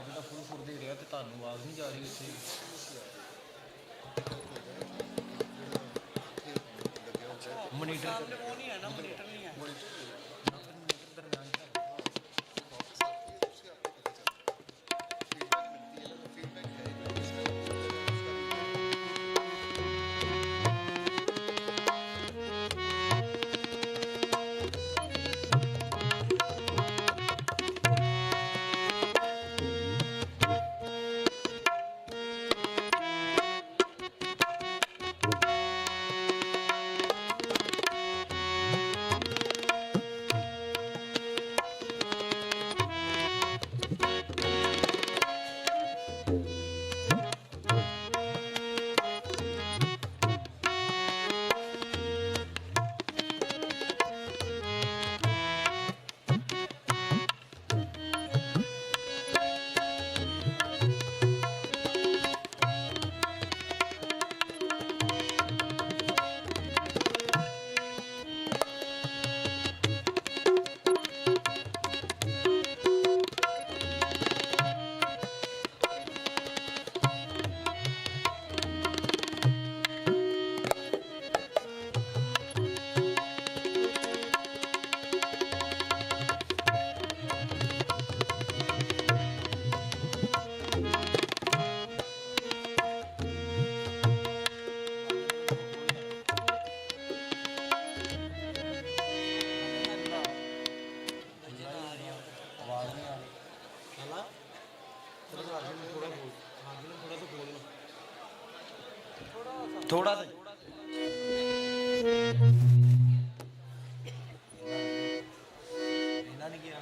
ਦਾ ਫੁੱਲ ਫੁੱਲ ਦੇ ਰਿਹਾ ਤੇ ਤੁਹਾਨੂੰ ਆਵਾਜ਼ ਨਹੀਂ ਜਾ ਰਹੀ ਉੱਥੇ ਮੋਨੀਟਰ ਸਾਹਮਣੇ ਉਹ ਨਹੀਂ ਹੈ ਨਾ, ਮੋਨੀਟਰ ਨਹੀਂ ਹੈ। ਦਰਮਿਆਨ थोड़ा सा नहीं किया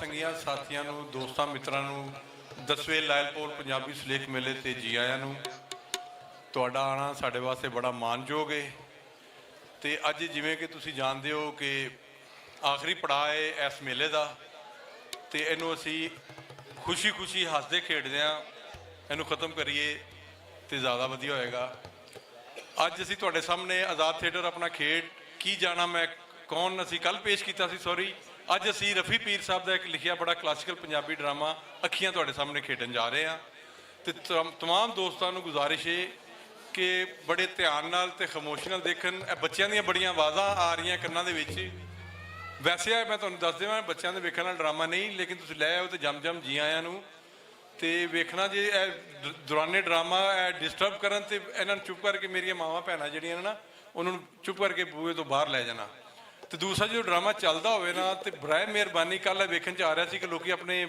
ਸੰਗੀਆਂ ਸਾਥੀਆਂ ਨੂੰ, ਦੋਸਤਾਂ ਮਿੱਤਰਾਂ ਨੂੰ 10ਵੇਂ ਲਾਇਲਪੁਰ ਪੰਜਾਬੀ ਸੁਲੇਖ ਮੇਲੇ ਤੇ ਜੀ ਆਇਆਂ ਨੂੰ। ਤੁਹਾਡਾ ਆਉਣਾ ਸਾਡੇ ਵਾਸਤੇ ਬੜਾ ਮਾਣਯੋਗ ਹੈ ਤੇ ਅੱਜ ਜਿਵੇਂ ਕਿ ਤੁਸੀਂ ਜਾਣਦੇ ਹੋ ਕਿ ਆਖਰੀ ਪੜਾਅ ਹੈ ਇਸ ਮੇਲੇ ਦਾ ਤੇ ਇਹਨੂੰ ਅਸੀਂ ਖੁਸ਼ੀ ਹੱਸਦੇ ਖੇਡਦੇ ਹਾਂ ਇਹਨੂੰ ਖਤਮ ਕਰੀਏ ਤੇ ਜ਼ਿਆਦਾ ਵਧੀਆ ਹੋਏਗਾ। ਅੱਜ ਅਸੀਂ ਤੁਹਾਡੇ ਸਾਹਮਣੇ ਆਜ਼ਾਦ ਥੀਏਟਰ ਆਪਣਾ ਖੇਡ ਕੀ ਜਾਣਾ ਮੈਂ ਕੌਣ ਅਸੀਂ ਕੱਲ ਪੇਸ਼ ਕੀਤਾ ਸੀ, ਸੌਰੀ। ਅੱਜ ਅਸੀਂ ਰਫੀ ਪੀਰ ਸਾਹਿਬ ਦਾ ਇੱਕ ਲਿਖਿਆ ਬੜਾ ਕਲਾਸੀਕਲ ਪੰਜਾਬੀ ਡਰਾਮਾ ਅੱਖੀਆਂ ਤੁਹਾਡੇ ਸਾਹਮਣੇ ਖੇਡਣ ਜਾ ਰਹੇ ਹਾਂ ਤੇ ਤਮਾਮ ਦੋਸਤਾਂ ਨੂੰ ਗੁਜ਼ਾਰਿਸ਼ ਹੈ ਕਿ ਬੜੇ ਧਿਆਨ ਨਾਲ ਤੇ ਖਾਮੋਸ਼ੀ ਨਾਲ ਦੇਖਣ। ਇਹ ਬੱਚਿਆਂ ਦੀਆਂ ਬੜੀਆਂ ਆਵਾਜ਼ਾਂ ਆ ਰਹੀਆਂ ਕੰਨਾਂ ਦੇ ਵਿੱਚ। ਵੈਸੇ ਮੈਂ ਤੁਹਾਨੂੰ ਦੱਸ ਦੇਵਾਂ ਬੱਚਿਆਂ ਦੇ ਵੇਖਣ ਨਾਲ ਡਰਾਮਾ ਨਹੀਂ, ਲੇਕਿਨ ਤੁਸੀਂ ਲੈ ਆਓ ਤੇ ਜਮ ਜੀ ਆਇਆਂ ਨੂੰ ਤੇ ਵੇਖਣਾ। ਜੇ ਇਹ ਦੌਰਾਨੇ ਡਰਾਮਾ ਇਹ ਡਿਸਟਰਬ ਕਰਨ ਤੇ ਇਹਨਾਂ ਨੂੰ ਚੁੱਪ ਕਰਕੇ, ਮੇਰੀਆਂ ਮਾਵਾਂ ਭੈਣਾਂ ਜਿਹੜੀਆਂ ਨੇ ਨਾ, ਉਹਨਾਂ ਨੂੰ ਚੁੱਪ ਕਰਕੇ ਬੂਹੇ ਤੋਂ ਬਾਹਰ ਲੈ ਜਾਣਾ। ਤੇ ਦੂਸਰਾ ਜੋ ਡਰਾਮਾ ਚੱਲਦਾ ਹੋਵੇ ਨਾ ਤੇ ਬਰਾਏ ਮਿਹਰਬਾਨੀ, ਕੱਲ੍ਹ ਵੇਖਣ 'ਚ ਆ ਰਿਹਾ ਸੀ ਕਿ ਲੋਕੀ ਆਪਣੇ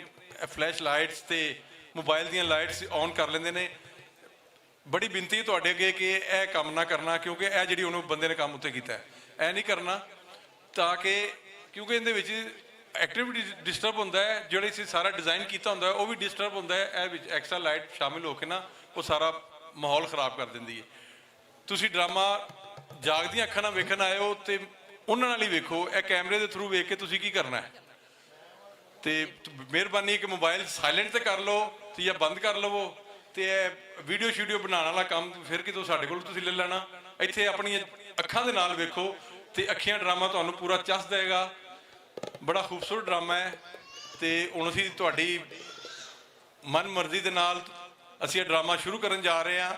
ਫਲੈਸ਼ ਲਾਈਟਸ ਤੇ ਮੋਬਾਈਲ ਦੀਆਂ ਲਾਈਟਸ ਔਨ ਕਰ ਲੈਂਦੇ ਨੇ। ਬੜੀ ਬੇਨਤੀ ਹੈ ਤੁਹਾਡੇ ਅੱਗੇ ਕਿ ਇਹ ਕੰਮ ਨਾ ਕਰਨਾ, ਕਿਉਂਕਿ ਇਹ ਜਿਹੜੀ ਉਹਨੂੰ ਬੰਦੇ ਨੇ ਕੰਮ ਉੱਤੇ ਕੀਤਾ ਇਹ ਨਹੀਂ ਕਰਨਾ, ਤਾਂ ਕਿ ਕਿਉਂਕਿ ਇਹਦੇ ਵਿੱਚ ਐਕਟੀਵਿਟੀ ਡਿਸਟਰਬ ਹੁੰਦਾ ਹੈ। ਜਿਹੜੇ ਅਸੀਂ ਸਾਰਾ ਡਿਜ਼ਾਈਨ ਕੀਤਾ ਹੁੰਦਾ ਉਹ ਵੀ ਡਿਸਟਰਬ ਹੁੰਦਾ ਹੈ। ਇਹ ਵਿੱਚ ਐਕਸਟਰਾ ਲਾਈਟ ਸ਼ਾਮਿਲ ਹੋ ਕੇ ਨਾ ਉਹ ਸਾਰਾ ਮਾਹੌਲ ਖ਼ਰਾਬ ਕਰ ਦਿੰਦੀ ਹੈ। ਤੁਸੀਂ ਡਰਾਮਾ ਜਾਗਦੀਆਂ ਅੱਖਾਂ ਨਾਲ ਵੇਖਣ ਆਏ ਹੋ ਤੇ ਉਹਨਾਂ ਨਾਲ ਹੀ ਵੇਖੋ। ਇਹ ਕੈਮਰੇ ਦੇ ਥਰੂ ਵੇਖ ਕੇ ਤੁਸੀਂ ਕੀ ਕਰਨਾ ਹੈ ਤੇ ਮਿਹਰਬਾਨੀ ਕਿ ਮੋਬਾਈਲ ਸਾਇਲੈਂਟ ਤੇ ਕਰ ਲਓ ਤੇ ਜਾਂ ਬੰਦ ਕਰ ਲਵੋ ਤੇ ਇਹ ਵੀਡੀਓ ਬਣਾਉਣ ਵਾਲਾ ਕੰਮ ਫਿਰ ਕਿਤੋਂ ਸਾਡੇ ਕੋਲ ਤੁਸੀਂ ਲੈ ਲੈਣਾ। ਇੱਥੇ ਆਪਣੀਆਂ ਅੱਖਾਂ ਦੇ ਨਾਲ ਵੇਖੋ ਤੇ ਅੱਖੀਆਂ ਡਰਾਮਾ ਤੁਹਾਨੂੰ ਪੂਰਾ ਚੱਸ ਦੇਗਾ। ਬੜਾ ਖੂਬਸੂਰਤ ਡਰਾਮਾ ਹੈ ਤੇ ਹੁਣ ਅਸੀਂ ਤੁਹਾਡੀ ਮਨ ਮਰਜ਼ੀ ਦੇ ਨਾਲ ਅਸੀਂ ਇਹ ਡਰਾਮਾ ਸ਼ੁਰੂ ਕਰਨ ਜਾ ਰਹੇ ਹਾਂ।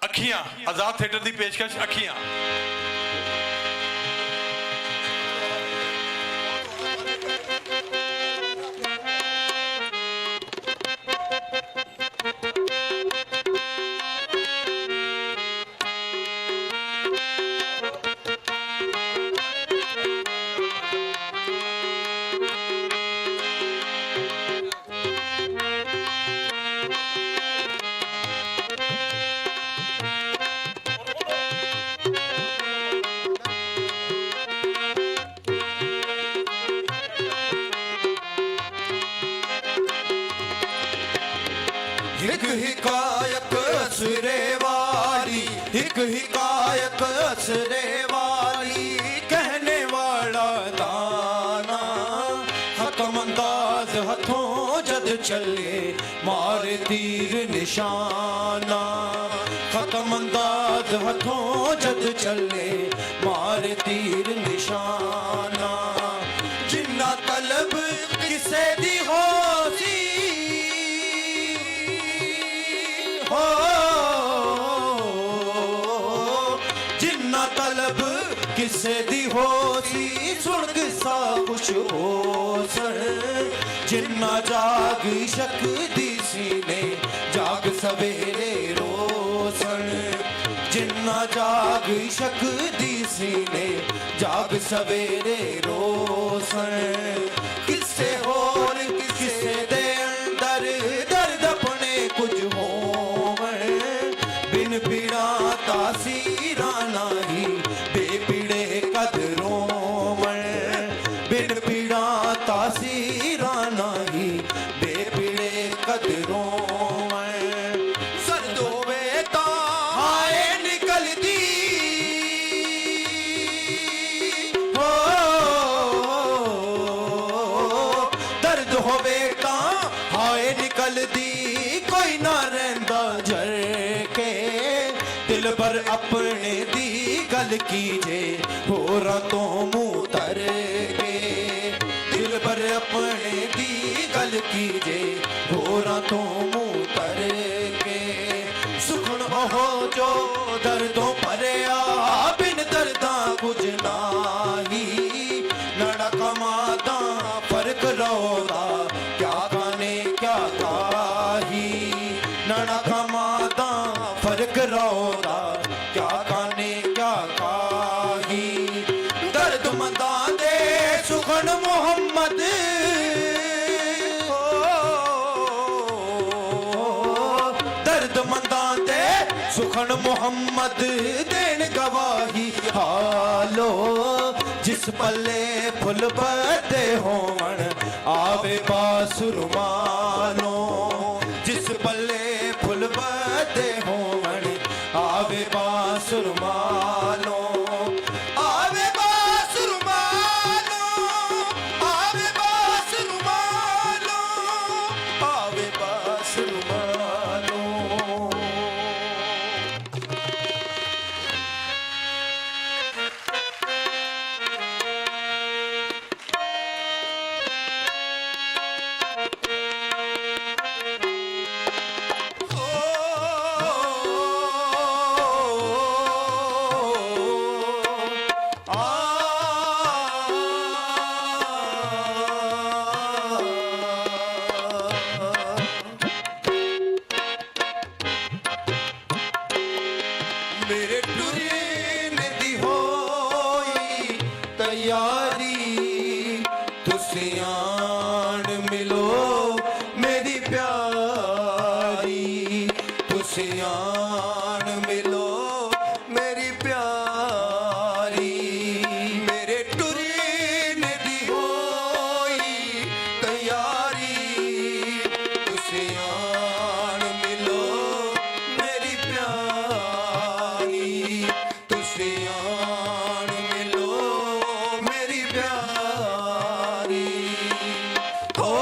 ਅੱਖੀਆਂ, ਆਜ਼ਾਦ ਥੀਏਟਰ ਦੀ ਪੇਸ਼ਕਸ਼ ਅੱਖੀਆਂ। एक हिकायत असरे वाली कहने वाला दाना खत्म अंदाज हथों जद चले मारे तीर निशाना। खत्म अंदाज हथों जद चले मारे तीर निशाना। जिन्ना तलब किसे दी होसी हो, तलब किसे दी होसी सुन किसा कुछ हो सर। जिन्ना जाग शक दी सीने जाग सवेरे रोशन। जिन्ना जाग शक दी सीने जाग सवेरे रोशन। किसे होर किसे दे अंदर दर्द अपने कुछ होवन। बिन पीड़ा तासीरा नाही बेपीड़े कदरों में। बिन पीड़ा तासीरा नाही बेपीड़े कदरों में। सर्द होवे ता हाय निकलदी हो, दर्द होवे ता हाय निकलदी कोई ना रहिंदा झर के। दिल पर अपने दी गल कीजे होरा तो मुंह तर के। दिल पर अपने दी गल कीजे होरा तो मुंह तर के। सुखन हो जो दर्दों भरिया बिन दर्दा कुछ नाही। लड़ा कमादा फर्क रौदा क्या खाने क्या काही। लड़ा कमादा फर्क रौदा क्या खाने क्या काही। दर्द मंदा दे सुखन मोहम्मद दर्द मंदा दे सुखन मोहम्मद देन गवाही हालो। ਜਿਸ ਪੱਲੇ ਫੁੱਲ ਬੱਧੇ ਹੋਵਣ ਆਵੇ ਬਾਸੁਰ ਮਾਲੋ ਜਿਸ ਪੱਲੇ ਫੁੱਲ ਬੱਧੇ ਹੋਵਣ ਆਵੇ ਬਾਸੁਰ ਮਾਲੋ ਆਵੇ ਬਾਸੁਰ ਮਾਲੋ ਆਵੇ ਬਾਸੁਰ ਮਾਲੋ ਆਵੇ ਬਾਸੁਰ ਮਾਲੋ ਮੇਰੇ ਟੁਰਨ ਦੀ ਹੋਈ ਤਿਆਰੀ ਤੁਸੀਂ ਆਣ ਮਿਲੋ ਮੇਰੀ ਪਿਆਰੀ ਤੁਸੀਂ ਆਣ ਮਿਲੋ ਮੇਰੀ ਪਿਆਰੀ ਮੇਰੇ ਟੁਰਨ ਦੀ ਹੋਈ ਤਿਆਰੀ ਤੁਸੀਂ ਆਣ ਮਿਲੋ ਮੇਰੀ ਪਿਆਰੀ ਤੁਸੀਂ ਆਣ ਮਿਲੋ ਮੇਰੀ ਪਿਆਰੀ ਹੋ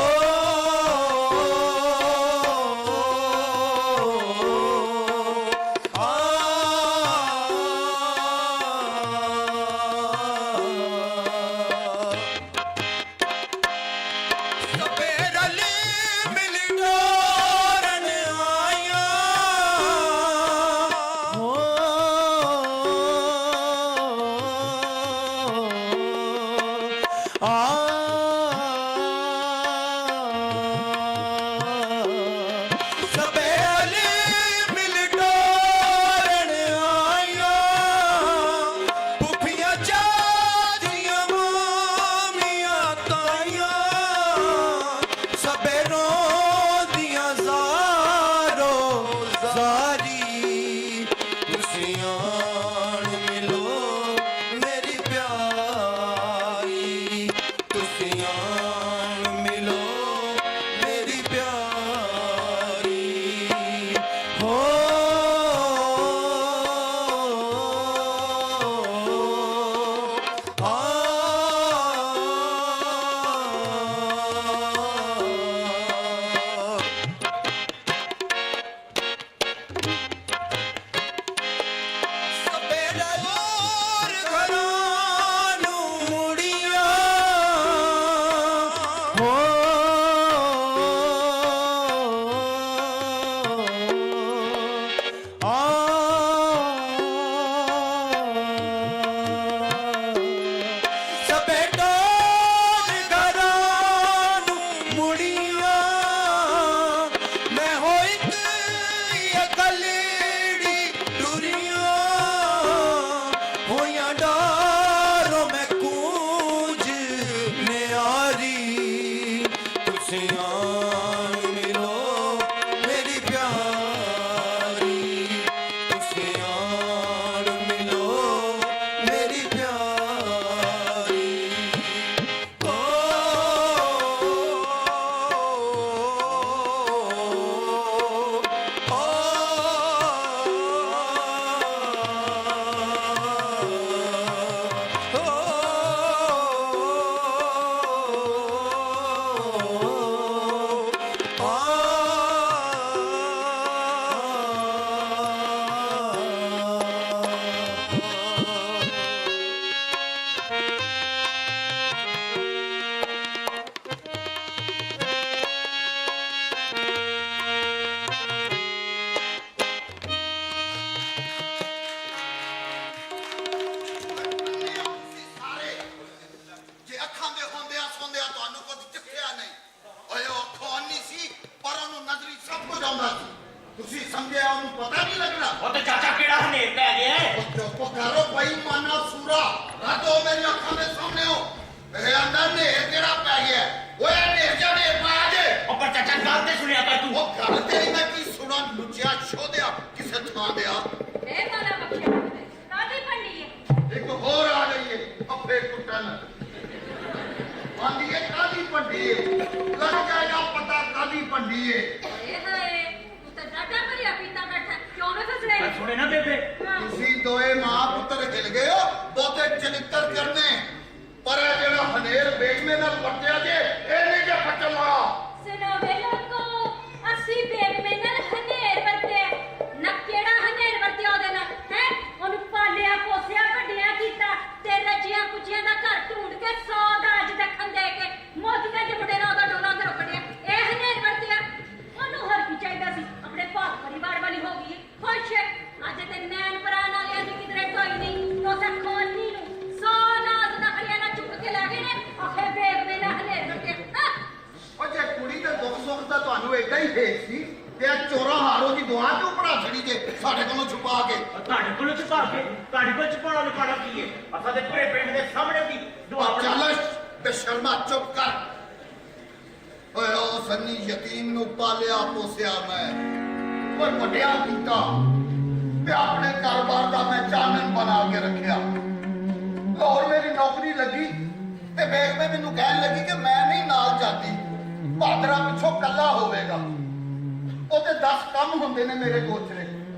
ਤੁਸੀਂ ਸਮਝਿਆ ਉਹਨੂੰ ਪਤਾ ਨਹੀਂ ਲੱਗਣਾ। ਉਹ ਤੇ ਚਾਚਾ ਕਿਹੜਾ ਹਨੇਰ ਪੈ ਗਿਆ ਹੈ। ਉਹ ਚੁੱਪ ਕਰੋ ਬੇਈਮਾਨਾ ਸੂਰਾ, ਰੱਦੋ ਮੇਰੀ ਅੱਖਾਂ ਦੇ ਸਾਹਮਣੇ ਹੋ। ਇਹ ਅੰਦਰ ਹਨੇਰ ਕਿਹੜਾ ਪੈ ਗਿਆ? ਓਏ ਹਨੇਰ ਜਾਂ ਹਨੇਰ ਪਾਇਆ ਜੇ। ਉਹ ਪਰ ਚਾਚਾ ਗੱਲ ਤੇ ਸੁਣਿਆ ਕਰ ਤੂੰ। ਉਹ ਗੱਲ ਤੇਰੀ ਮੈਂ ਕੀ ਸੁਣਾ ਲੁੱਚਿਆ ਸ਼ੋਧਿਆ ਕਿਸੇ ਥਾਂ ਦਿਆ। ਇਹ ਵਾਲਾ ਬੱਚਾ ਕਾਦੀ ਪੰਡੀ ਹੈ। ਇੱਕ ਹੋਰ ਆ ਗਈ ਏ ਅੱਫੇ ਕੁੱਟਣ ਵੱਡੀ ਏ ਲੱਗ ਜਾਏਗਾ ਪਤਾ ਕਾਦੀ ਪੰਡੀ ਏ ਏ ਹਾਏ ਤੂੰ ਤਾਂ ਡਾਟਾ ਭਰਿਆ ਪੀਤਾ ਬੈਠਾ ਕਿਉਂ ਨਾ ਫਸਲੇ ਸੁਣੇ ਨਾ ਬੇਬੇ ਤੁਸੀਂ ਦੋਏ ਮਾਂ ਪੁੱਤਰ ਹਿਲ ਗਏ ਹੋ ਬਹੁਤੇ ਚਲਿੱਤਰ ਕਰਨੇ ਪਰ ਇਹ ਜਿਹੜਾ ਹਨੇਰ ਬੇਗਮੇ ਨਾਲ ਵਰਤਿਆ ਜੇ ਇਹ ਨਹੀਂ ਜੇ ਫਟਲਾ ਸੁਣੋ ਵੇ ਲੋਕੋ ਅਸੀਂ ਬੇਗਮੇ ਨਾਲ ਹਨੇਰ ਵਰਤਿਆ ਨਾ ਕਿਹੜਾ ਹਨੇਰ ਵਰਤਿਆ ਉਹਦੇ ਨਾਲ ਹੈ ਉਹਨੂੰ ਪਾਲਿਆ ਪੋਸਿਆ ਵੱਡਿਆ ਕੀਤਾ ਤੇ ਰੱਜੀਆਂ ਕੁਚੀਆਂ ਦਾ ਘਰ ਢੂੰਡ ਕੇ 100 ਦਾਜ ਦੱਖਣ ਦੇ ਕੇ ਮੋਤੀਆਂ ਦੇ ਮੁੰਡੇ ਨਾਲ ਉਹਦਾ ਡੋਲਾ ਘਰੋਂ ਕੱਢਿਆ ਇਹ ਹਨੇਰ ਵਰਤਿਆ ਉਹਨੂੰ ਹੋਰ ਕੀ ਚਾਹੀਦਾ ਸੀ ਆਪਣੇ ਭਾਗ ਪਰਿਵਾਰ ਵਾਲੀ ਹੋ ਗਈ ਖੁਸ਼ ਹੈ ਅੱਜ ਤੇ ਨੈਣ ਪਰਾਂ ਵਾਲਿਆਂ ਦੀ ਕਿਧਰੇ ਕੋਈ ਨਹੀਂ ਉਹ ਤਾਂ ਖੋਨੀ ਨੂੰ 100 ਨਾਜ਼ ਨਖੜੀਆਂ ਨਾਲ ਚੁੱਕ ਕੇ ਲੈ ਗਏ ਨੇ ਆਖੇ ਬੇਗਮੇ ਨਾਲ ਹਨੇਰ ਵਰਤਿਆ ਉਹ ਜੇ ਕੁੜੀ ਦੇ ਦੁੱਖ ਸੁੱਖ ਤਾਂ ਤੁਹਾਨੂੰ ਏਦਾਂ ਹੀ ਫੇਕ ਸੀ ਤੇ ਆ ਚੋਰਾ ਹਾਰੋ ਦੀ ਦੁਆ ਕਿਉਂ ਪੜਾ ਛੜੀ ਜੇ ਸਾਡੇ ਕੋਲੋਂ ਛੁਪਾ ਕੇ ਤੁਹਾਡੇ ਕੋਲ ਛੁਪਾ ਕੇ ਤੁਹਾਡੇ ਕੋਲ ਛੁਪਾਉਣਾ ਲੁਕਾਉਣਾ ਕੀ ਹੈ ਅਸਾਂ ਦੇ ਪੂਰੇ ਪਿੰਡ ਦੇ ਸਾਹਮਣੇ ਦੀ ਦੁਆ ਉਹ ਚੱਲ ਬੇਸ਼ਰਮਾ ਚੁੱਪ ਕਰ ਓਏ ਉਹ ਸੰਨੀ ਯਤੀਮ ਨੂੰ ਪਾਲਿਆ ਪੋਸਿਆ ਮੈਂ ਓਏ ਵੱਡਿਆ ਕੀਤਾ ਤੇ ਆਪਣੇ ਕਾਰੋਬਾਰ ਦਾ ਮੈਂ ਚਾਨਣ ਬਣਾ ਕੇ ਰੱਖਿਆ ਲਾਹੌਰ ਮੇਰੀ ਨੌਕਰੀ ਲੱਗੀ ਤੇ ਬੇਗਮੇ ਮੈਨੂੰ ਕਹਿਣ ਲੱਗੀ ਕਿ ਮੈਂ ਨਹੀਂ ਨਾਲ ਜਾਂਦੀ ਭਾਦਰਾ ਪਿੱਛੋਂ ਕੱਲਾ ਹੋਵੇਗਾ ਉਹਦੇ 10 ਕੰਮ ਹੁੰਦੇ ਨੇ ਮੇਰੇ ਕੋਚਰੇ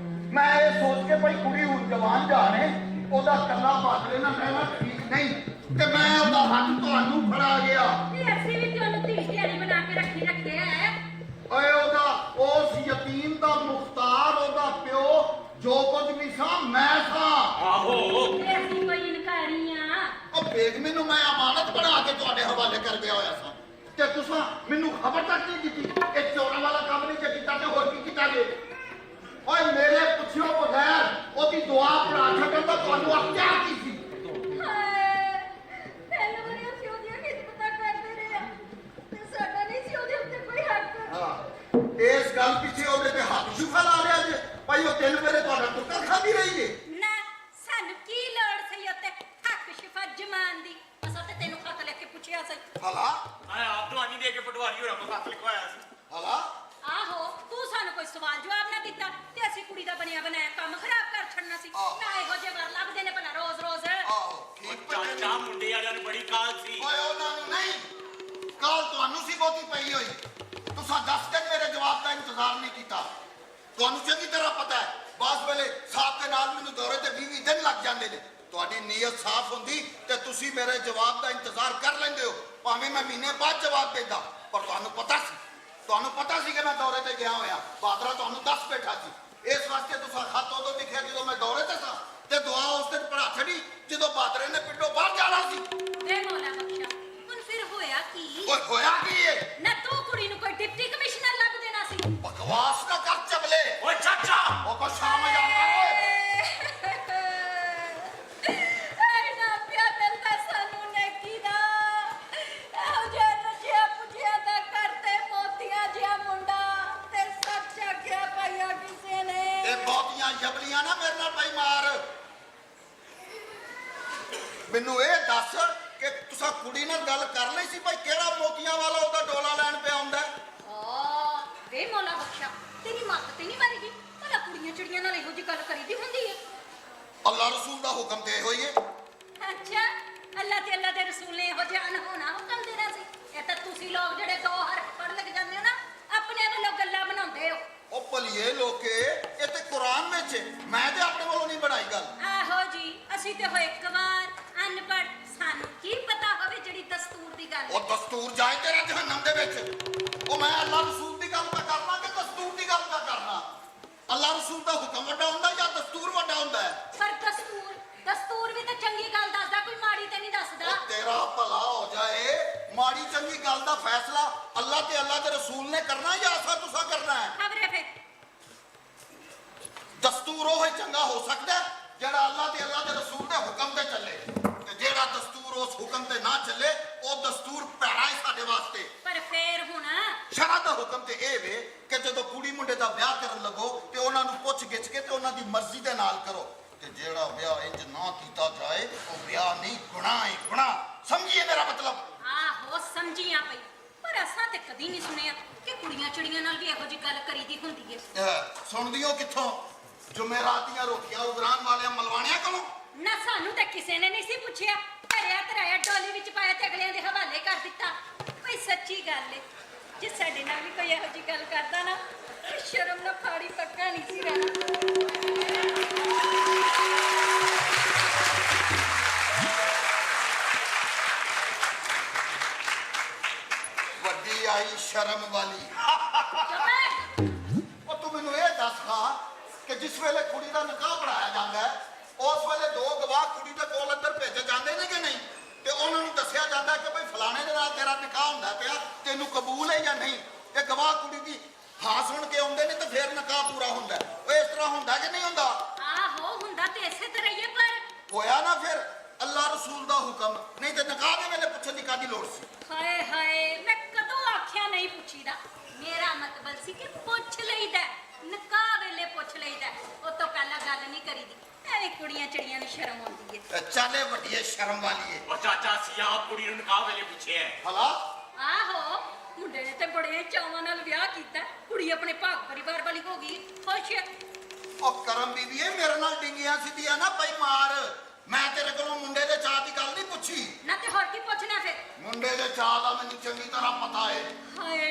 ਮੈਂ ਇਹ ਸੋਚ ਕੇ ਭਾਈ ਕੁੜੀ ਹੁਣ ਜਵਾਨ ਜਾਣੇ ਉਹਦਾ ਕੱਲਾ ਭਾਦਰੇ ਨਾਲ ਰਹਿਣਾ ਠੀਕ ਨਹੀਂ ਤੇ ਮੈਂ ਉਹਦਾ ਹੱਥ ਤੁਹਾਨੂੰ ਫੜਾ ਗਿਆ ਤੇ ਅਸੀਂ ਵੀ ਤੁਹਾਨੂੰ ਧੀ ਧਿਆਰੀ ਬਣਾ ਕੇ ਰੱਖਿਆ ਹੈ ਓਏ ਉਹਦਾ ਉਸ ਯਤੀਮ ਦਾ ਮੁਖਤਾਰ ਉਹਦਾ ਪਿਓ ਜੋ ਕੁਝ ਵੀ ਸਾਂ ਮੈਂ ਸਾਂ ਆਹੋ ਤੇ ਅਸੀਂ ਕੋਈ ਇਨਕਾਰੀ ਆ ਉਹ ਬੇਗਮੇ ਨੂੰ ਮੈਂ ਅਮਾਨਤ ਬਣਾ ਕੇ ਤੁਹਾਡੇ ਹਵਾਲੇ ਕਰ ਗਿਆ ਹੋਇਆ ਸਾਂ ਤੇ ਤੁਸੀਂ ਮੈਨੂੰ ਖਬਰ ਤੱਕ ਨਹੀਂ ਦਿੱਤੀ ਇਹ ਚੋਰਾਂ ਵਾਲਾ ਕੰਮ ਨਹੀਂ ਜੇ ਕੀਤਾ ਤੇ ਹੋਰ ਕੀ ਕੀਤਾ ਜੇ ਓਏ ਮੇਰੇ ਪੁੱਛਿਓ ਬਗੈਰ ਉਹਦੀ ਦੁਆ ਪੜਾ ਛੱਡਣ ਦਾ ਤੁਹਾਨੂੰ ਅਖਤਿਆਰ ਕੀ ਸੀ ਹਾਏ ਪਹਿਲਾਂ ਵਾਰੀ ਅਸੀਂ ਉਹਦੀਆਂ ਖਿਦਮਤਾਂ ਕਰਦੇ ਰਹੇ ਆ ਤੇ ਸਾਡਾ ਨਹੀਂ ਸੀ ਉਹਦੇ ਉੱਤੇ ਕੋਈ ਹੱਕ ਹਾਂ ਇਸ ਗੱਲ ਪਿੱਛੇ ਉਹਦੇ ਤੇ ਹੱਥ ਸ਼ੁਫਾ ਲਾ ਲਿਆ ਜੇ ਭਾਈ ਉਹ ਤਿੰਨ ਵੇਲੇ ਤੁਹਾਡਾ ਕੁੱਤਾ ਖਾਂਦੀ ਰਹੀ ਜੇ ਨਾ ਸਾਨੂੰ ਕੀ ਲੋੜ ਸੀ ਉੱਤੇ ਹੱਕ ਸ਼ਿਫਾ ਜਮਾਨ ਦੀ ਅਸਾਂ ਤੇ ਤੈਨੂੰ ਖਤ ਲਿਖ ਕੇ ਪੁੱਛਿਆ ਸੀ ਹਲਾ ਆਪ ਦਵਾਨੀ ਦੇ ਕੇ ਪਟਵਾਰੀ ਹੋਰਾਂ ਨੂੰ ਹੱਥ ਲਿਖਵਾਇਆ ਸੀ ਹਲਾ ਆਹੋ ਤੂੰ ਸਾਨੂੰ ਕੋਈ ਸਵਾਲ ਜਵਾਬ ਨਾ ਦਿੱਤਾ ਤੇ ਅਸੀਂ ਕੁੜੀ ਦਾ ਬਣਿਆ ਬਣਾਇਆ ਕੰਮ ਖਰਾਬ ਕਰ ਛੱਡਣਾ ਸੀ ਨਾ ਇਹੋ ਜਿਹੇ ਵਰ ਲੱਭਦੇ ਨੇ ਭਲਾ ਰੋਜ਼ ਰੋਜ਼ ਆਹੋ ਠੀਕ ਚਾਚਾ ਮੁੰਡੇ ਵਾਲਿਆਂ ਨੂੰ ਬੜੀ ਕਾਲ ਸੀ ਓਏ ਉਹਨਾਂ ਨੂੰ ਨਹੀਂ ਕਾਲ ਤੁਹਾਨੂੰ ਸੀ ਬਹੁਤੀ ਪਈ ਹੋਈ ਤੁਸੀਂ 10 ਦਿਨ ਮੇਰੇ ਜਵਾਬ ਦਾ ਇੰਤਜ਼ਾਰ ਨਹੀਂ ਕੀਤਾ ਤੁਹਾਨੂੰ ਚੰਗੀ ਤਰ੍ਹਾਂ ਪਤਾ ਹੈ ਬਾਸ ਵੇਲੇ ਸਾਹਬ ਦੇ ਨਾਲ ਮੈਨੂੰ ਦੌਰੇ ਤੇ 20 ਦਿਨ ਲੱਗ ਜਾਂਦੇ ਨੇ ਤੁਹਾਡੀ ਨੀਅਤ ਸਾਫ਼ ਹੁੰਦੀ ਤੇ ਤੁਸੀਂ ਮੇਰੇ ਜਵਾਬ ਦਾ ਇੰਤਜ਼ਾਰ ਕਰ ਲੈਂਦੇ ਹੋ ਭਾਵੇਂ ਮੈਂ ਮਹੀਨੇ ਬਾਅਦ ਜਵਾਬ ਦੇਦਾ ਪਰ ਤੁਹਾਨੂੰ ਪਤਾ ਸੀ ਕਿ ਮੈਂ ਦੌਰੇ ਤੇ ਗਿਆ ਹੋਇਆ ਬਾਦਰਾ ਤੁਹਾਨੂੰ ਦੱਸ ਬੈਠਾ ਸੀ ਇਸ ਵਾਸਤੇ ਤੁਸੀਂ ਖਤ ਉਦੋਂ ਲਿਖਿਆ ਜਦੋਂ ਮੈਂ ਦੌਰੇ ਤੇ ਸਾਂ ਤੇ ਦੁਆ ਉਸ ਦਿਨ ਪੜਾ ਛੜੀ ਜਦੋਂ ਬਾਦਰੇ ਨੇ ਪਿੰਡੋਂ ਬਾਹਰ ਜਾਣਾ ਸੀ ਵੇ ਮੌਲਾ ਬਖਸ਼ਾ ਹੁਣ ਫਿਰ ਹੋਇਆ ਕੀ ਓਏ ਹੋਇਆ ਕੀ ਏ ਨਾ ਤੂੰ ਕੁੜੀ ਨੂੰ ਕੋਈ ਡਿਪਟੀ ਕਮਿਸ਼ਨਰ ਲੱਭ ਦੇਣਾ ਸੀ ਬਕਵਾਸ ਨਾ ਕਰ ਚਬਲੇ ਓਏ ਚਾਚਾ ਉਹ ਕੋ ਸ਼ਾਮ ਜਾਂਦਾ ਓਏ ਐ ਨਾ ਪਿਆ ਮਿਲਦਾ ਸਾਨੂੰ ਨੇਕੀ ਦਾ ਇਹੋ ਜਿਹਾ ਨਸ਼ਿਆ ਪੁੱਜਿਆ ਦਾ ਕਰਤੇ ਮੋਤੀਆਂ ਜਿਹਾ ਮੁੰਡਾ ਤੇ ਸੱਚ ਆਖਿਆ ਪਾਇਆ ਕਿਸੇ ਨੇ ਇਹ ਬਹੁਤੀਆਂ ਜਬਲੀਆਂ ਨਾ ਮੇਰੇ ਨਾਲ ਭਾਈ ਮਾਰ ਮੈਨੂੰ ਇਹ ਦੱਸ ਕਿ ਤੁਸੀਂ ਕੁੜੀ ਨਾਲ ਗੱਲ ਕਰ ਲਈ ਸੀ ਭਾਈ ਕਿਹੜਾ ਮੋਤੀਆਂ ਵਾਲਾ ਉਹਦਾ ਡੋਲਾ ਲੈਣ ਪਿਆ ਹੁੰਦਾ ਆ ਵੇ ਮੌਲਾ ਬਖਸ਼ਾ ਤੇਰੀ ਮੱਤ ਤੇ ਨਹੀਂ ਮਰੇਗੀ ਭਲਾ ਕੁੜੀਆਂ ਚਿੜੀਆਂ ਨਾਲ ਇਹੋ ਜਿਹੀ ਗੱਲ ਕਰੀਦੀ ਹੁੰਦੀ ਹੈ ਅੱਲਾ ਰਸੂਲ ਦਾ ਹੁਕਮ ਤੇ ਹੋਈ ਏ ਅੱਛਾ ਅੱਲਾ ਤੇ ਅੱਲਾ ਦੇ ਰਸੂਲ ਨੇ ਇਹੋ ਜਿਹਾ ਅਨਹੋਣਾ ਹੁਕਮ ਦੇਣਾ ਸੀ ਇਹ ਤਾਂ ਤੁਸੀਂ ਲੋਕ ਜਿਹੜੇ 2 ਹਰਫ ਪੜ੍ਹ ਲਿਖ ਜਾਂਦੇ ਹੋ ਨਾ ਆਪਣੇ ਵੱਲੋਂ ਗੱਲਾਂ ਬਣਾਉਂਦੇ ਹੋ ਉਹ ਭਲੀਏ ਲੋਕੇ ਇਹ ਤੇ ਕੁਰਾਨ ਵਿੱਚ ਏ। ਮੈਂ ਤੇ ਆਪਣੇ ਵੱਲੋਂ ਨਹੀਂ ਬਣਾਈ ਗੱਲ ਆਹੋ ਜੀ ਅਸੀਂ ਤੇ ਹੋਏ ਕਵਾਰ ਅਨਪੜ੍ਹ ਸਾਨੂੰ ਕੀ ਪਤਾ ਹੋਵੇ ਜਿਹੜੀ ਦਸਤੂਰ ਦੀ ਗੱਲ ਉਹ ਦਸਤੂਰ ਜਾਏ ਤੇਰਾ ਜਹੰਨਮ ਦੇ ਵਿੱਚ ਉਹ ਮੈਂ ਅੱਲਾ ਰਸੂਲ ਦੀ ਗੱਲ ਤਾਂ ਕਰਨਾ ਕਿ ਦਸਤੂਰ ਦੀ ਗੱਲ ਤਾਂ ਕਰਨਾ ਅੱਲਾ ਰਸੂਲ ਦਾ ਹੁਕਮ ਵੱਡਾ ਹੁੰਦਾ ਜਾਂ ਦਸਤੂਰ ਵੱਡਾ ਹੁੰਦਾ ਹੈ ਪਰ ਦਸਤੂਰ ਵੀ ਤਾਂ ਚੰਗੀ ਗੱਲ ਦੱਸਦਾ ਕੋਈ ਮਾੜੀ ਤੇ ਨਹੀਂ ਦੱਸਦਾ ਉਹ ਤੇਰਾ ਭਲਾ ਹੋ ਜਾਏ ਮਾੜੀ ਚੰਗੀ ਗੱਲ ਦਾ ਫੈਸਲਾ ਅੱਲਾ ਤੇ ਅੱਲਾ ਦੇ ਰਸੂਲ ਨੇ ਕਰਨਾ ਜਾਂ ਅਸਾਂ ਤੁਸਾਂ ਕਰਨਾ ਹੈ ਖਬਰੇ ਫੇ ਦਸਤੂਰ ਉਹ ਹੀ ਚੰਗਾ ਹੋ ਸਕਦਾ ਜਿਹੜਾ ਅੱਲਾ ਤੇ ਅੱਲਾ ਦੇ ਰਸੂਲ ਦੇ ਹੁਕਮ ਤੇ ਚੱਲੇ ਤੇ ਜਿਹੜਾ ਦਸਤੂਰ ਉਸ ਹੁਕਮ ਤੇ ਨਾ ਚੱਲੇ ਉਹ ਦਸਤੂਰ ਭੈੜਾ ਹੈ ਸਾਡੇ ਵਾਸਤੇ ਪਰ ਫੇਰ ਹੁਣ ਸ਼ਰਾ ਦਾ ਹੁਕਮ ਤੇ ਇਹ ਵੇ ਕਿ ਜਦੋਂ ਕੁੜੀ ਮੁੰਡੇ ਦਾ ਵਿਆਹ ਕਰਨ ਲੱਗੋ ਤੇ ਉਹਨਾਂ ਨੂੰ ਪੁੱਛ ਗਿੱਛ ਕੇ ਤੇ ਉਹਨਾਂ ਦੀ ਮਰਜ਼ੀ ਦੇ ਨਾਲ ਕਰੋ ਤੇ ਜਿਹੜਾ ਵਿਆਹ ਇੰਜ ਨਾ ਕੀਤਾ ਜਾਏ ਉਹ ਵਿਆਹ ਨਹੀਂ ਗੁਨਾਹ ਹੈ ਗੁਨਾਹ ਸਮਝੀਏ ਮੇਰਾ ਮਤਲਬ ਆਹੋ ਸਮਝੀਆਂ ਪਈ ਪਰ ਅਸਾਂ ਤੇ ਕਦੀ ਨਹੀਂ ਸੁਣਿਆ ਕਿ ਕੁੜੀਆਂ ਚਿੜੀਆਂ ਨਾਲ ਵੀ ਇਹੋ ਜਿਹੀ ਗੱਲ ਕਰੀਦੀ ਹੁੰਦੀ ਹੈ ਸੁਣਦੀਆਂ ਕਿੱਥੋਂ ਜੁਮੇਰਾਤੀਆਂ ਰੋਕੀਆਂ ਉਗਰਾਨ ਵਾਲਿਆਂ ਮਲਵਾਣਿਆਂ ਕੋਲੋਂ ਨਾ ਸਾਨੂੰ ਤਾਂ ਕਿਸੇ ਨੇ ਨਹੀਂ ਸੀ ਪੁੱਛਿਆ ਧਰਿਆ ਧਰਾਇਆ ਡੋਲੀ ਵਿੱਚ ਪਾਇਆ ਤੇ ਅਗਲਿਆਂ ਦੇ ਹਵਾਲੇ ਕਰ ਦਿੱਤਾ ਭਈ ਸੱਚੀ ਗੱਲ ਏ ਜੇ ਸਾਡੇ ਨਾਲ ਵੀ ਕੋਈ ਇਹੋ ਜਿਹੀ ਗੱਲ ਕਰਦਾ ਨਾ ਤੇ ਸ਼ਰਮ ਨਾਲ ਫਾੜੀ ਪੱਕਾ ਨਹੀਂ ਸੀ ਰਹਿਣਾ। ਵੱਡੀ ਆਈ ਸ਼ਰਮ ਵਾਲੀ। ਚੁੱਪ ਹੈ। ਉਹ ਤੂੰ ਮੈਨੂੰ ਇਹ ਦੱਸ ਹਾਂ ਕਿ ਜਿਸ ਵੇਲੇ ਕੁੜੀ ਦਾ ਨਿਕਾਹ ਪੜਾਇਆ ਜਾਂਦਾ ਹੈ ਉਸ ਵੇਲੇ ਦੋ ਗਵਾਹ ਕੁੜੀ ਦੇ ਕੋਲ ਅੰਦਰ ਭੇਜੇ ਜਾਂਦੇ ਨੇ ਕਿ ਨਹੀਂ ਤੇ ਉਹਨਾਂ ਨੂੰ ਦੱਸਿਆ ਜਾਂਦਾ ਕਿ ਭਈ ਫਲਾਣੇ ਦੇ ਨਾਲ ਤੇਰਾ ਨਿਕਾਹ ਹੁੰਦਾ ਪਿਆ, ਤੈਨੂੰ ਕਬੂਲ ਹੈ ਜਾਂ ਨਹੀਂ। ਇਹ ਗਵਾਹ ਕੁੜੀ ਦੀ ਹਾਂ ਸੁਣ ਕੇ ਆਉਂਦੇ ਨੇ ਤੇ ਫਿਰ ਨਿਕਾਹ ਪੂਰਾ ਹੁੰਦਾ ਹੈ। ਉਹ ਇਸ ਤਰ੍ਹਾਂ ਹੁੰਦਾ ਕਿ ਨਹੀਂ ਹੁੰਦਾ? ਆਹੋ ਹੁੰਦਾ ਤੇ ਇਸੇ ਤਰ੍ਹਾਂ ਹੀ ਹੈ ਪਰ ਹੋਇਆ ਨਾ ਫਿਰ ਅੱਲਾ ਰਸੂਲ ਦਾ ਹੁਕਮ, ਨਹੀਂ ਤੇ ਨਿਕਾਹ ਦੇ ਵੇਲੇ ਪੁੱਛਣ ਦੀ ਕਾਹਦੀ ਲੋੜ ਸੀ? ਹਾਏ ਹਾਏ ਮੈਂ ਕਦੋਂ ਆਖਿਆ ਨਹੀਂ ਪੁੱਛੀਦਾ। ਮੇਰਾ ਮਤਲਬ ਸੀ ਕਿ ਪੁੱਛ ਲਈਦਾ, ਨਿਕਾਹ ਵੇਲੇ ਪੁੱਛ ਲਈਦਾ, ਉਹ ਤੋਂ ਪਹਿਲਾਂ ਗੱਲ ਨਹੀਂ ਕਰੀਦੀ। ਐਵੇਂ ਕੁੜੀਆਂ ਚੜੀਆਂ ਨੂੰ ਸ਼ਰਮ ਆਉਂਦੀ ਹੈ। ਚੱਲੇ ਵੱਡੀਏ ਸ਼ਰਮ ਵਾਲੀ ਏ। ਉਹ ਚਾਚਾ ਅਸੀਂ ਆਪ ਕੁੜੀ ਨੂੰ ਨਿਕਾਹ ਵੇਲੇ ਪੁੱਛਿਆ ਹੈ। ਹਲਾ ਆਹੋ ਮੁੰਡੇ ਨੇ ਤੇ ਬੜੇ ਚਾਵਾਂ ਨਾਲ ਵਿਆਹ ਕੀਤਾ, ਕੁੜੀ ਆਪਣੇ ਭਾਗ ਪਰਿਵਾਰ ਵਾਲੀ ਹੋ ਗਈ, ਖੁਸ਼ ਹੈ। ਉਹ ਕਰਮ ਬੀਬੀਏ ਮੇਰੇ ਨਾਲ ਡਿੰਗੀਆਂ ਸਿੱਧੀਆਂ ਨਾ ਪਈ ਮਾਰ। ਮੈਂ ਤੇਰੇ ਕੋਲੋਂ ਮੁੰਡੇ ਦੇ ਚਾਹ ਦੀ ਗੱਲ ਨਹੀਂ ਪੁੱਛੀ। ਨਾ ਤੇ ਹੋਰ ਕੀ ਪੁੱਛਣਾ ਫਿਰ? ਮੁੰਡੇ ਦੇ ਚਾਹ ਦਾ ਮੈਨੂੰ ਚੰਗੀ ਤਰ੍ਹਾਂ ਪਤਾ ਏ। ਹਾਏ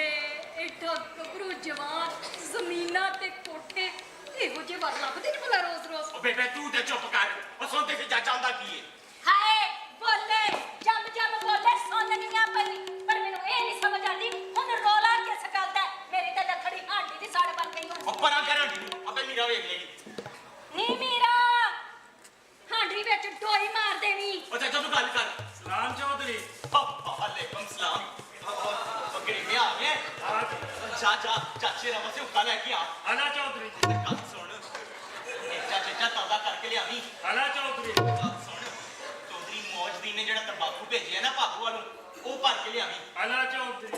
ਐਡਾ ਗੱਭਰੂ ਜਵਾਨ, ਜ਼ਮੀਨਾਂ ਤੇ ਕੋਠੇ, ਇਹੋ ਜਿਹੇ ਵਰ ਲੱਭਦੇ ਨੇ ਭਲਾ ਰੋਜ਼ ਰੋਜ਼। ਉਹ ਬੇਬੇ ਤੂੰ ਤੇ ਚੁੱਪ ਕਰ। ਉਹ ਸੁਣਦੇ ਸੀ ਚਾਚਾ ਹੁੰਦਾ ਕੀ ਹੈ। ਹਾਏ ਬੋਲੇ ਜੰਮ ਜੰਮ ਬੋਲੇ ਸੁਣਨੀਆਂ ਪਈ, ਪਰ ਮੈਨੂੰ ਇਹ ਨਹੀਂ ਸਮਝ ਆਉਂਦੀ ਹੁਣ ਰੋਲਾ ਕਿਸ ਗੱਲ ਦਾ ਹੈ? ਮੇਰੀ ਤਾਂ ਲੱਖੜੀ ਹਾਂਡੀ ਦੀ ਸੜ ਬਣ ਗਈ ਹੁਣ। ਉਹ ਪਰਾਂ ਕਰਾਂ ਆਪੇ ਮੀਰਾ ਵੇਖ ਲੇਗੀ। ਨੀ ਮੀਰਾ ਹਾਂਡੀ ਵਿੱਚ ਡੋਈ ਮਾਰ ਦੇਣੀ। ਉਹ ਚਾਚਾ ਤੂੰ ਗੱਲ ਕਰ। ਸਲਾਮ ਚੌਧਰੀ। ਵਾਲੇਕੁਮ ਸਲਾਮ। ਉਹ ਕਿਹੜੇ ਆ ਗਏ? ਚਾਚਾ ਚਾਚੇ ਦਾ ਮਸੇ ਹੁਕਾ ਲੈ ਕੇ ਆ। ਆਲਾ ਚੌਧਰੀ ਗੱਲ ਸੁਣ। ਇਹ ਚਾਚਾ ਤੌਦਾ ਕਰਕੇ ਲਿਆਵੀਂ। ਆਲਾ ਚੌਧਰੀ ਗੱਲ ਸੁਣ। ਚੌਧਰੀ ਮੌਜਦੀ ਨੇ ਜਿਹੜਾ ਤੰਬਾਕੂ ਭੇਜਿਆ ਨਾ ਭਾਗੂ ਵਾਲੋਂ ਉਹ ਭਰ ਕੇ ਲਿਆਵੀਂ। ਆਲਾ ਚੌਧਰੀ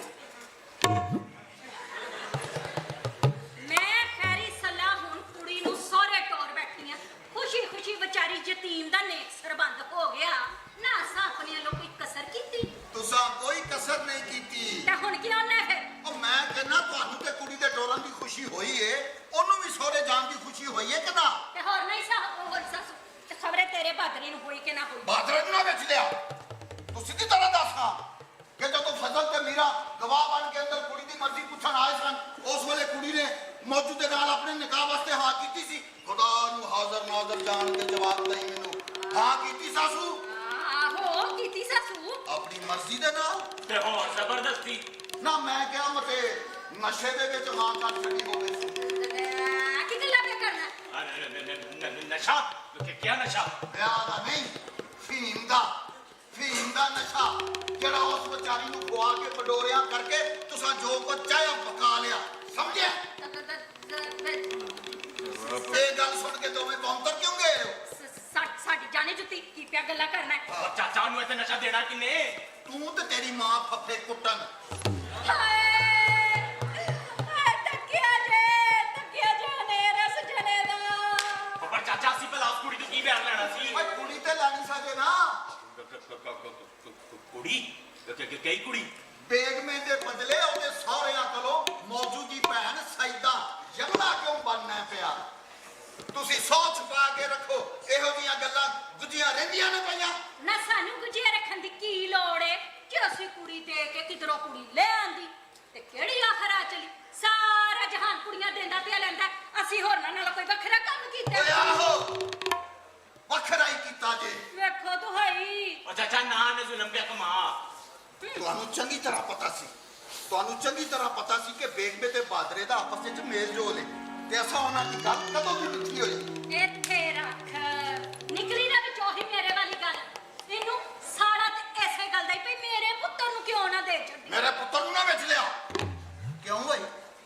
ਮੈਂ ਖੈਰੀ ਸਲਾਹ ਹੁਣ ਕੁੜੀ ਨੂੰ ਸਹੁਰੇ ਟੋਰ ਬੈਠੀ ਆ। ਖੁਸ਼ੀ ਖੁਸ਼ੀ ਵਿਚਾਰੀ ਯਤੀਮ ਦਾ ਨੇਕ ਸਰਬੰਧ ਹੋ ਗਿਆ ਨਾ। ਅਸਾਂ ਆਪਣੀਆਂ ਲੋਕ ਕੋਈ ਕਸਰ ਕੀਤੀ ਤੁਸੀਂ ਕੋਈ ਕਸਰ ਨਹੀਂ ਕੀਤੀ। ਤੇ ਹੁਣ ਕੀ ਹੋਣਾ ਹੈ? ਉਹ ਮੈਂ ਕਹਿੰਦਾ ਤੁਹਾਨੂੰ ਤੇ ਕੁੜੀ ਦੇ ਟੋਰਨ ਦੀ ਖੁਸ਼ੀ ਹੋਈ ਏ, ਉਹਨੂੰ ਵੀ ਸਹੁਰੇ ਜਾਣ ਦੀ ਖੁਸ਼ੀ ਹੋਈ ਏ ਕਿ ਨਾ? ਤੇ ਹੋਰ ਨਹੀਂ ਸਾ ਹੋਰ ਸੱਸ ਤੇ ਖਬਰੇ ਤੇਰੇ ਬਾਦਰੀ ਨੂੰ ਹੋਈ ਕਿ ਨਾ ਹੋਈ। ਬਾਦਰੇ ਨੂੰ ਨਾ ਵਿੱਚ ਲਿਆ। ਤੂੰ ਸਿੱਧੀ ਤਰ੍ਹਾਂ ਦੱਸ ਹਾਂ ਕਿ ਜਦੋਂ ਫਜ਼ਲ ਤੇ ਮੀਰਾ ਗਵਾਹ ਬਣ ਕੇ ਅੰਦਰ ਕੁੜੀ ਦੀ ਮਰਜ਼ੀ ਪੁੱਛਣ ਆਏ ਸਨ ਉਸ ਵੇਲੇ ਕੁੜੀ ਨੇ ਮੌਜੂ ਦੇ ਨਾਲ ਆਪਣੇ ਨਿਕਾਹ ਵਾਸਤੇ ਹਾਂ ਕੀਤੀ ਸੀ? ਖੁਦਾ ਨੂੰ ਹਾਜ਼ਰ ਨਾਜ਼ਰ ਜਾਣ ਕੇ ਜਵਾਬ ਦੇਈ ਮੈਨੂੰ। ਹਾਂ ਕੀਤੀ ਸਾਸੂ? ਆਹੋ ਕੀਤੀ ਸਾਸੂ। ਆਪਣੀ ਮਰਜ਼ੀ ਦੇ ਨਾਲ? ਤੇ ਹੋਰ ਜ਼ਬਰਦਸਤੀ। ਨਾ ਮੈਂ ਕਿਹਾ ਮਤੇ ਨਸ਼ੇ ਦੇ ਵਿੱਚ ਹਾਂ ਕਰ ਛੱਡੀ ਹੋਵੇ ਸੀ। ਕੀ ਗੱਲਾਂ ਪਿਆ ਕਰਨਾ? ਨਸ਼ਾ ਕਿਆ ਨਸ਼ਾ? ਵਿਆਹ ਦਾ ਨਹੀਂ, ਫੀਮ ਦਾ। ਫੀਮ ਦਾ ਨਸ਼ਾ ਜਿਹੜਾ ਉਸ ਵਿਚਾਰੀ ਨੂੰ ਖਵਾ ਕੇ ਪਡੋਰਿਆਂ ਕਰਕੇ ਤੁਸੀਂ ਜੋ ਕੁਝ ਚਾਹਿਆ ਪਕਾ ਲਿਆ, ਸਮਝਿਆ? ਇਹ ਗੱਲ ਸੁਣ ਕੇ ਦੋਵੇਂ ਕੌਂਤਰ ਕਿਉਂ ਗਏ ਹੋ? ਸਾਡੀ ਜਾਣੇ ਜੁੱਤੀ ਕੀ ਪਿਆ ਗੱਲਾਂ ਕਰਨਾ ਹੈ? ਉਹ ਚਾਚਾ ਨੂੰ ਇੱਥੇ ਨਸ਼ਾ ਦੇਣਾ ਕਿੰਨੇ? ਤੂੰ ਤੇ ਤੇਰੀ ਮਾਂ ਫੱਫੇ ਕੁੱਟਣ। ਹਾਏ ਤੱਕਿਆ ਜੇ ਹਨੇਰਾ ਸਜਣੇ ਦਾ। ਪਰ ਚਾਚਾ ਅਸੀਂ ਭਲਾ ਉਸ ਕੁੜੀ ਤੋਂ ਕੀ ਬਿਆਨ ਲੈਣਾ ਸੀ? ਓਏ ਕੁੜੀ ਤੇ ਲੈਣੀ ਸਕੇ ਨਾ। ਕੁੜੀ ਕਈ ਕੁੜੀ ਬੇਗਮੇ ਦੇ ਬਦਲੇ ਉਹਦੇ ਸਹੁਰਿਆਂ ਕੋਲੋਂ ਮੌਜੂਦੀ ਭੈਣ ਸੈਦਾ ਯਮਨਾ ਕਿਉਂ ਬਣਨਾ ਪਿਆ? ਤੁਸੀਂ ਸੋਚ ਪਾ ਕੇ ਰੱਖੋ ਇਹੋ ਜਿਹੀਆਂ ਗੱਲਾਂ ਗੁੱਝੀਆਂ ਰਹਿੰਦੀਆਂ ਨੇ ਪਈਆਂ। ਨਾ ਸਾਨੂੰ ਗੁਜੀਆ ਰੱਖਣ ਦੀ ਕੀ ਲੋੜ ਏ ਜੇ ਅਸੀਂ ਕੁੜੀ ਦੇ ਕੇ ਕਿਧਰੋਂ ਕੁੜੀ ਲੈ ਆਂਦੀ ਤੇ ਕਿਹੜੀ ਆਖਰ ਆ ਚਲੀ। ਸਾਰਾ ਜਹਾਨ ਕੁੜੀਆਂ ਦਿੰਦਾ ਪਿਆ ਲੈਂਦਾ, ਅਸੀਂ ਹੋਰਨਾਂ ਨਾਲ ਕੋਈ ਵੱਖਰਾ ਕੰਮ ਕੀਤਾ? ਓਏ ਆਹੋ ਵੱਖਰਾ ਹੀ ਕੀਤਾ ਜੇ। ਵੇਖੋ ਦੁਹਾਈ। ਉਹ ਚਾਚਾ ਨਾ ਨੇ ਜ਼ੁਲਮ ਪਿਆ ਕਮਾ। ਤੁਹਾਨੂੰ ਚੰਗੀ ਤਰ੍ਹਾਂ ਪਤਾ ਸੀ, ਤੁਹਾਨੂੰ ਚੰਗੀ ਤਰ੍ਹਾਂ ਪਤਾ ਸੀ ਕਿ ਬੇਗਮੇ ਤੇ ਬਾਦਰੇ ਦਾ ਆਪਸ ਵਿੱਚ ਮੇਲ ਜੋਲ ਹੈ ਤੇ ਅਸਾਂ ਉਹਨਾਂ ਦੀ ਗੱਲ ਕਦੋਂ ਦੀ ਮਿੱਠੀ ਹੋਈ। ਇੱਥੇ ਰੱਖ ਨਿਕਲੀ ਨਾ ਵਿੱਚ ਉਹੀ ਮੇਰੇ ਵਾਲੀ ਗੱਲ। ਇਹਨੂੰ ਸਾਰਾ ਤੇ ਐਸੇ ਗੱਲ ਦਾ ਹੀ ਪਈ ਮੇਰੇ ਪੁੱਤਰ ਨੂੰ ਕਿਉਂ ਨਾ ਦੇ ਛੱਡੀ। ਮੇਰੇ ਪੁੱਤਰ ਨੂੰ ਨਾ ਵਿੱਚ ਲਿਆ। ਕਿਉਂ ਭਾਈ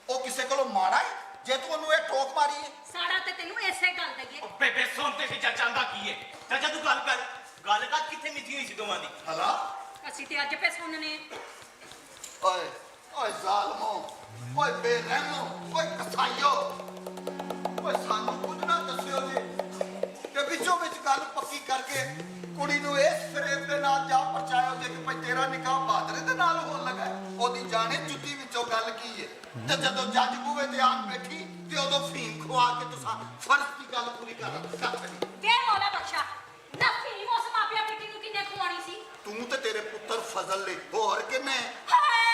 ਉਹ ਕਿਸੇ ਕੋਲੋਂ ਮਾੜਾ ਹੈ ਜੇ ਤੂੰ ਉਹਨੂੰ ਇਹ ਟੋਕ ਮਾਰੀ ਹੈ? ਸਾੜਾ ਤੇ ਤੈਨੂੰ ਐਸੇ ਗੱਲ ਦਈਏ। ਉਹ ਬੇਬੇ ਸੁਣਦੇ ਸੀ ਚਾਚਾ ਦਾ ਕੀ ਹੈ? ਚਾਚਾ ਤੂੰ ਗੱਲ ਕਰ। ਗੱਲ ਕਰ ਕਿੱਥੇ ਮਿੱਥੀ ਹੋਈ ਸੀ ਦੋਵਾਂ ਦੀ? ਹਲਾ ਅਸੀਂ ਤੇ ਅੱਜ ਪੇ ਸੁਣਨੇ। ਓਏ ਓਏ ਜ਼ਾਲਮੋ, ਓਏ ਬੇਰਹਿਮੋ, ਓਏ ਕਸਾਈਓ, ਓਏ ਸਾਨੂੰ ਕੁਝ ਨਾ ਦੱਸਿਓ ਜੀ ਤੇ ਵਿੱਚੋਂ ਵਿੱਚ ਗੱਲ ਪੱਕੀ ਕਰਕੇ ਕੁੜੀ ਨੂੰ ਇਸ ਫਰੇਬ ਦੇ ਨਾਲ ਜਾ ਪਹੁੰਚਾਇਓ ਜੇ ਕਿ ਭਾਈ ਤੇਰਾ ਨਿਕਾਹ ਬਾਦਰੇ ਦੇ ਨਾਲ ਹੋਣ ਲੱਗਾ। ਉਹਦੀ ਜਾਣੇ ਜੁੱਤੀ ਵਿੱਚੋਂ ਗੱਲ ਕੀ ਹੈ ਤੇ ਜਦੋਂ ਜੱਜ ਬੂਵੇ ਤੇ ਆਣ ਬੈਠੀ ਤੇ ਉਦੋਂ ਫੀਮ ਖਵਾ ਕੇ ਤੁਸੀਂ ਫਰਜ਼ ਦੀ ਗੱਲ ਪੂਰੀ ਕਰ ਛੱਡੀ। ਵੇ ਮੌਲਾ ਬਖਸ਼ਾ ਨਾ ਫੀਮ ਉਸ ਮਾਪਿਆਂ ਬੇਟੀ ਨੂੰ ਕਿੰਨੇ ਖਵਾਉਣੀ ਸੀ? ਤੂੰ ਤੇ ਤੇਰੇ ਪੁੱਤਰ ਫਜ਼ਲ ਨੇ, ਹੋਰ ਕਿੰਨੇ? ਹਾਏ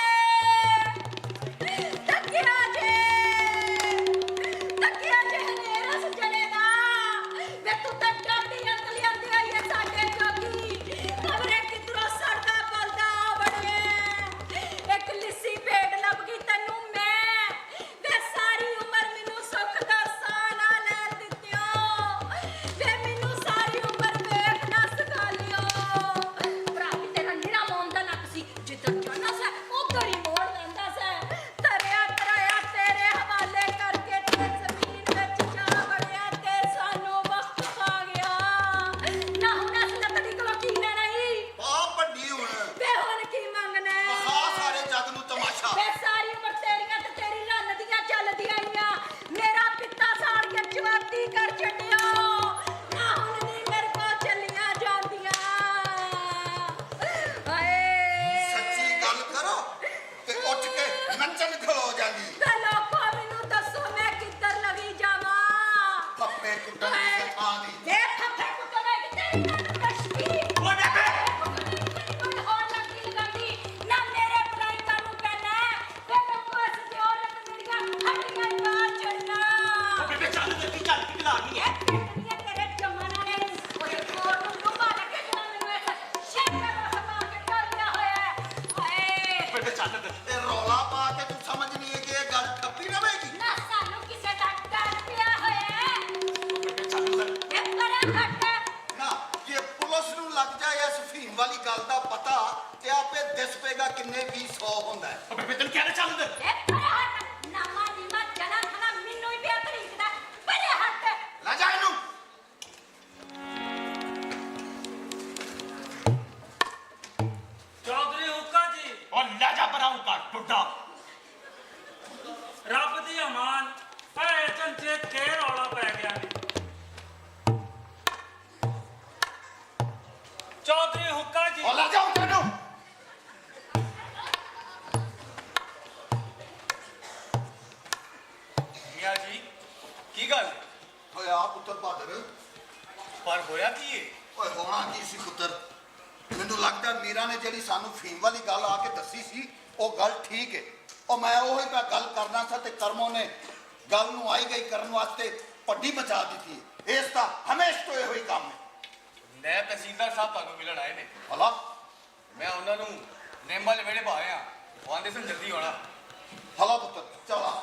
ਕੀ ਗੱਲ ਓਏ ਆ ਪੁੱਤਰ ਬਹਾਦਰ, ਪਰ ਹੋਇਆ ਕੀ ਏ? ਓਏ ਹੋਣਾ ਕੀ ਸੀ ਪੁੱਤਰ, ਮੈਨੂੰ ਲੱਗਦਾ ਮੀਰਾ ਨੇ ਜਿਹੜੀ ਸਾਨੂੰ ਫੀਮ ਵਾਲੀ ਗੱਲ ਆ ਕੇ ਦੱਸੀ ਸੀ ਉਹ ਗੱਲ ਠੀਕ ਹੈ। ਉਹ ਮੈਂ ਉਹੀ ਪਿਆ ਗੱਲ ਕਰਨਾ ਸੀ ਤੇ ਕਰਮੋਂ ਨੇ ਗੱਲ ਨੂੰ ਆਈ ਗਈ ਕਰਨ ਵਾਸਤੇ ਪੱਡੀ ਮਚਾ ਦਿੱਤੀ ਹੈ। ਇਸ ਦਾ ਹਮੇਸ਼ਾ ਤੋਂ ਇਹੋ ਹੀ ਕੰਮ ਹੈ। ਨੈ ਤਹਿਸੀਲਦਾਰ ਸਾਹਿਬ ਤੁਹਾਨੂੰ ਮਿਲਣ ਆਏ ਨੇ। ਭਲਾ ਮੈਂ ਉਹਨਾਂ ਨੂੰ ਨੇਮਾਂ ਦੇ ਵਿਹੜੇ ਪਾਏ ਆ, ਉਹ ਆਂਦੇ ਸਨ ਜਲਦੀ ਆਉਣਾ। ਭਲਾ ਪੁੱਤਰ ਚੱਲ ਆ।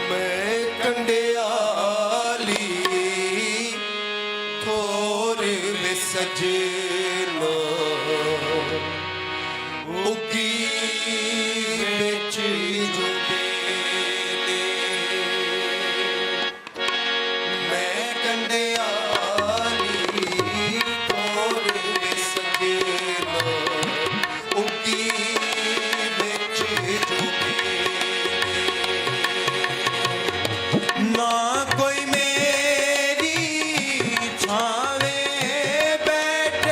ਮੈਂ ਕੰਡਿਆਲੀ ਥੋਰ ਵੇ ਸਜਣਾ ਉਗੀ ਵਿੱਚ ਜੁੜੇ ਨੇ। ਮੈਂ ਕੰਡਿਆਲੀ ਥੋਰ ਵੇ ਸਜਣਾ ਉਗੀ ਵਿੱਚ ਜੁੜੇ ਨਾ ਕੋਈ ਮੇਰੀ ਛਾਵੇਂ ਬੈਠ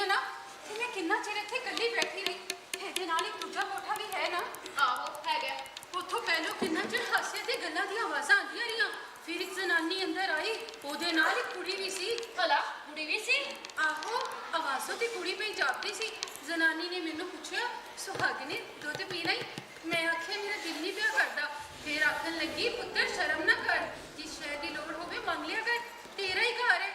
ਨਾ ਕਿ ਮੈਂ ਕਿੰਨਾ ਚਿਰ ਇੱਥੇ ਇਕੱਲੀ ਬੈਠੀ ਰਹੀ। ਇਹਦੇ ਨਾਲ ਇੱਕ ਦੂਜਾ ਕੋਠਾ ਵੀ ਹੈ ਨਾ। ਆਹੋ ਹੈਗਾ। ਉੱਥੋਂ ਪਹਿਲੋਂ ਕਿੰਨਾ ਚਿਰ ਹਾਸੇ ਤੇ ਗੱਲਾਂ ਦੀਆਂ ਆਵਾਜ਼ਾਂ ਆਉਂਦੀਆਂ ਰਹੀਆਂ। ਫਿਰ ਇੱਕ ਜ਼ਨਾਨੀ ਅੰਦਰ ਆਈ, ਉਹਦੇ ਨਾਲ ਇੱਕ ਕੁੜੀ ਵੀ ਸੀ। ਭਲਾ ਕੁੜੀ ਵੀ ਸੀ? ਆਹੋ, ਆਵਾਜ਼ੋਂ ਤੇ ਕੁੜੀ ਪਈ ਜਾਪਦੀ ਸੀ। ਜ਼ਨਾਨੀ ਨੇ ਮੈਨੂੰ ਪੁੱਛਿਆ, ਸੁਹਾਗਣੇ ਦੁੱਧ ਪੀਣਾ ਈ? ਮੈਂ ਆਖਿਆ ਮੇਰਾ ਦਿਲ ਨਹੀਂ ਪਿਆ ਕਰਦਾ। ਫਿਰ ਆਖਣ ਲੱਗੀ, ਪੁੱਤਰ ਸ਼ਰਮ ਨਾ ਕਰ, ਜਿਸ ਸ਼ੈ ਦੀ ਲੋੜ ਹੋਵੇ ਮੰਗ ਲਿਆ ਕਰ, ਤੇਰਾ ਹੀ ਘਰ ਹੈ।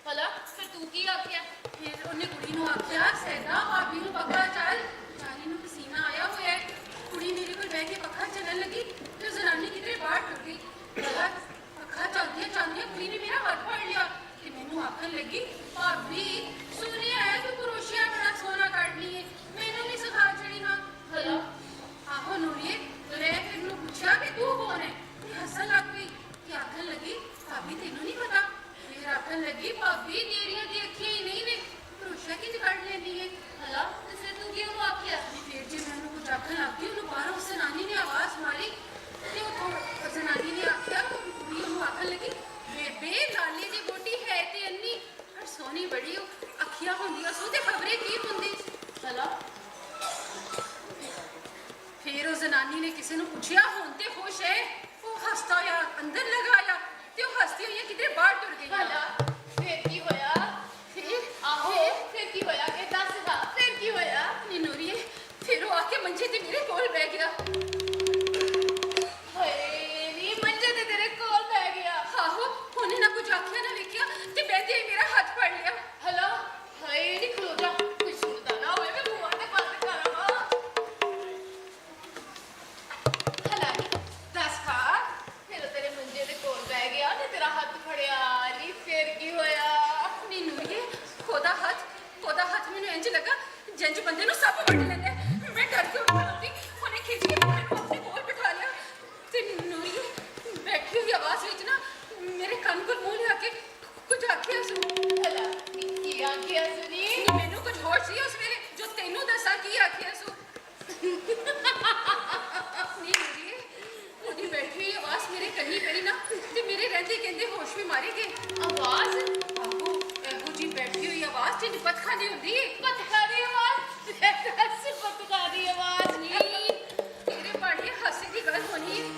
ਭਲਾ ਫਿਰ ਤੂੰ ਕੀ ਆਖਿਆ? ਫਿਰ ਉਹਨੇ ਕੁੜੀ ਨੂੰ ਆਖਿਆ, ਸੈਦਾ ਭਾਬੀ ਨੂੰ ਪੱਖਾ ਚੱਲ, ਚਾਰੀ ਨੂੰ ਪਸੀਨਾ ਆਇਆ ਹੋਇਆ ਹੈ। ਕੁੜੀ ਮੇਰੇ ਕੋਲ ਬਹਿ ਕੇ ਪੱਖਾ ਚੱਲਣ ਲੱਗੀ ਤੇ ਜ਼ਨਾਨੀ ਕਿਧਰੇ ਬਾਹਰ ਟੁੱਟ ਗਈ। ਭਲਾ ਪੱਖਾ ਚੱਲਦੀਆਂ ਚੱਲਦੀਆਂ ਕੁੜੀ ਨੇ ਮੇਰਾ ਹੱਥ ਫੜ ਲਿਆ ਤੇ ਮੈਨੂੰ ਆਖਣ ਲੱਗੀ, ਭਾਬੀ ਸੁਣਿਆ ਹੈ ਤੂੰ ਕਰੋਸ਼ੀਆ ਬੜਾ ਸੋਹਣਾ ਕੱਢਦੀ ਏ, ਮੈਨੂੰ ਵੀ ਸਿਖਾ ਚੜੀ ਹਾਂ। ਭਲਾ ਆਹੋ ਨੂਰੀਏ, ਮੈਂ ਫਿਰ ਨੂੰ ਪੁੱਛਿਆ ਕਿ ਤੂੰ ਕੌਣ ਹੈ? ਤੇ ਹੱਸਣ ਲੱਗ ਪਈ ਤੇ ਆਖਣ ਲੱਗੀ, ਭਾਬੀ ਤੈਨੂੰ ਨਹੀਂ ਪਤਾ? ਫਿਰ ਆਖਣ ਲੱਗੀ, ਭਾਬੀ ਤੇਰੀਆਂ ਤੇ ਅੱਖੀਆਂ ਹੀ ਨਹੀਂ ਨੇ, ਕਰੋਸ਼ੀਆ ਕਿੰਝ ਕੱਢ ਲੈਂਦੀ ਏ? ਭਲਾ ਤੇ ਫਿਰ ਤੂੰ ਕੀ ਉਹਨੂੰ ਆਖਿਆ? ਫਿਰ ਜੇ ਮੈਨੂੰ ਕੁਝ ਆਖਣ ਲੱਗ ਗਈ, ਉਹਨੂੰ ਬਾਹਰੋਂ ਉਸ ਜ਼ਨਾਨੀ ਨੇ ਆਵਾਜ਼ ਮਾਰੀ ਤੇ ਉਹ ਜ਼ਨਾਨੀ ਨੇ ਆਖਿਆ, ਕੁੜੀ ਨੂੰ ਆਖਣ ਲੱਗੀ, ਬੇਬੇ ਲਾਲੇ ਦੀ ਬੋਟੀ ਹੈ ਤੇ ਅੰਨੀ, ਪਰ ਸੋਹਣੀ ਬੜੀ ਉਹ, ਅੱਖੀਆਂ ਹੁੰਦੀਆਂ ਸੋ ਤੇ ਖਬਰੇ ਕੀ ਹੁੰਦੀ। ਭਲਾ ਫਿਰ ਉਹ ਜ਼ਨਾਨੀ ਨੇ ਕਿਸੇ ਨੂੰ ਪੁੱਛਿਆ, ਹੁਣ ਤੇ ਖੁਸ਼ ਹੈ? ਉਹ ਹੱਸਦਾ ਹੋਇਆ ਅੰਦਰ ਲਗਾਇਆ ਤੇ ਉਹ ਹੱਸਦੀ ਹੋਈ ਕਿਧਰੇ ਬਾਹਰ ਟੁਰ ਗਈ। ਭਲਾ ਫਿਰ ਕੀ ਹੋਇਆ? ਫਿਰ ਆਹੋ ਫਿਰ ਕੀ ਹੋਇਆ? ਇਹ ਦੱਸ ਦਾ ਫਿਰ ਕੀ ਹੋਇਆ? ਨੀ ਨੂਰੀਏ, ਫਿਰ ਉਹ ਆ ਕੇ ਮੰਜੇ ਤੇ ਮੇਰੇ ਕੋਲ ਬਹਿ ਗਿਆ। ਹਾਏ ਨੀ ਮੰਜੇ ਤੇ ਤੇਰੇ ਕੋਲ ਬਹਿ ਗਿਆ। ਆਹੋ, ਉਹਨੇ ਨਾ ਕੁਝ ਆਖਿਆ ਨਾ ਵੇਖਿਆ ਤੇ ਬਹਿਦੇ ਹੀ ਮੇਰਾ ਹੱਥ ਫੜ ਲਿਆ। ਹਲੋ ਹਾਏ ਨੀ ਖਲੋ ਜਾ, ਕੁਝ ਸੁਣਦਾ ਨਾ ਹੋਵੇ ਮੈਂ ਮੂੰਹਾਂ ਤੇ ਬੰਦ ਕਰਾਂਵਾ। ਹਲਾ ਨੀ ਦੱਸ ਖਾ, ਫਿਰ ਉਹ ਤੇਰੇ ਮੰਜੇ ਦੇ ਕੋਲ ਬਹਿ ਗਿਆ ਤੇ ਤੇਰਾ ਹੱਥ ਫੜਿਆ ਨੀ, ਫਿਰ ਕੀ ਹੋਇਆ? ਨੀ ਨੂਰੀਏ, ਉਹਦਾ ਹੱਥ ਮੈਨੂੰ ਇੰਜ ਲੱਗਾ ਜਿੰਜ ਬੰਦੇ ਨੂੰ ਸੱਪ ਵੱਢ ਲੈਂਦਾ। ਮੈਂ ਡਰ ਕੇ ਉੱਠ ਖਲੋਤੀ, ਉਹਨੇ ਖਿੱਚ ਕੇ ਮੈਨੂੰ ਆਪਣੇ ਕੋਲ ਬਿਠਾ ਲਿਆ ਤੇ ਨੂਰੀਏ, ਬੈਠੀ ਹੋਈ ਆਵਾਜ਼ ਵਿੱਚ ਨਾ ਮੇਰੇ ਕੰਨ ਕੋਲ ਮੂੰਹ ਲਿਆ ਕੇ ਕੁਝ ਆਖਿਆ ਸੁਣ। ਹਲਾ ਨੀ ਕੀ ਆਖਿਆ ਸੁਣੀ? ਨੀ ਮੈਨੂੰ ਕੁਝ ਹੋਸ਼ ਸੀ ਉਸ ਵੇਲੇ ਜੋ ਤੈਨੂੰ ਦੱਸਾਂ ਕੀ ਆਖਿਆ ਸੁਣ। ਨੀ ਨੂਰੀਏ, ਉਹਦੀ ਬੈਠੀ ਹੋਈ ਆਵਾਜ਼ ਮੇਰੇ ਕੰਨੀ ਪਈ ਨਾ ਤੇ ਮੇਰੇ ਰਹਿੰਦੇ ਕਹਿੰਦੇ ਹੋਸ਼ ਵੀ ਮਾਰੇ ਗਏ। ਆਵਾਜ਼? ਆਹੋ, ਇਹੋ ਜੀ ਬੈਠੀ ਹੋਈ ਆਵਾਜ਼ ਜਿੰਨੀ ਪਤਖਾਨੇ ਹੁੰਦੀ ਏ। ਪਤਕਾ ਦੀ ਆਵਾਜ਼? ਦੱਸ ਪਤਕਾ ਦੀ ਆਵਾਜ਼ ਨੀ ਨਹੀਂ। ਤੇਰੇ ਬਾੜੀ ਹਾਸੇ ਦੀ ਗੱਲ ਹੋਣੀ ਏ।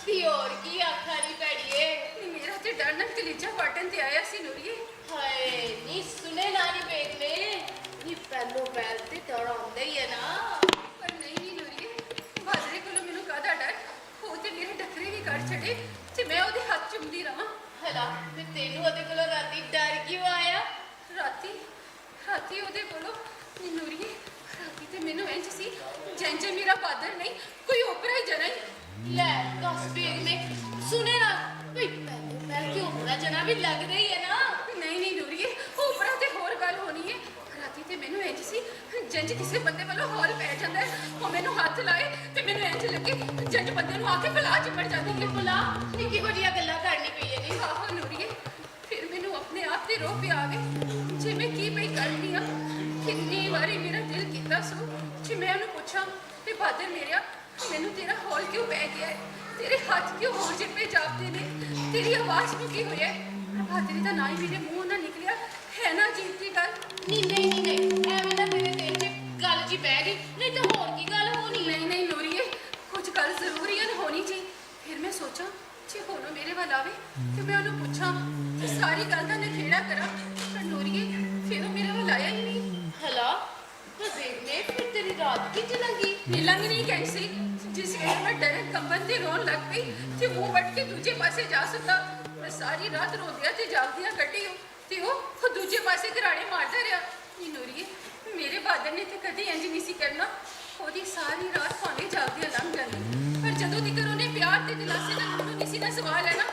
ਤੇ ਹੋਰ ਕੀ ਆਖਾ ਨੀ ਭੈੜੀਏ? ਨੀ ਮੇਰਾ ਤੇ ਡਰ ਨਾਲ ਕਲੇਜਾ ਪਾਟਣ ਤੇ ਆਇਆ ਸੀ ਨੂਰੀਏ। ਹਾਏ ਨੀ ਸੁਣੇ ਨਾ ਨੀ ਵੇਖਲੇ ਨੀ ਪਹਿਲੋ ਪਹਿਲ ਤੇ ਡਰ ਆਉਂਦਾ ਹੀ ਹੈ ਨਾ। ਪਰ ਨਹੀਂ ਨੀ ਨੂਰੀਏ, ਬਾਦਰੇ ਕੋਲੋਂ ਮੈਨੂੰ ਕਾਹਦਾ ਡਰ? ਉਹ ਤੇ ਮੇਰੇ ਡੱਕਰੇ ਵੀ ਕੱਢ ਛੱਡੇ ਤੇ ਮੈਂ ਉਹਦੇ ਹੱਥ ਚੁੰਮਦੀ ਰਵਾਂ। ਹਲਾ ਤੇ ਤੈਨੂੰ ਉਹਦੇ ਕੋਲੋਂ ਰਾਤੀ ਡਰ ਕਿਉਂ ਆਇਆ? ਰਾਤੀ ਉਹਦੇ ਕੋਲੋਂ ਨੀ ਨੂਰੀਏ, ਰਾਤੀ ਤੇ ਮੈਨੂੰ ਇੰਜ ਸੀ ਜਿੰਜ ਮੇਰਾ ਬਾਦਰ ਨਹੀਂ ਕੋਈ ਓਪਰਾ ਹੀ ਜਨਾ ਹੀ। ਲੈ ਦੱਸ ਬੇਗ ਮੈਂ ਸੁਣੇ ਨਾ ਵੀ ਪਹਿਲੋ ਪਹਿਲ ਕਿਉਂ ਹੋਣਾ ਜਨਾ ਵੀ ਲੱਗਦਾ ਹੀ ਹੈ ਨਾ। ਨਹੀਂ ਨੂਰੀਏ, ਓਪਰਾ ਤੇ ਹੋਰ ਗੱਲ ਹੋਣੀ ਏ। ਰਾਤੀ ਤੇ ਮੈਨੂੰ ਇੰਜ ਸੀ ਜਿੰਜ ਕਿਸੇ ਬੰਦੇ ਵੱਲੋਂ ਹੌਲ ਪੈ ਜਾਂਦਾ ਹੈ। ਉਹ ਮੈਨੂੰ ਹੱਥ ਲਾਏ ਤੇ ਮੈਨੂੰ ਇੰਜ ਲੱਗੇ ਜਿੰਜ ਬੰਦੇ ਨੂੰ ਆ ਕੇ ਬਲਾ ਚਿਮੜ ਜਾਂਦੀ ਹੈ। ਬੁਲਾ ਨੀ ਕਿਹੋ ਜਿਹੀਆਂ ਗੱਲਾਂ ਕਰਨੀ ਪਈ ਹੈ ਨੀ। ਆਹੋ ਨੂਰੀਏ, ਫਿਰ ਮੈਨੂੰ ਆਪਣੇ ਆਪ ਤੇ ਰੋਹ ਪਿਆ ਆਵੇ ਜੇ ਮੈਂ ਕੀ ਪਈ ਕਰਨੀ ਆ। ਕਿੰਨੀ ਵਾਰੀ ਮੇਰਾ ਦਿਲ ਕੀਤਾ ਸੋ ਜੇ ਮੈਂ ਉਹਨੂੰ ਪੁੱਛਾਂ ਤੇ ਬਾਦਰ ਮੇਰਿਆ, ਮੈਨੂੰ ਤੇਰਾ ਹੌਲ ਕਿਉਂ ਪੈ ਗਿਆ ਹੈ? ਤੇਰੇ ਹੱਥ ਕਿਉਂ ਹੋਰ ਜਿੱਪੇ ਜਾਪਦੇ ਨੇ? ਤੇਰੀ ਆਵਾਜ਼ ਨੂੰ ਕੀ ਹੋਇਆ? ਬਾਦਰੀ ਦਾ ਨਾਂ ਹੀ ਮੇਰੇ ਮੂੰਹ ਨਾ ਨਿਕਲਿਆ ਹੈ ਨਾ ਅਜੀਬ ਦੀ ਗੱਲ। ਨਹੀਂ ਐਵੇਂ ਨਾ ਮੇਰੇ ਦਿਲ 'ਚ ਗੱਲ ਜੀ ਬਹਿ ਗਈ, ਨਹੀਂ ਤਾਂ ਹੋਰ ਕੀ ਗੱਲ ਹੋਣੀ ਹੈ? ਨਹੀਂ ਨੂਰੀਏ, ਕੁਝ ਗੱਲ ਜ਼ਰੂਰੀ ਹੋਣੀ ਜੀ। ਫਿਰ ਮੈਂ ਸੋਚਾਂ ਜੇ ਹੁਣ ਉਹ ਮੇਰੇ ਵੱਲ ਆਵੇ ਤੇ ਮੈਂ ਉਹਨੂੰ ਪੁੱਛਾਂ ਤੇ ਸਾਰੀ ਗੱਲ ਦਾ ਨਿਖੇੜਾ ਕਰਾਂ। ਪਰ ਨੂਰੀਏ, ਫਿਰ ਉਹ ਮੇਰੇ ਵੱਲ ਆਇਆ ਹੀ ਨਹੀਂ। ਹਲਾ ਤੇ ਦੇਖ ਲੈ ਫਿਰ ਤੇਰੀ ਰਾਤ ਕਿੰਜ ਲੰਗੀ? ਨੀਲੰਗ ਨਹੀਂ ਕੈਂਸੀ, ਜਿਸ ਵੇਲੇ ਮੈਂ ਡਰਨ ਕੰਬਨ ਤੇ ਰੋਣ ਲੱਗ ਪਈ ਤੇ ਮੂੰਹ ਵੱਟ ਕੇ ਦੂਜੇ ਪਾਸੇ ਜਾ ਸੁੱਤਾ। ਮੈਂ ਸਾਰੀ ਰਾਤ ਰੋਂਦਿਆਂ ਤੇ ਜਾਗਦਿਆਂ ਕੱਢੀ ਤੇ ਉਹ ਦੂਜੇ ਪਾਸੇ ਘਰਾੜੇ ਮਾਰਦਾ ਰਿਹਾ। ਨੀ ਨੂਰੀਏ, ਮੇਰੇ ਬਾਦਰ ਨੇ ਤੇ ਕਦੀ ਇੰਜ ਨਹੀਂ ਸੀ ਕਰਨਾ। ਉਹਦੀ ਸਾਰੀ ਰਾਤ ਭਾਵੇਂ ਜਾਗਦਿਆਂ ਲੰਘ ਜਾਂਦੀ, ਪਰ ਜਦੋਂ ਤੀਕਰ ਉਹਨੇ ਪਿਆਰ ਤੇ ਦਿਲਾਸੇ ਨਾਲ ਮੈਨੂੰ ਨਹੀਂ ਸੀ ਨਾ ਸਵਾ ਲੈਣਾ,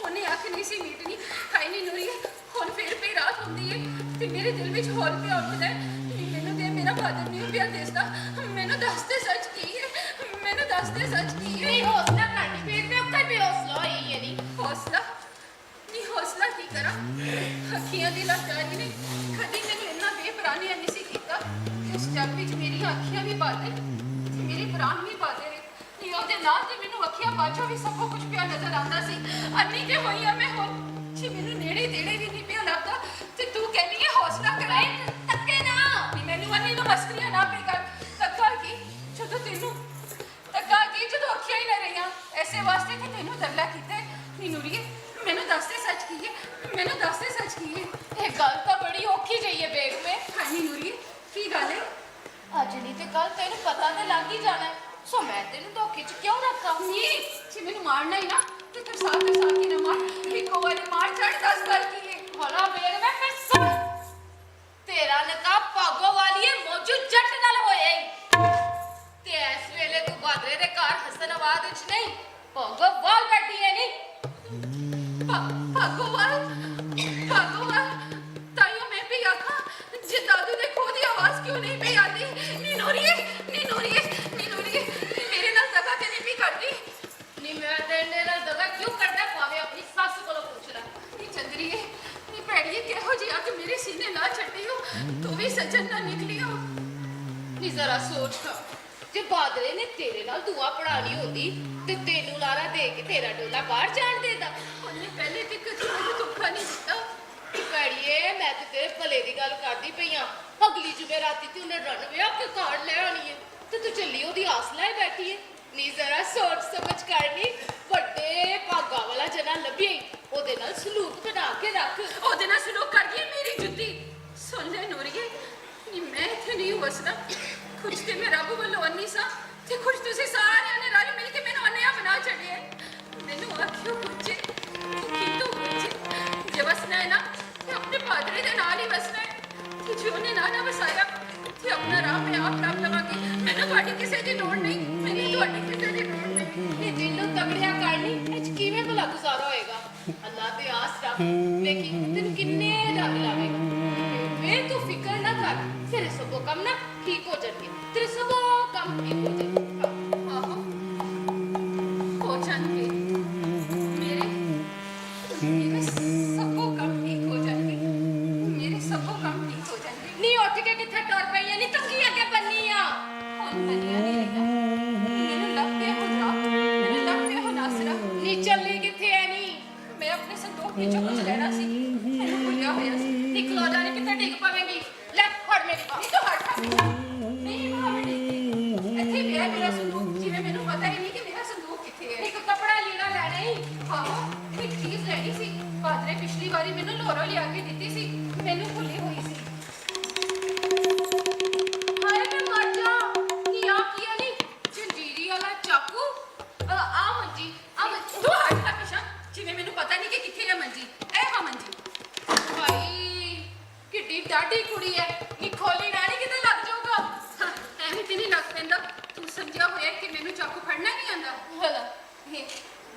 ਉਹਨੇ ਅੱਖ ਨਹੀਂ ਸੀ ਮੀਟਣੀ। ਹਾਏ ਨੀ ਨੂਰੀਏ, ਹੁਣ ਫਿਰ ਪਈ ਰਾਤ ਹੁੰਦੀ ਏ ਤੇ ਮੇਰੇ ਦਿਲ ਵਿੱਚ ਹੌਲ ਪਿਆ ਉੱਠਦਾ ਹੈ। ਮੈਨੂੰ ਤੇ ਮੇਰਾ ਬਾਦਰ ਨਹੀਂ ਪਿਆ ਦਿਸਦਾ। ਮੈਨੂੰ ਦੱਸ ਦੇ ਸੱਚ ਕੀ ਹੈ? ਮੈਨੂੰ ਦੱਸ ਦੇ ਸੱਚ ਕੀ ਹੈ? ਨਹੀਂ ਹੌਸਲਾ ਕਰਨੀ ਫੇਰ ਮੈਂ ਉੱਕਾ ਵੀ ਹੌਸਲਾ ਹੀ ਹੈ ਨੀ। ਹੌਸਲਾ ਨਹੀਂ, ਹੌਸਲਾ ਕੀ ਕਰਾਂ? ਅੱਖੀਆਂ ਦੀ ਲਾਚਾਰੀ ਨੇ ਕਦੀ ਮੈਨੂੰ ਇੰਨਾ ਬੇਪਰਾਨੀਆਂ ਨਹੀਂ ਸੀ ਕੀਤਾ। ਇਸ ਜੱਗ ਵਿੱਚ ਮੇਰੀਆਂ ਅੱਖੀਆਂ ਵੀ ਬਾਦਰ ਤੇ ਮੇਰੇ ਪ੍ਰਾਣ ਵੀ ਬਾਦਰ ਨੇ। ਤੇ ਉਹਦੇ ਨਾਲ ਤੇ ਮੈਨੂੰ ਅੱਖੀਆਂ ਬਾਝੋਂ ਵੀ ਸਭ ਕੁਝ ਪਿਆ ਨਜ਼ਰ ਆਉਂਦਾ ਸੀ। ਅੰਨੀ ਤੇ ਹੋਈ ਆ ਮੈਂ ਹੁਣ, ਜੇ ਮੈਨੂੰ ਨੇੜੇ ਤੇੜੇ ਵੀ ਨਹੀਂ ਪਿਆ ਲੱਗਦਾ ਤੇ ਤੂੰ ਕਹਿੰਦੀ ਹੈ ਹੌਸਲਾ ਕਰਾਏ। ਧੱਕੇ ਨਾ ਅੱਜ ਨਹੀਂ ਤੇ ਕੱਲ ਤੈਨੂੰ ਪਤਾ ਤੇ ਲੱਗ ਹੀ ਜਾਣਾ ਹੈ। ਸੋ ਮੈਂ ਤੈਨੂੰ ਧੋਖੇ 'ਚ ਕਿਉਂ ਰੱਖਾਂ? ਨਹੀਂ ਜੇ ਮੈਨੂੰ ਮਾਰਨਾ ਹੀ ਨਾ ਤੇ ਤਰਸਾ ਕੇ ਨਾ ਮਾਰ, ਇੱਕੋ ਵਾਰੀ ਮਾਰ ਛੱਡ, ਦੱਸ ਕਰ ਕੀ ਹੈ। ਭਲਾ ਵੇਖ ਮੈਂ ਫਿਰ ਸੁਣ, ਤੇਰਾ ਨਿਕਾਹ ਭਾਗੋ ਵਾਲੀਏ ਮੌਜੂ ਜੱਟ ਨਾਲ ਹੋਇਆ ਈ ਤੇ ਇਸ ਵੇਲੇ ਤੂੰ ਬਾਦਰੇ ਦੇ ਘਰ ਹਸਨਾਬਾਦ ਵਿੱਚ ਨਹੀਂ, ਭਾਗੋ ਵਾਲ ਬੈਠੀ ਹੈ ਨਹੀਂ। ਭਾਗੋਵਾਲ ਤਾਈਓ ਮੈਂ ਵੀ ਆਖਾਂ ਜੇ ਦਾਦੂ ਦੇ ਖੋ ਦੀ ਆਵਾਜ਼ ਕਿਉਂ ਨਹੀਂ ਪਈ ਆਦੀ। ਨੀ ਨੂਰੀਏ ਮੇਰੇ ਨਾਲ ਦਗਾ ਤੇ ਨਹੀਂ ਵੀ ਕਰਦੀ। ਨੀ ਮੈਂ ਤੇਰੇ ਨਾਲ ਦਗਾ ਕਿਉਂ ਕਰਦਾ, ਭਾਵੇਂ ਆਪਣੀ ਸੱਸ ਕੋਲੋਂ ਪੁੱਛ ਲੈ। ਨੀ ਚੰਦਰੀਏ ਨੀ ਭੈੜੀਏ ਕਿਹੋ ਜਿਹਾ ਕਿ ਮੇਰੇ ਸੀਨੇ ਨਾ ਛੱਡਿਓ, ਤੂੰ ਵੀ ਸੱਜਣ ਨਾ ਨਿਕਲਿਓ। ਨੀ ਜ਼ਰਾ ਸੋਚ ਤਾਂ, ਜੇ ਬਾਦਰੇ ਨੇ ਤੇਰੇ ਨਾਲ ਦੁਆ ਪੜਾਣੀ ਹੁੰਦੀ ਤੇ ਤੈਨੂੰ ਲਾਰਾ ਦੇ ਕੇ ਤੇਰਾ ਡੋਲਾ ਬਾਹਰ ਜਾਣ ਦੇਦਾ। ਉਹਨੇ ਪਹਿਲੇ ਤੇ ਕਦੇ ਮੈਨੂੰ ਧੋਖਾ ਨਹੀਂ ਦਿੱਤਾ। ਭੈੜੀਏ ਮੈਂ ਤੇ ਤੇਰੇ ਭਲੇ ਦੀ ਗੱਲ ਕਰਦੀ ਪਈ ਆ। ਅਗਲੀ ਜੁਮੇ ਰਾਤੀ ਤੇ ਉਹਨੇ ਰਨ ਵਿਆਹ ਕੇ ਕਾਰਡ ਲੈ ਆਣੀ ਹੈ ਤੇ ਤੂੰ ਚੱਲੀ ਉਹਦੀ ਆਸ ਲਾਏ ਬੈਠੀ ਹੈ। ਨੀ ਜ਼ਰਾ ਸੋਚ ਸਮਝ ਕਰਨੀ, ਵੱਡੇ ਭਾਗਾ ਵਾਲਾ ਜਨਾ ਲੱਭੀ, ਉਹਦੇ ਨਾਲ ਸਲੂਕ ਬਣਾ ਕੇ ਰੱਖ। ਉਹਦੇ ਨਾਲ ਸਲੂਕ ਕਰ ਗਈ ਮੇਰੀ ਜੁੱਤੀ। ਸੁਣ ਲੈ ਨੂਰੀਏ ਨੀ ਮੈਂ ਇੱਥੇ ਨਹੀਂ ਵਸਦਾ, ਕੁਝ ਤੇ ਮੈਂ ਰੱਬ ਵੱਲੋਂ ਅੰਨੀ ਸਾਂ ਤੇ ਕੁਝ ਤੁਸੀਂ ਸਾਰਿਆਂ ਨੇ ਰਲ ਮਿਲ ਕੇ ਮੈਨੂੰ ਅੰਨਿਆ ਬਣਾ ਛੱਡਿਆ। ਮੈਨੂੰ ਆਖਿਓ ਪੁੱਛੇ ਕਿਤੋਂ ਪੁੱਛੇ, ਜੇ ਵਸਣਾ ਹੈ ਨਾ ਤੇ ਆਪਣੇ ਪਾਦਰੇ ਦੇ ਨਾਲ ਹੀ ਵਸਣਾ ਹੈ ਤੇ ਜੇ ਉਹਨੇ ਨਾ ਵਸਾਇਆ ਤੇ ਆਪਣਾ ਰਾਹ ਮੈਂ ਆਪ ਲੱਭ ਲਵਾਂਗੀ। ਮੈਨੂੰ ਤੁਹਾਡੀ ਕਿਸੇ ਦੀ ਲੋੜ ਨਹੀਂ, ਮੈਨੂੰ ਤੁਹਾਡੀ ਕਿਸੇ ਦੀ ਲੋੜ ਨਹੀਂ। ਨੀ ਦਿਲੋਂ ਤਗੜਿਆ ਕਰਨੀ ਇਹ 'ਚ ਕਿਵੇਂ ਭਲਾ ਗੁਜ਼ਾਰਾ ਹੋਏਗਾ? ਅੱਲਾ ਤੇ ਆਸ ਰੱਖ, ਵੇਖੀ ਤੈਨੂੰ ਕਿੰਨੇ ਰੰਗ ਲਾਵੇਗਾ। ਵੇ ਤੂੰ ਫਿਕਰ ਨਾ ਕਰ, ਤੇਰੇ ਸਭੋ ਕੰਮ ਨਾ ਠੀਕ ਹੋ ਜਾਣਗੇ, ਤੇਰੇ ਸਭੋ ਕੰਮ ਠੀਕ ਹੋ ਜਾਣਗੇ। ਆਹੋ ਹੋ ਜਾਣਗੇ ਮੇਰੇ ਸਭੋ ਕੰਮ ਠੀਕ ਹੋ ਜਾਣਗੇ, ਮੇਰੇ ਸਭੋ ਕੰਮ ਠੀਕ ਹੋ ਜਾਣਗੇ। ਨੀ ਉੱਠ ਕੇ ਕਿੱਥੇ ਟੁਰ ਪਈ ਐ? ਨੀ ਤੂੰ ਕੀ ਅੱਗੇ ਬੰਨੀ ਆ? ਹੁਣ ਮੰਨਿਆ ਨਹੀਂ ਹੈਗਾ, ਮੈਨੂੰ ਲੱਭ ਪਿਆ ਹੋ ਜਾ, ਮੈਨੂੰ ਲੱਭ ਪਿਆ ਹੋ ਨਾਸਰਾ। ਨੀ ਚੱਲੀ ਕਿੱਥੇ ਐ? ਨੀ ਮੈਂ ਆਪਣੇ ਸੰਦੂਕ ਵਿੱਚੋਂ ਕੁਝ ਲੈਣਾ ਸੀ, ਮੈਨੂੰ ਭੁੱਲਿਆ ਹੋਇਆ ਸੀ। ਨਿਕਲੋ ਜਾਣੇ ਕਿੱਥੇ ਡਿੱਗ ਪਵੇਂਗੀ। ਲੈ ਫੜ ਮੇਰੀ ਬਾਹ। ਨਹੀਂ ਤਾਂ ਹਟ ਨਹੀਂ ਭਾਵੇਂ ਇੱਥੇ ਪਿਆ ਮੇਰਾ ਸੰਦੂਕ, ਜਿਵੇਂ ਮੈਨੂੰ ਪਤਾ ਹੀ ਨਹੀਂ ਕਿ ਮੇਰਾ ਸੰਦੂਕ ਕਿੱਥੇ ਹੈ। ਇੱਕ ਕੱਪੜਾ ਲੀੜਾ ਲੈਣਾ ਈ। ਆਹੋ ਇੱਕ ਚੀਜ਼ ਲੈਣੀ ਸੀ, ਬਾਦਰੇ ਪਿਛਲੀ ਵਾਰੀ ਮੈਨੂੰ ਲੋਰੋ ਲਿਆ ਕੇ ਦਿੱਤੀ ਸੀ, ਮੈਨੂੰ ਭੁੱਲੀ ਹੋਈ ਸੀ। ਹਾਏ ਮੈਂ ਮਰ ਜਾ। ਨੀ ਆ ਕੀ ਐ? ਨੀ ਜੰਜੀਰੀ ਵਾਲਾ ਚਾਕੂ। ਆ ਮੰਜੀ, ਆ ਮੰਜੀ। ਤੂੰ ਹਟ ਨਾ ਪਿਛਾ, ਜਿਵੇਂ ਮੈਨੂੰ ਪਤਾ ਨਹੀਂ ਕਿ ਕਿੱਥੇ ਹੈ ਮੰਜੀ। ਇਹ ਹਾਂ ਮੰਜੀ। ਭਾਈ ਕਿੱਡੀ ਡਾਢੀ ਕੁੜੀ ਐ। ਨੀ ਖੋਲੀ ਨਾ, ਨੀ ਕਿਤੇ ਲੱਗ ਜਾਊਗਾ। ਹਾਂ, ਐਵੇਂ ਤੇ ਨਹੀਂ ਲੱਗ ਪੈਂਦਾ। ਤੂੰ ਸਮਝਿਆ ਹੋਇਆ ਕਿ ਮੈਨੂੰ ਚਾਕੂ ਫੜਨਾ ਨਹੀਂ ਆਉਂਦਾ। ਭਲਾ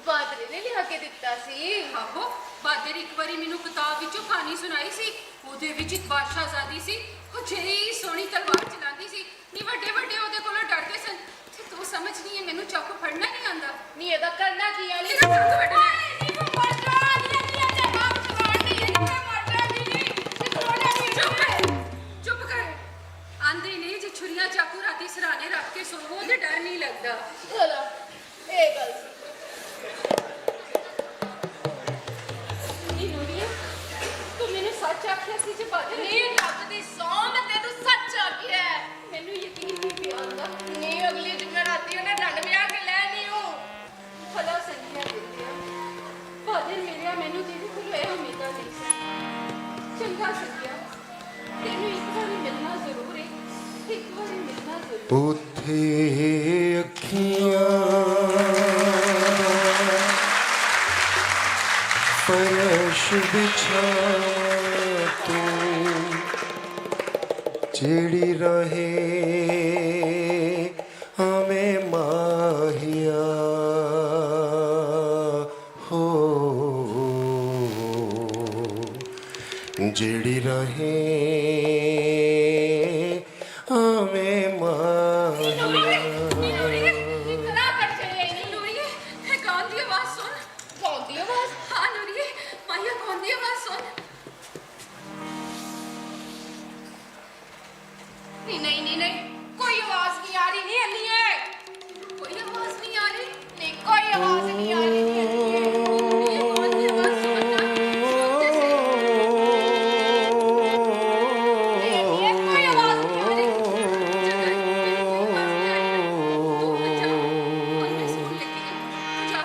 ਬਾਦਰੇ ਨੇ ਲਿਆ ਕੇ ਦਿੱਤਾ ਸੀ। ਆਹੋ ਬਾਦਰ ਇੱਕ ਵਾਰੀ ਮੈਨੂੰ ਕਿਤਾਬ ਵਿੱਚੋਂ ਕਹਾਣੀ ਸੁਣਾਈ ਸੀ। ਉਹਦੇ ਵਿੱਚ ਇੱਕ ਬਾਦਸ਼ਾਹਜ਼ਾਦੀ ਸੀ, ਉਹ ਜਿਹੜੀ ਸੋਹਣੀ ਤਲਵਾਰ ਚਲਾਉਂਦੀ ਸੀ। ਨੀ ਵੱਡੇ ਵੱਡੇ ਉਹਦੇ ਕੋਲੋਂ ਡਰਦੇ ਸਨ ਤੇ ਤੂੰ ਸਮਝਦੀ ਹੈ ਮੈਨੂੰ ਚਾਕੂ ਫੜਨਾ ਨਹੀਂ ਆਉਂਦਾ। ਨੀ ਇਹਦਾ ਕਰਨਾ ਕੀ ਆ? ਨੀ ਇਹਦਾ ਰੰਗ ਵੱਢਣਾ ਹੈ। ਨੀ ਮੈਂ ਮਰ ਜਾ। ਨੀ ਤੇ ਬਾਪ ਚਲਾਣ ਨਹੀਂ ਹੈ। ਨੀ ਮੈਂ ਮਰ ਜਾਗੀ। ਨੀ ਕੋਣਾ ਨਹੀਂ ਚੁੱਪ ਕਰ। ਆਂਦੇ ਨੇ ਜੇ ਛੁਰੀਆਂ ਚਾਕੂ ਰਾਤੀ ਸਰਾਣੇ ਰੱਖ ਕੇ ਸੋਵੋ ਤੇ ਡਰ ਨਹੀਂ ਲੱਗਦਾ। ਭਲਾ ਇਹ ਗੱਲ ਨੀ ਨੂਰੀਏ ਤੂੰ ਮੈਨੂੰ ਸੱਚ ਆਖਿਆ ਸੀ ਜੇ ਬਾਦਰ ਨੀ ਰੱਬ ਦੀ ਸੌਂ ਮੈਂ ਤੈਨੂੰ ਸੱਚ ਆਖਿਆ। ਮੈਨੂੰ ਯਕੀਨ ਨਹੀਂ ਪਿਆ ਆਉਂਦਾ। ਨੀ ਅਗਲੀ ਜੁਮੇ ਰਾਤੀ ਉਹਨੇ ਰੰਡ ਵਿਆਹ ਕੇ ਲੈ ਨੀ ਉਹ। ਭਲਾ ਸੰਗਿਆ ਦਿੰਦਿਆ ਬਾਦਰ ਮੇਰਿਆ ਮੈਨੂੰ ਤੇਰੇ ਕੋਲ ਇਹ ਉਮੀਦਾਂ ਨਹੀਂ ਸੀ। ਚੰਗਾ ਸੰਗਿਆ ਤੈਨੂੰ ਇੱਕ ਵਾਰੀ ਮਿਲਣਾ ਜ਼ਰੂਰ ਹੈ, ਇੱਕ ਵਾਰੀ ਮਿਲਣਾ ਜ਼ਰੂਰ। ਉੱਥੇ ਅੱਖੀਆਂ ਫਰਸ਼ ਵਿਛਾ ਤੂੰ ਜਿਹੜੀ ਰਹੇ ਹਮੇ ਮਾਹੀਆ ਹੋ ਜਿਹੜੀ ਰਹੇ ਹਮੇ ਮਾਹੀਆ। ਨੀ ਨੂਰੀਏ ਇਤਨਾ ਕਰ ਚਲੀ ਆਈ। ਨੀ ਨੂਰੀਏ ਇਹ ਗਾਉਣ ਦੀ ਆਵਾਜ਼ ਸੁਣ। ਕੌਣ ਦੀ ਆਵਾਜ਼? ਹਾਂ ਨੂਰੀਏ ਮਾਇਆ ਗਾਉਣ ਦੀ ਆਵਾਜ਼ ਸੁਣ। ਨਹੀਂ ਕੋਈ ਆਵਾਜ਼ ਨਹੀਂ ਆ ਰਹੀ। ਨਹੀਂ ਅੰਨੀਏ ਕੋਈ ਆਵਾਜ਼ ਨਹੀਂ ਆ ਰਹੀ। ਨਹੀਂ ਕੋਈ ਆਵਾਜ਼ ਨਹੀਂ ਆ ਰਹੀ। ਨਹੀਂ ਅੰਨੀਏ ਇਹ ਗਾਉਣ ਦੀ ਆਵਾਜ਼ ਸੁਣਨਾ ਸੁਣਦੇ ਸੀ। ਨਹੀਂ ਅੰਨੀਏ ਕੋਈ ਆਵਾਜ਼ ਨਹੀਂ ਆ ਰਹੀ। ਜਗਰ ਮੇਰੀ ਕੋਈ ਆਵਾਜ਼ ਨਹੀਂ ਆਈ ਨਾ, ਤੂੰ ਬਚਾ ਹੁਣ ਮੈਂ ਸੁਣ ਲੱਗੀ ਹਾਂ। ਜਾ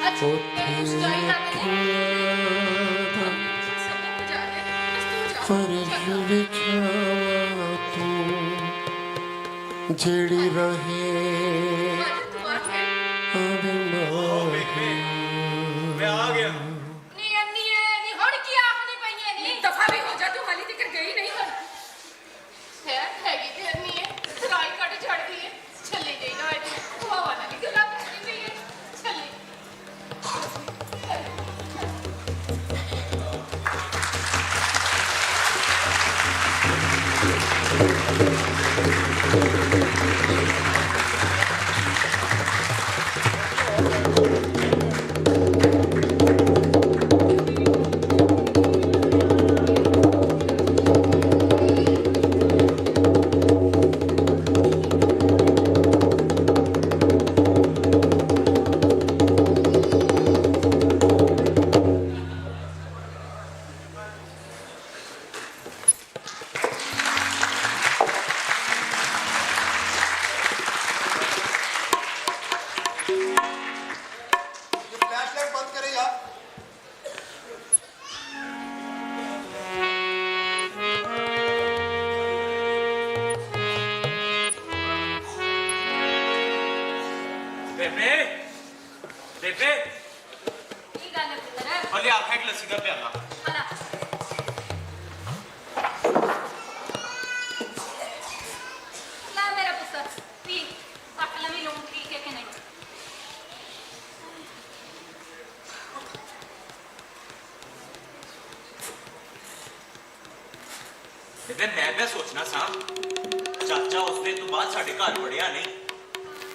ਅੱਛਾ ਤੈਨੂੰ ਸਟਾਈ ਲੱਗ ਗਈ। ਸਭ ਬਚਾ ਲੈ ਬਸ ਤੂੰ ਜਾ। ਫਰਸ਼ ਵਿਛਾ ਤੂੰ ਜਿਹੜੀ ਰਹੇ ਅੱਜ ਤੂੰ ਆ ਗਿਆ ਆਵੇ ਮਾਹੀਆ ਮੈਂ ਆ ਗਿਆ ਨੀ ਅੰਨੀ ਨੀ ਹੁਣ ਕੀ ਆਖਣੀ ਪਈ ਏ ਨੀ ਦਫਾ ਵੀ ਹੋ ਜਾ ਤੂੰ ਹਾਲੀ ਤੱਕ ਗਈ ਨਹੀਂ ਹੁਣ ਹੈਗੀ ਤੇ ਅੰਨੀ ਏ ਸਰਾਈ ਕੱਢ ਛੱਡਦੀ ਏ ਚੱਲੀ ਗਈ ਨਾ ਅੱਜ ਹਵਾ ਨਾਲ ਹੀ ਗੱਲਾਂ ਕਰਦੀ ਪਈ ਏ ਚੱਲੀ फ्लैशलाइट बंद करे यार ਬੇਬੇ ਬੇਬੇ ਕੀ ਗੱਲ ਹੈ ਪੁੱਤਰ ਉਹਨੇ ਆਖਿਆ ਕਿ ਲੱਸੀ ਦਾ ਪਿਆਲਾ ਹਲਾ ਲੈ ਮੇਰਾ ਪੁੱਤਰ ਪੀ ਪੱਕ ਲਵੀ ਲੂਣ ਠੀਕ ਹੈ ਕਿ ਨਹੀਂ ਬੇਬੇ ਮੈਂ ਸੋਚਣਾ ਸਾਂ ਚਾਚਾ ਉਸ ਦਿਨ ਤੋਂ ਬਾਅਦ ਸਾਡੇ ਘਰ ਵੜਿਆ ਨਹੀਂ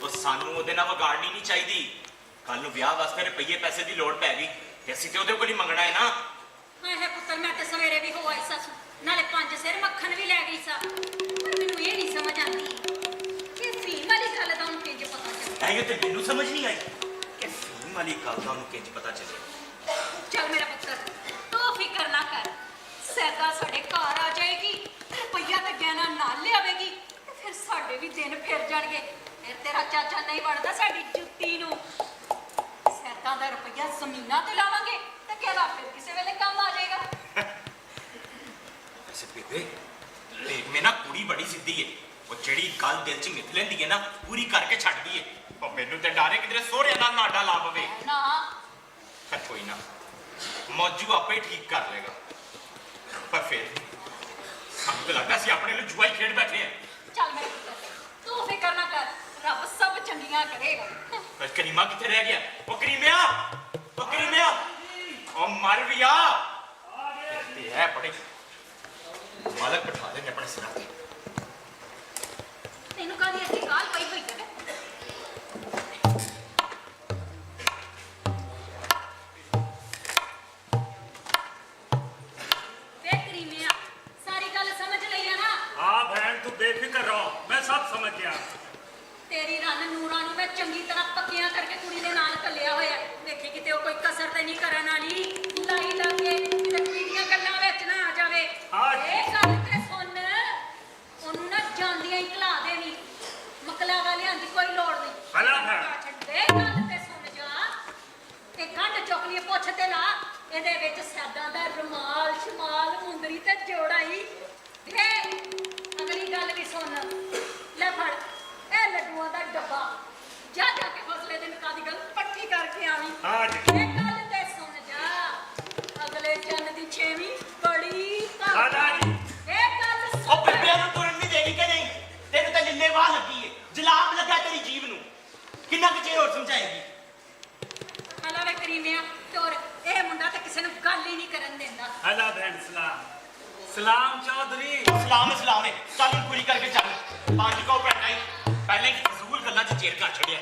ਉਹ ਸਾਨੂੰ ਉਹਦੇ ਨਾਲ ਵਿਗਾੜਨੀ ਨਹੀਂ ਚਾਹੀਦੀ ਕੱਲ ਨੂੰ ਵਿਆਹ ਵਾਸਤੇ ਰੁਪਈਏ ਪੈਸੇ ਦੀ ਲੋੜ ਪੈ ਗਈ ਤੇ ਅਸੀਂ ਤੇ ਉਹਦੇ ਕੋਲ ਹੀ ਮੰਗਣਾ ਹੈ ਨਾ ਹਾਏ ਹੈ ਪੁੱਤਰ ਮੈਂ ਤੇ ਸਵੇਰੇ ਵੀ ਹੋ ਆਈ ਸਾਂ ਨਾਲੇ 5 ਸਿਰ ਮੱਖਣ ਵੀ ਲੈ ਗਈ ਸਾਂ ਪਰ ਮੈਨੂੰ ਇਹ ਨਹੀਂ ਸਮਝ ਆਉਂਦੀ ਕਿ ਫੀਮ ਵਾਲੀ ਗੱਲ ਦਾ ਉਹਨੂੰ ਕਿੰਜ ਪਤਾ ਚੱਲਿਆ ਇਹ ਤੇ ਮੈਨੂੰ ਸਮਝ ਨਹੀਂ ਆਈ ਕਿ ਫੀਮ ਵਾਲੀ ਗੱਲ ਦਾ ਉਹਨੂੰ ਕਿੰਜ ਪਤਾ ਚੱਲਿਆ ਚੱਲ ਮੇਰਾ ਪੁੱਤਰ ਤੂੰ ਫਿਕਰ ਨਾ ਕਰ ਸੈਦਾ ਸਾਡੇ ਘਰ ਆ ਜਾਏਗੀ ਰੁਪਈਆ ਤੇ ਗਹਿਣਾ ਨਾਲ ਲਿਆਵੇਗੀ ਤੇ ਫਿਰ ਸਾਡੇ ਵੀ ਦਿਨ ਫਿਰ ਜਾਣਗੇ ਫਿਰ ਤੇਰਾ ਚਾਚਾ ਨਹੀਂ ਵੜਦਾ ਸਾਡੀ ਜੁੱਤੀ ਨੂੰ ਸੈਦਾ ਦਾ ਰੁਪਈਆ ਜ਼ਮੀਨਾਂ ਤੇ ਲਾਵਾਂਗੇ ਤੇ ਕਿਹੜਾ ਫਿਰ ਕਿਸੇ ਵੇਲੇ ਕੰਮ ਆ ਜਾਏਗਾ ਵੈਸੇ ਬੇਬੇ ਮੈਂ ਨਾ ਕੁੜੀ ਬੜੀ ਸਿੱਧੀ ਏ ਉਹ ਜਿਹੜੀ ਗੱਲ ਦਿਲ 'ਚ ਮਿੱਥ ਲੈਂਦੀ ਹੈ ਨਾ ਪੂਰੀ ਕਰਕੇ ਛੱਡਦੀ ਏ ਉਹ ਮੈਨੂੰ ਤੇ ਡਾਰੇ ਕਿਧਰੇ ਸੋਹਰਿਆਂ ਨਾਲ ਨਾਡਾ ਲਾ ਪਵੇ ਨਾ ਕੋਈ ਨਾ ਮੌਜੂ ਆਪੇ ਠੀਕ ਕਰ ਲੇਗਾ ਪਰ ਫਿਰ ਸਾਨੂੰ ਤਾਂ ਲੱਗਦਾ ਸੀ ਆਪਣੇ ਲਈ ਜੁਆ ਹੀ ਖੇਡ ਬੈਠੇ ਆ ਚੱਲ ਮੇਰੇ ਪੁੱਤਰ ਤੂੰ ਫਿਕਰ ਨਾ ਕਰ ਰੱਬ ਸਭ ਚੰਗੀਆਂ ਕਰੇਗਾ ਪਰ ਕਰੀਮਾ ਕਿੱਥੇ ਰਹਿ ਗਿਆ ਉਹ ਕਰੀਮਿਆ ਉਹ ਮਰ ਵੀ ਆ ਤੇ ਹੈ ਬੜੇ ਮਾਲਕ ਬਿਠਾ ਦੇ ਆਪਣੇ ਸਿਰਾਂ ਤੇ ਤੈਨੂੰ ਕਾਹਦੀ ਅੱਗੇ ਕਾਲ ਪਈ ਹੋਈ ਹੈ ਵੇ ਕਰੀਮਿਆ ਸਾਰੀ ਗੱਲ ਸਮਝ ਲਈ ਆ ਨਾ हाँ बहन तू बेफिक्र रहो मैं सब समझ गया ਤੇਰੀ ਰੰਨ ਨੂਰਾਂ ਨੂੰ ਮੈਂ ਚੰਗੀ ਤਰ੍ਹਾਂ ਪੱਕੀਆਂ ਕਰਕੇ ਕੁੜੀ ਦੇ ਨਾਲ ਕੱਲਿਆ ਹੋਇਆ ਵੇਖੀ ਕਿਤੇ ਉਹ ਕੋਈ ਕਸਰ ਤੇ ਨਹੀਂ ਕਰਨ ਵਾਲੀ ਲਾਈ ਲਾ ਕੇ ਰੱਖੀ ਦੀਆਂ ਗੱਲਾਂ ਵਿੱਚ ਨਾ ਆ ਜਾਵੇ ਹਾਂ। ਇਹ ਗੱਲ ਤੇ ਸੁਣ ਉਹਨੂੰ ਨਾ ਜਾਂਦੀਆਂ ਹੀ ਘਲਾ ਦੇਵੀਂ ਮਕਲਾ ਵਾਲਿਆਂ ਦੀ ਕੋਈ ਲੋੜ ਨਹੀਂ ਭਲਾ ਹੈ। ਛੱਡੇ ਗੱਲ ਤੇ ਸੁਣ ਜਾ ਤੇ ਗੰਢ ਚੁੱਕ ਲਈ ਪੁੱਛ ਤੇ ਲਾ ਇਹਦੇ ਵਿੱਚ ਸਾਦਾਂ ਦਾ ਰੁਮਾਲ ਸ਼ਮਾਲ ਮੁੰਦਰੀ ਤੇ ਜੋੜਾ ਹੀ ਵੇ ਅਗਲੀ ਗੱਲ ਵੀ ਸੁਣ ਲੈ ਫੜ ਇਹ ਲੱਡੂਆਂ ਦਾ ਡੱਬਾ ਜਾ ਕੇ ਫਸਲੇ ਦੇ ਨਿਕਾ ਦੀ ਗੱਲ ਪੱਕੀ ਕਰਕੇ ਆਵੀਂ हाँ जी ਇਹ ਗੱਲ ਤੇ ਸੁਣ ਜਾ ਅਗਲੇ ਚੰਨ ਦੀ ਛੇਵੀਂ ਬੜੀ हाँ जी ਇਹ ਗੱਲ ਉਹ ਸੁਣ ਬੇਬਿਆਂ ਨੂੰ ਤੁਰਨ ਨਹੀਂ ਦੇਗੀ ਕਿ ਨਹੀਂ ਤੈਨੂੰ ਤਾਂ ਨਿੰਨੇ ਵਾਹ ਲੱਗੀ ਏ ਜਲਾਬ ਲੱਗਾ ਤੇਰੀ ਜੀਵ ਨੂੰ ਕਿੰਨਾ ਕੁ ਚਿਰ ਹੋਰ ਸਮਝਾਏਗੀ ਹਲਾ ਵੇ ਕਰੀਮਿਆ ਤੋਰ ਇਹ ਮੁੰਡਾ ਤੇ ਕਿਸੇ ਨੂੰ ਗੱਲ ਹੀ ਨਹੀਂ ਕਰਨ ਦਿੰਦਾ हला बहन सलाम सलाम चौधरी ਸਲਾਮ ਏ ਚੱਲ ਹੁਣ ਪੂਰੀ ਕਰਕੇ ਚੱਲ 5 ਕੋ ਪੈਣਾ ਹੀ ਪਹਿਲੇ ਹੀ ਫਜ਼ੂਲ ਗੱਲਾਂ 'ਚ ਚੇਰ ਕਰ ਛੱਡਿਆ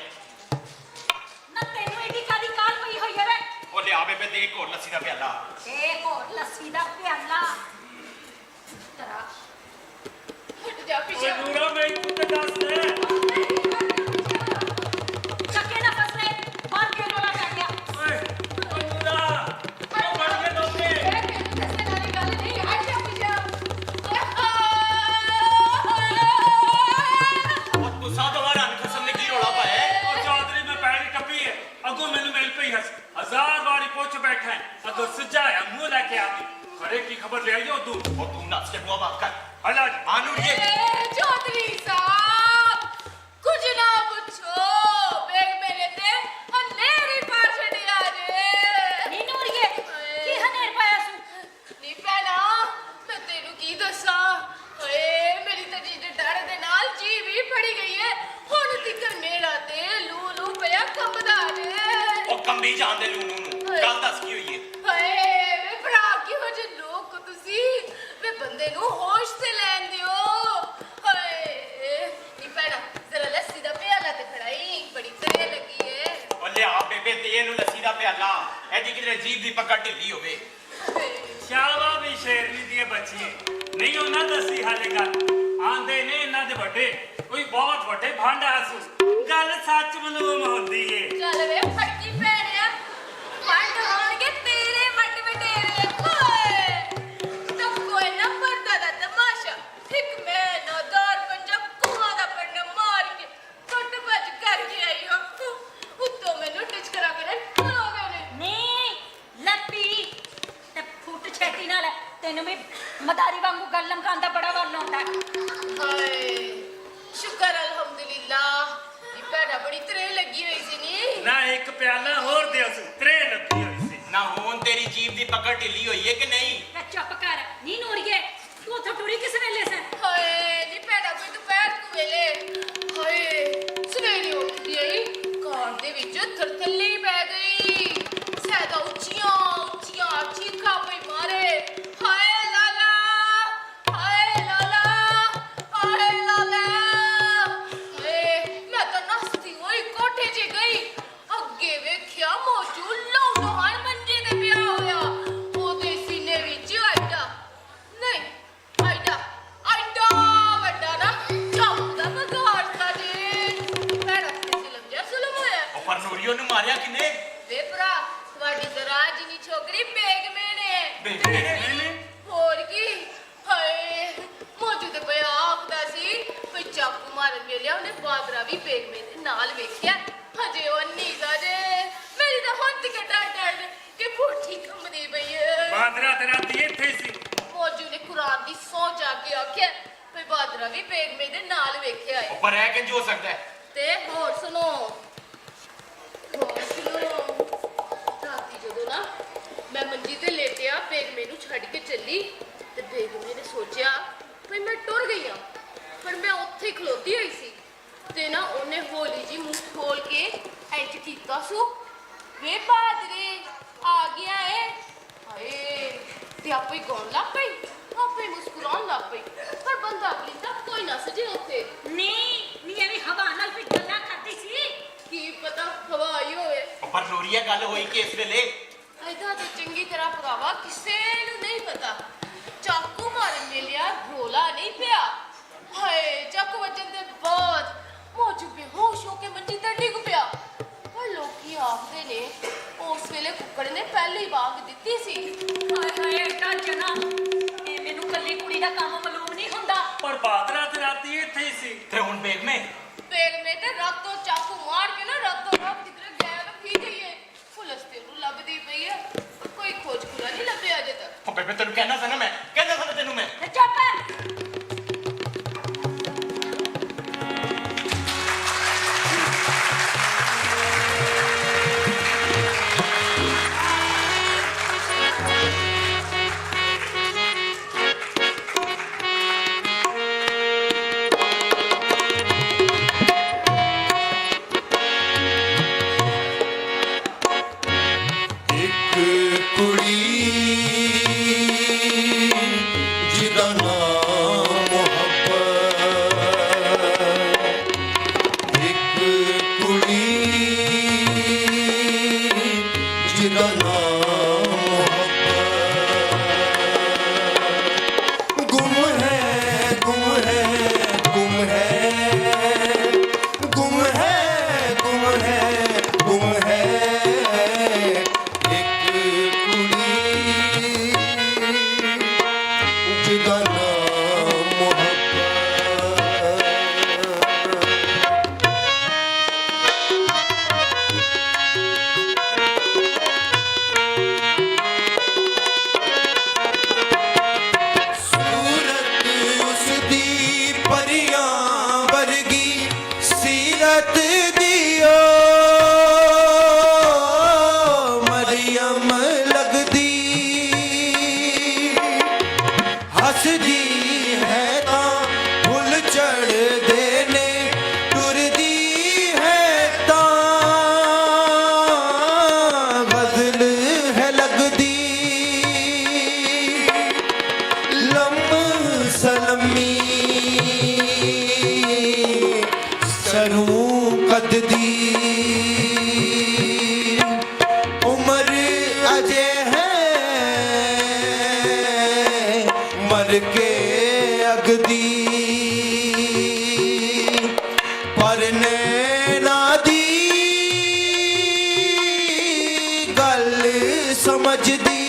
ਨਾ ਤੈਨੂੰ ਇਹਦੀ ਕਾਦੀ ਕਾਲ ਪਈ ਹੋਈ ਹੈ ਵੇ ਉਹ ਲਿਆ ਬੇਬੇ ਦੇ ਇੱਕ ਹੋਰ ਲੱਸੀ ਦਾ ਪਿਆਲਾ ਇਹ ਹੋਰ ਲੱਸੀ ਦਾ ਪਿਆਲਾ ਤਰਾ ਹਟ ਜਾ ओए ਪਿੱਛੇ नूरा मैं कुत्ते दास दे ਚੱਕੇ ਨਾ ਫਸਲੇ ਮਾਰ ਕੇ ਰੋਲਾ ਪੈ ਗਿਆ ओए ओए नूरा ओ बढ़ के दोगे ਇਹ ਤੈਨੂੰ ਦੱਸਣ ਵਾਲੀ ਗੱਲ ਨਹੀਂ ਹਟ ਜਾ ਪਿੱਛੇ ਉਹ ਗੁੱਸਾ ਦੁਬਾਰਾ ਖਸਮ ਨੇ ਕੀ ਰੋਲਾ ਪਾਇਆ ओ चौधरी मैं पैरी टप्पी है अगो मैंने मिल पई हस हजार बारी पूछ बैठा है अगो सजाया मुंह लेके आ गई खरे की खबर ले आई हो तू ਉਹ ਤੂੰ ਨੱਸ ਕੇ ਬੁਆ ਬਾਤ ਕਰ हला जी ਆਨੂੜੀਏ ਚੌਧਰੀ ਸਾਹਿਬ ਕਿਤੇ ਜੀਭ ਦੀ ਪਕੜ ਢਿੱਲੀ ਹੋਵੇ। ਸ਼ਾਲਵਾ ਵੀ ਸ਼ੇਰਨੀ ਦੀ ਬੱਚੀ ਨਹੀਂ ਉਹਨਾਂ ਦੱਸੀ ਹਾਲੇ ਗੱਲ ਆਂਦੇ ਨੇ ਇਹਨਾਂ ਦੇ ਵੱਡੇ ਕੋਈ ਬਹੁਤ ਵੱਡੇ ਭਾਂਡਾ ਆਸੂ ਗੱਲ ਸੱਚ ਮਲੂਮ ਹੁੰਦੀ ਏ। ਚੱਲ ਵੇ ਫੜਕੀ ਭੈਣਿਆ ਵੰਡ ਹੋਣਗੇ ਤੇਰੇ ਵੱਡ ਵਡੇਰੇ ਹੋਏ ਤਾਂ ਕੋਈ ਨਾ ਪਰਦਾ ਦਾ ਤਮਾਸ਼ਾ ਇੱਕ ਮੈਂ ਨੌਦਾਰ ਪੰਜਾ ਕੁਆਂ ਦਾ ਪੰਡ ਮਾਰ ਕੇ ਟੁੱਟ ਭੱਜ ਕਰਕੇ ਆਈ ਹਾਂ ਉੱਤੋਂ ਮੈਨੂੰ ਟਿਚ ਕਰਾ ਕੇ ਖਲੋਗੇ ਨੇ ਨੀ ਲੱਪੀ ਤੇ ਫੁੱਟ ਛੇਤੀ ਨਾਲ ਤੈਨੂੰ ਵੀ ਮਦਾਰੀ ਵਾਂਗੂ ਗੱਲ ਲਮਕਾਉਂਦਾ ਬੜਾ ਵੱਲ ਆਉਂਦਾ। ਹਾਏ ਸ਼ੁਕਰ ਅਲਹਮਦੁਲਿਲਾ ਇਹ ਭੈੜਾ ਬੜੀ ਤਰੇ ਲੱਗੀ ਹੋਈ ਸੀ ਨੀ ਨਾ ਇੱਕ ਪਿਆਲਾ ਹੋਰ ਦਿਓ ਸੀ ਤਰੇ ਲੱਗੀ ਹੋਈ ਸੀ। ਨਾ ਹੁਣ ਤੇਰੀ ਜੀਭ ਦੀ ਪਕੜ ਢਿੱਲੀ ਹੋਈ ਹੈ ਕਿ ਨਹੀਂ? ਮੈਂ ਚੁੱਪ ਕਰ ਨੀ ਨੂਰੀਏ ਤੂੰ ਉੱਥੋਂ ਟੁਰੀ ਕਿਸ ਵੇਲੇ ਸੈਂ? ਹਾਏ ਨੀ ਭੈੜਾ ਕੋਈ ਦੁਪਹਿਰ ਕੁ ਵੇਲੇ ਹਾਏ ਸਵੇਰੇ ਉੱਠਦੀ ਆਈ ਕਾਰ ਦੇ ਵਿੱਚ ਥਰਥੱਲੀ ਪੈ ਗਈ ਸੈਦਾ ਉੱਚੀਆਂ ਉੱਚੀਆਂ ਚੀਖਾਂ ਪਈ ਮਾਰੇ ਹਾਏ ਲਾਲਾ ਹਾਏ ਲਾਲਾ ਹਾਏ ਲਾਲਾ ਹਾਏ ਮੈਂ ਤਾਂ ਨਸਤੀ ਹੋਈ ਕੋਠੇ 'ਚ ਗਈ ਅੱਗੇ ਵੇਖਿਆ ਮੋਜੂ ਲੌਂਡੋਹਾਰ ਮੰਜੇ ਤੇ ਪਿਆ ਹੋਇਆ ਉਹਦੇ ਸੀਨੇ ਵਿੱਚ ਆਈਡਾ ਨਹੀਂ ਆਈਡਾ ਆਈਡਾ ਵੱਡਾ ਨਾ ਚਾਹੁੰਦਾ ਮਗਾੜ ਦਾ ਜੇ ਮੈਂ ਰਸਤੇ 'ਚ ਲੰਘਿਆ ਸੁਲਮ ਹੋਇਆ ਉਹ ਪਰ ਨੂਰੀਓ ਨੂੰ ਮਾਰਿਆ ਕਿਨੇ? ਵੇ ਭਰਾ ਤੁਹਾਡੀ ਜ਼ਰਾ ਜਿਨੀ ਛੋਕਰੀ ਬੇਗਮੇ ਨੇ ਬੇਗਮੇ ਹੋਰ ਕੀ ਹਾਏ ਮੋਜੂ ਤੇ ਪਿਆ ਆਖਦਾ ਸੀ ਕੋਈ ਚਾਕੂ ਮਾਰਨ ਵੇਲਿਆ ਉਹਨੇ ਬਾਦਰਾ ਵੀ ਬੇਗਮੇ ਦੇ ਨਾਲ ਵੇਖਿਆ ਹਜੇ ਉਹ ਨੀਜ਼ਾ ਜੇ ਮੇਰੀ ਤਾਂ ਹੁਣ ਤੱਕ ਡਰ ਕਿ ਪੁੱਠੀ ਕੰਮਦੀ ਪਈ ਹੈ ਬਾਦਰਾ ਤੇ ਰਾਤੀ ਇੱਥੇ ਸੀ। ਮੋਜੂ ਨੇ ਕੁਰਾਨ ਦੀ ਸੌ ਜਾ ਕੇ ਆਖਿਆ ਵੀ ਬਾਦਰਾ ਵੀ ਬੇਗਮੇ ਦੇ ਨਾਲ ਵੇਖਿਆ ਹੈ ਉਹ ਪਰ ਇਹ ਕਿੰਜ ਹੋ ਸਕਦਾ ਹੈ? ਤੇ ਹੋਰ ਸੁਣੋ ਰਾਤੀ ਜਦੋਂ ਨਾ ਮੈਂ ਮੰਜੀ ਤੇ ਲੇਟਿਆ ਬੇਗਮੇ ਨੂੰ ਛੱਡ ਕੇ ਚੱਲੀ ਤੇ ਬੇਗਮੇ ਨੇ ਸੋਚਿਆ ਵੀ ਮੈਂ ਟੁਰ ਗਈ ਆ ਪਰ ਮੈਂ ਉੱਥੇ ਹੀ ਖਲੋਤੀ ਹੋਈ ਸੀ ਤੇ ਨਾ ਉਹਨੇ ਹੌਲੀ ਜੀ ਮੂੰਹ ਖੋਲ ਕੇ ਇੰਜ ਕੀਤਾ ਸੂ ਵੇ ਬਾਦਰੇ ਆ ਗਿਆ ਏ ਹਾਏ ਤੇ ਆਪੇ ਗਾਉਣ ਲੱਗ ਪਈ ਆਪੇ ਮੁਸਕਰਾਉਣ ਲੱਗ ਪਈ ਪਰ ਬੰਦਾ ਆਪਣੀ ਤਾਂ ਕੋਈ ਨਾ ਸਜੇ ਉੱਥੇ ਨੀ ਇਹ ਵੀ ਹਵਾ ਨਾਲ ਵੀ ਗੱਲਾਂ ਕਰਦੀ ਸੀ। ਕੀ ਪਤਾ ਹਵਾ ਹੀ ਹੋਵੇ ਉਹ ਪਰ ਨੂਰੀਆ ਗੱਲ ਹੋਈ ਕਿ ਇਸ ਵੇਲੇ ਇਹਦਾ ਤੇ ਚੰਗੀ ਤਰ੍ਹਾਂ ਭਰਾਵਾ ਕਿਸੇ ਨੂੰ ਨਹੀਂ ਪਤਾ ਚਾਕੂ ਮਾਰਨ ਵੇਲਿਆ ਰੋਲਾ ਨਹੀਂ ਪਿਆ ਹਾਏ ਚਾਕੂ ਵੱਜਣ ਦੇ ਬਾਅਦ ਮੋਜੂ ਬੇਹੋਸ਼ ਹੋ ਕੇ ਮੰਜੀ ਤੇ ਡਿੱਗ ਪਿਆ ਪਰ ਲੋਕੀ ਆਖਦੇ ਨੇ ਉਸ ਵੇਲੇ ਕੁੱਕੜ ਨੇ ਪਹਿਲੀ ਵਾਂਗ ਦਿੱਤੀ ਸੀ ਹਾਏ ਹਾਏ ਟਾਂਚਨਾ ਇਹ ਮੈਨੂੰ ਕੱਲੀ ਕੁੜੀ ਦਾ ਕੰਮ ਮਾਲੂਮ ਨਹੀਂ ਹੁੰਦਾ। ਪਰ ਬਾਦਰਾ ਤੇ ਰਾਤੀ ਇੱਥੇ ਹੀ ਸੀ। ਤੇ ਹੁਣ ਬੇਗਮੇ ਬੇਗਮੇ ਤੇ ਰਾਤੋਂ ਚਾਕੂ ਮਾਰ ਕੇ ਨਾ ਰਾਤੋਂ ਰਾਤ ਕਿਧਰੇ ਗਾਇਬ ਹੀ ਗਈ ਹੈ ਫੁਲਸਤੀਨ ਨੂੰ ਲੱਭਦੀ ਪਈ ਹੈ ਕੋਈ ਖੋਜ ਖੁਰਾ ਨਹੀਂ ਲੱਭਿਆ ਅਜੇ ਤੱਕ ਉਹ ਬੇਬੇ ਤੈਨੂੰ ਕਹਿਣਾ ਸੀ ਨਾ ਮੈਂ ਕਹਿੰਦਾ ਸੀ ਨਾ ਤੈਨੂੰ ਮੈਂ ਤੇ ਚੁੱਪ ਇੱਕ ਕੁੜੀ ਸਮਝਦੀ ਪਰ ਨੈਣਾ ਦੀ ਗੱਲ ਸਮਝਦੀ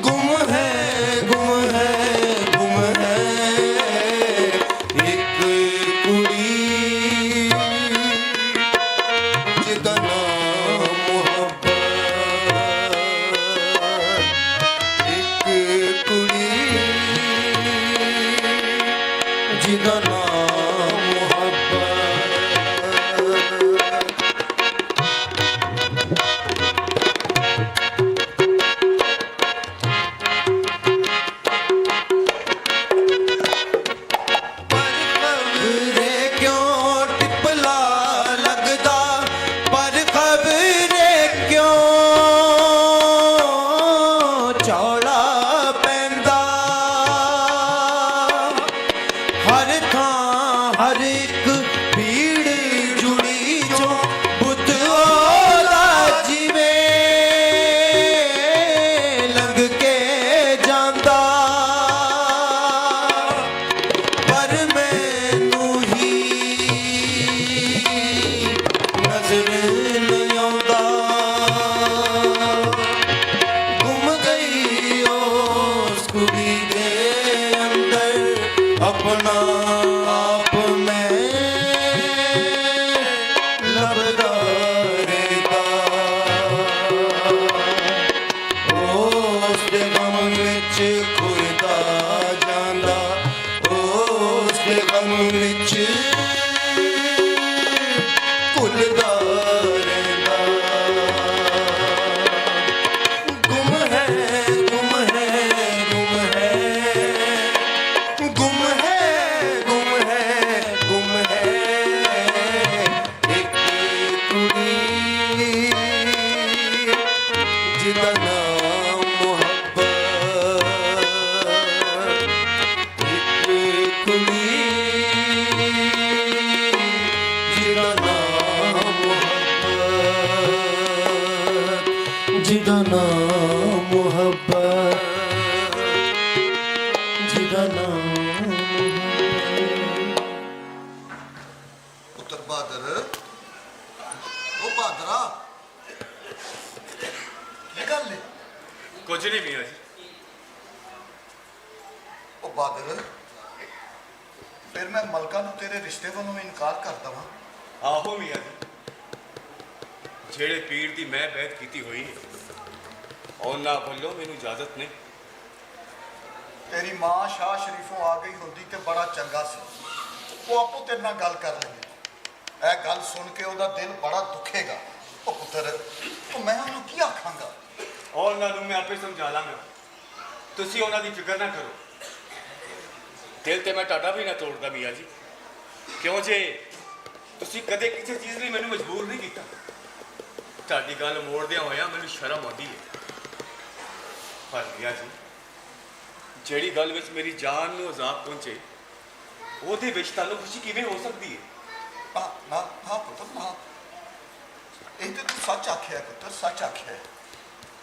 ਗੁੰਮ ਹੈ ਗੁੰਮ ਹੈ ਗੁੰਮ ਹੈ ਇੱਕ ਕੁੜੀ ਜਿਹਦਾ ਨਾਮ ਮੁਹੱਬਤ ਇੱਕ ਕੁੜੀ ਜਿਹਦਾ ਨਾਮ ਮੁਹੱਬਤ ਖਬਰੇ ਕਿਉਂ ਟਿਪਲਾ ਲੱਗਦਾ ਪਰ ਖਬਰੇ ਕਿਉਂ ਚੌੜਾ ਪੈਂਦਾ ਹਰ ਥਾਂ ਹਰ ਇੱਕ ਭੀੜ ਜੁੜੀ ਚੋਂ ਬੁੱਤ ਉਹਦਾ ਜਿਵੇਂ ਲੰਘ ਕੇ ਜਾਂਦਾ ਪਰ ਮੈਨੂੰ ਹੀ ਨਜ਼ਰ ਨਹੀਂ ਆਉਂਦਾ ਗੁੰਮ ਗਈ ਉਸ ਕੁੜੀ ਦੇ ਅੰਦਰ ਆਪਣਾ ਆਪ ਮੈਂ ਲੱਭਦਾ ਰਹਿੰਦਾ ਉਸ ਦੇ ਗਮ ਵਿੱਚ ਖੁਰਦਾ ਜਾਂਦਾ ਉਸ ਦੇ ਗਮ ਵਿੱਚ ਘੁਲਦਾ ਰਹਿੰਦਾ ਗੁੰਮ ਹੈ ਗੁੰਮ ਹੈ ਗੁੰਮ ਹੈ ਗੁੰਮ ਹੈ ਗੁੰਮ ਹੈ ਗੁੰਮ ਹੈ ਇੱਕ ਕੁੜੀ ਜਿਹਦਾ ਨਾਮ ਮੁਹੱਬਤ ਇੱਕ ਕੁੜੀ ਜਿਹਦਾ ਨਾਮ ਮੁਹੱਬਤ ਜਿਹਦਾ ਨਾਮ ਮੁਹੱਬਤ ਜਿਹਦਾ ਨਾਮ ਮੁਹੱਬਤ ਪੁੱਤਰ ਬਹਾਦਰ ਉਹ ਬਹਾਦਰਾ ਕੀ ਗੱਲ ਹੈ ਕੁਝ ਨਹੀਂ ਮੀਆਂ ਜੀ। ਉਹ ਬਹਾਦਰ ਫਿਰ ਮੈਂ ਮਲਕਾ ਨੂੰ ਤੇਰੇ ਰਿਸ਼ਤੇ ਵੱਲੋਂ ਇਨਕਾਰ ਕਰ ਦਵਾਂ ਆਹੋ ਮੀਆਂ ਜੀ, ਜਿਹੜੇ ਪੀਰ ਦੀ ਮੈਂ ਬੈਠ ਕੀਤੀ ਹੋਈ ਹੈ ਉਹਨਾਂ ਵੱਲੋਂ ਮੈਨੂੰ ਇਜਾਜ਼ਤ ਨਹੀਂ। ਤੇਰੀ ਮਾਂ ਸ਼ਾਹ ਸ਼ਰੀਫੋਂ ਆ ਗਈ ਹੁੰਦੀ ਤੇ ਬੜਾ ਚੰਗਾ ਸੀ, ਉਹ ਆਪੋ ਤੇਰੇ ਨਾਲ ਗੱਲ ਕਰ ਲੈਂਦੀ। ਇਹ ਗੱਲ ਸੁਣ ਕੇ ਉਹਦਾ ਦਿਲ ਬੜਾ ਦੁਖੇਗਾ। ਉਹ ਪੁੱਤਰ ਉਹ ਮੈਂ ਉਹਨੂੰ ਕੀ ਆਖਾਂਗਾ? ਉਹਨਾਂ ਨੂੰ ਮੈਂ ਆਪੇ ਸਮਝਾ ਲਾਂਗਾ, ਤੁਸੀਂ ਉਹਨਾਂ ਦੀ ਫਿਕਰ ਨਾ ਕਰੋ। ਦਿਲ ਤੇ ਮੈਂ ਤੁਹਾਡਾ ਵੀ ਨਾ ਤੋੜਦਾ ਮੀਆਂ ਜੀ, ਕਿਉਂ ਜੇ ਤੁਸੀਂ ਕਦੇ ਕਿਸੇ ਚੀਜ਼ ਲਈ ਮੈਨੂੰ ਮਜਬੂਰ ਨਹੀਂ ਕੀਤਾ। ਤੁਹਾਡੀ ਗੱਲ ਮੋੜਦਿਆਂ ਹੋਇਆ ਮੈਨੂੰ ਸ਼ਰਮ ਆਉਂਦੀ ਹੈ। ਪਰ ਮੀਆਂ ਜੀ, ਜਿਹੜੀ ਗੱਲ ਵਿੱਚ ਮੇਰੀ ਜਾਨ ਨੂੰ ਅਜ਼ਾਬ ਪਹੁੰਚੇ ਉਹਦੇ ਵਿੱਚ ਤੁਹਾਨੂੰ ਖੁਸ਼ੀ ਕਿਵੇਂ ਹੋ ਸਕਦੀ ਹੈ? ਨਾ ਪੁੱਤਰ ਨਾ, ਇਹ ਤੇ ਤੂੰ ਸੱਚ ਆਖਿਆ ਪੁੱਤਰ, ਸੱਚ ਆਖਿਆ।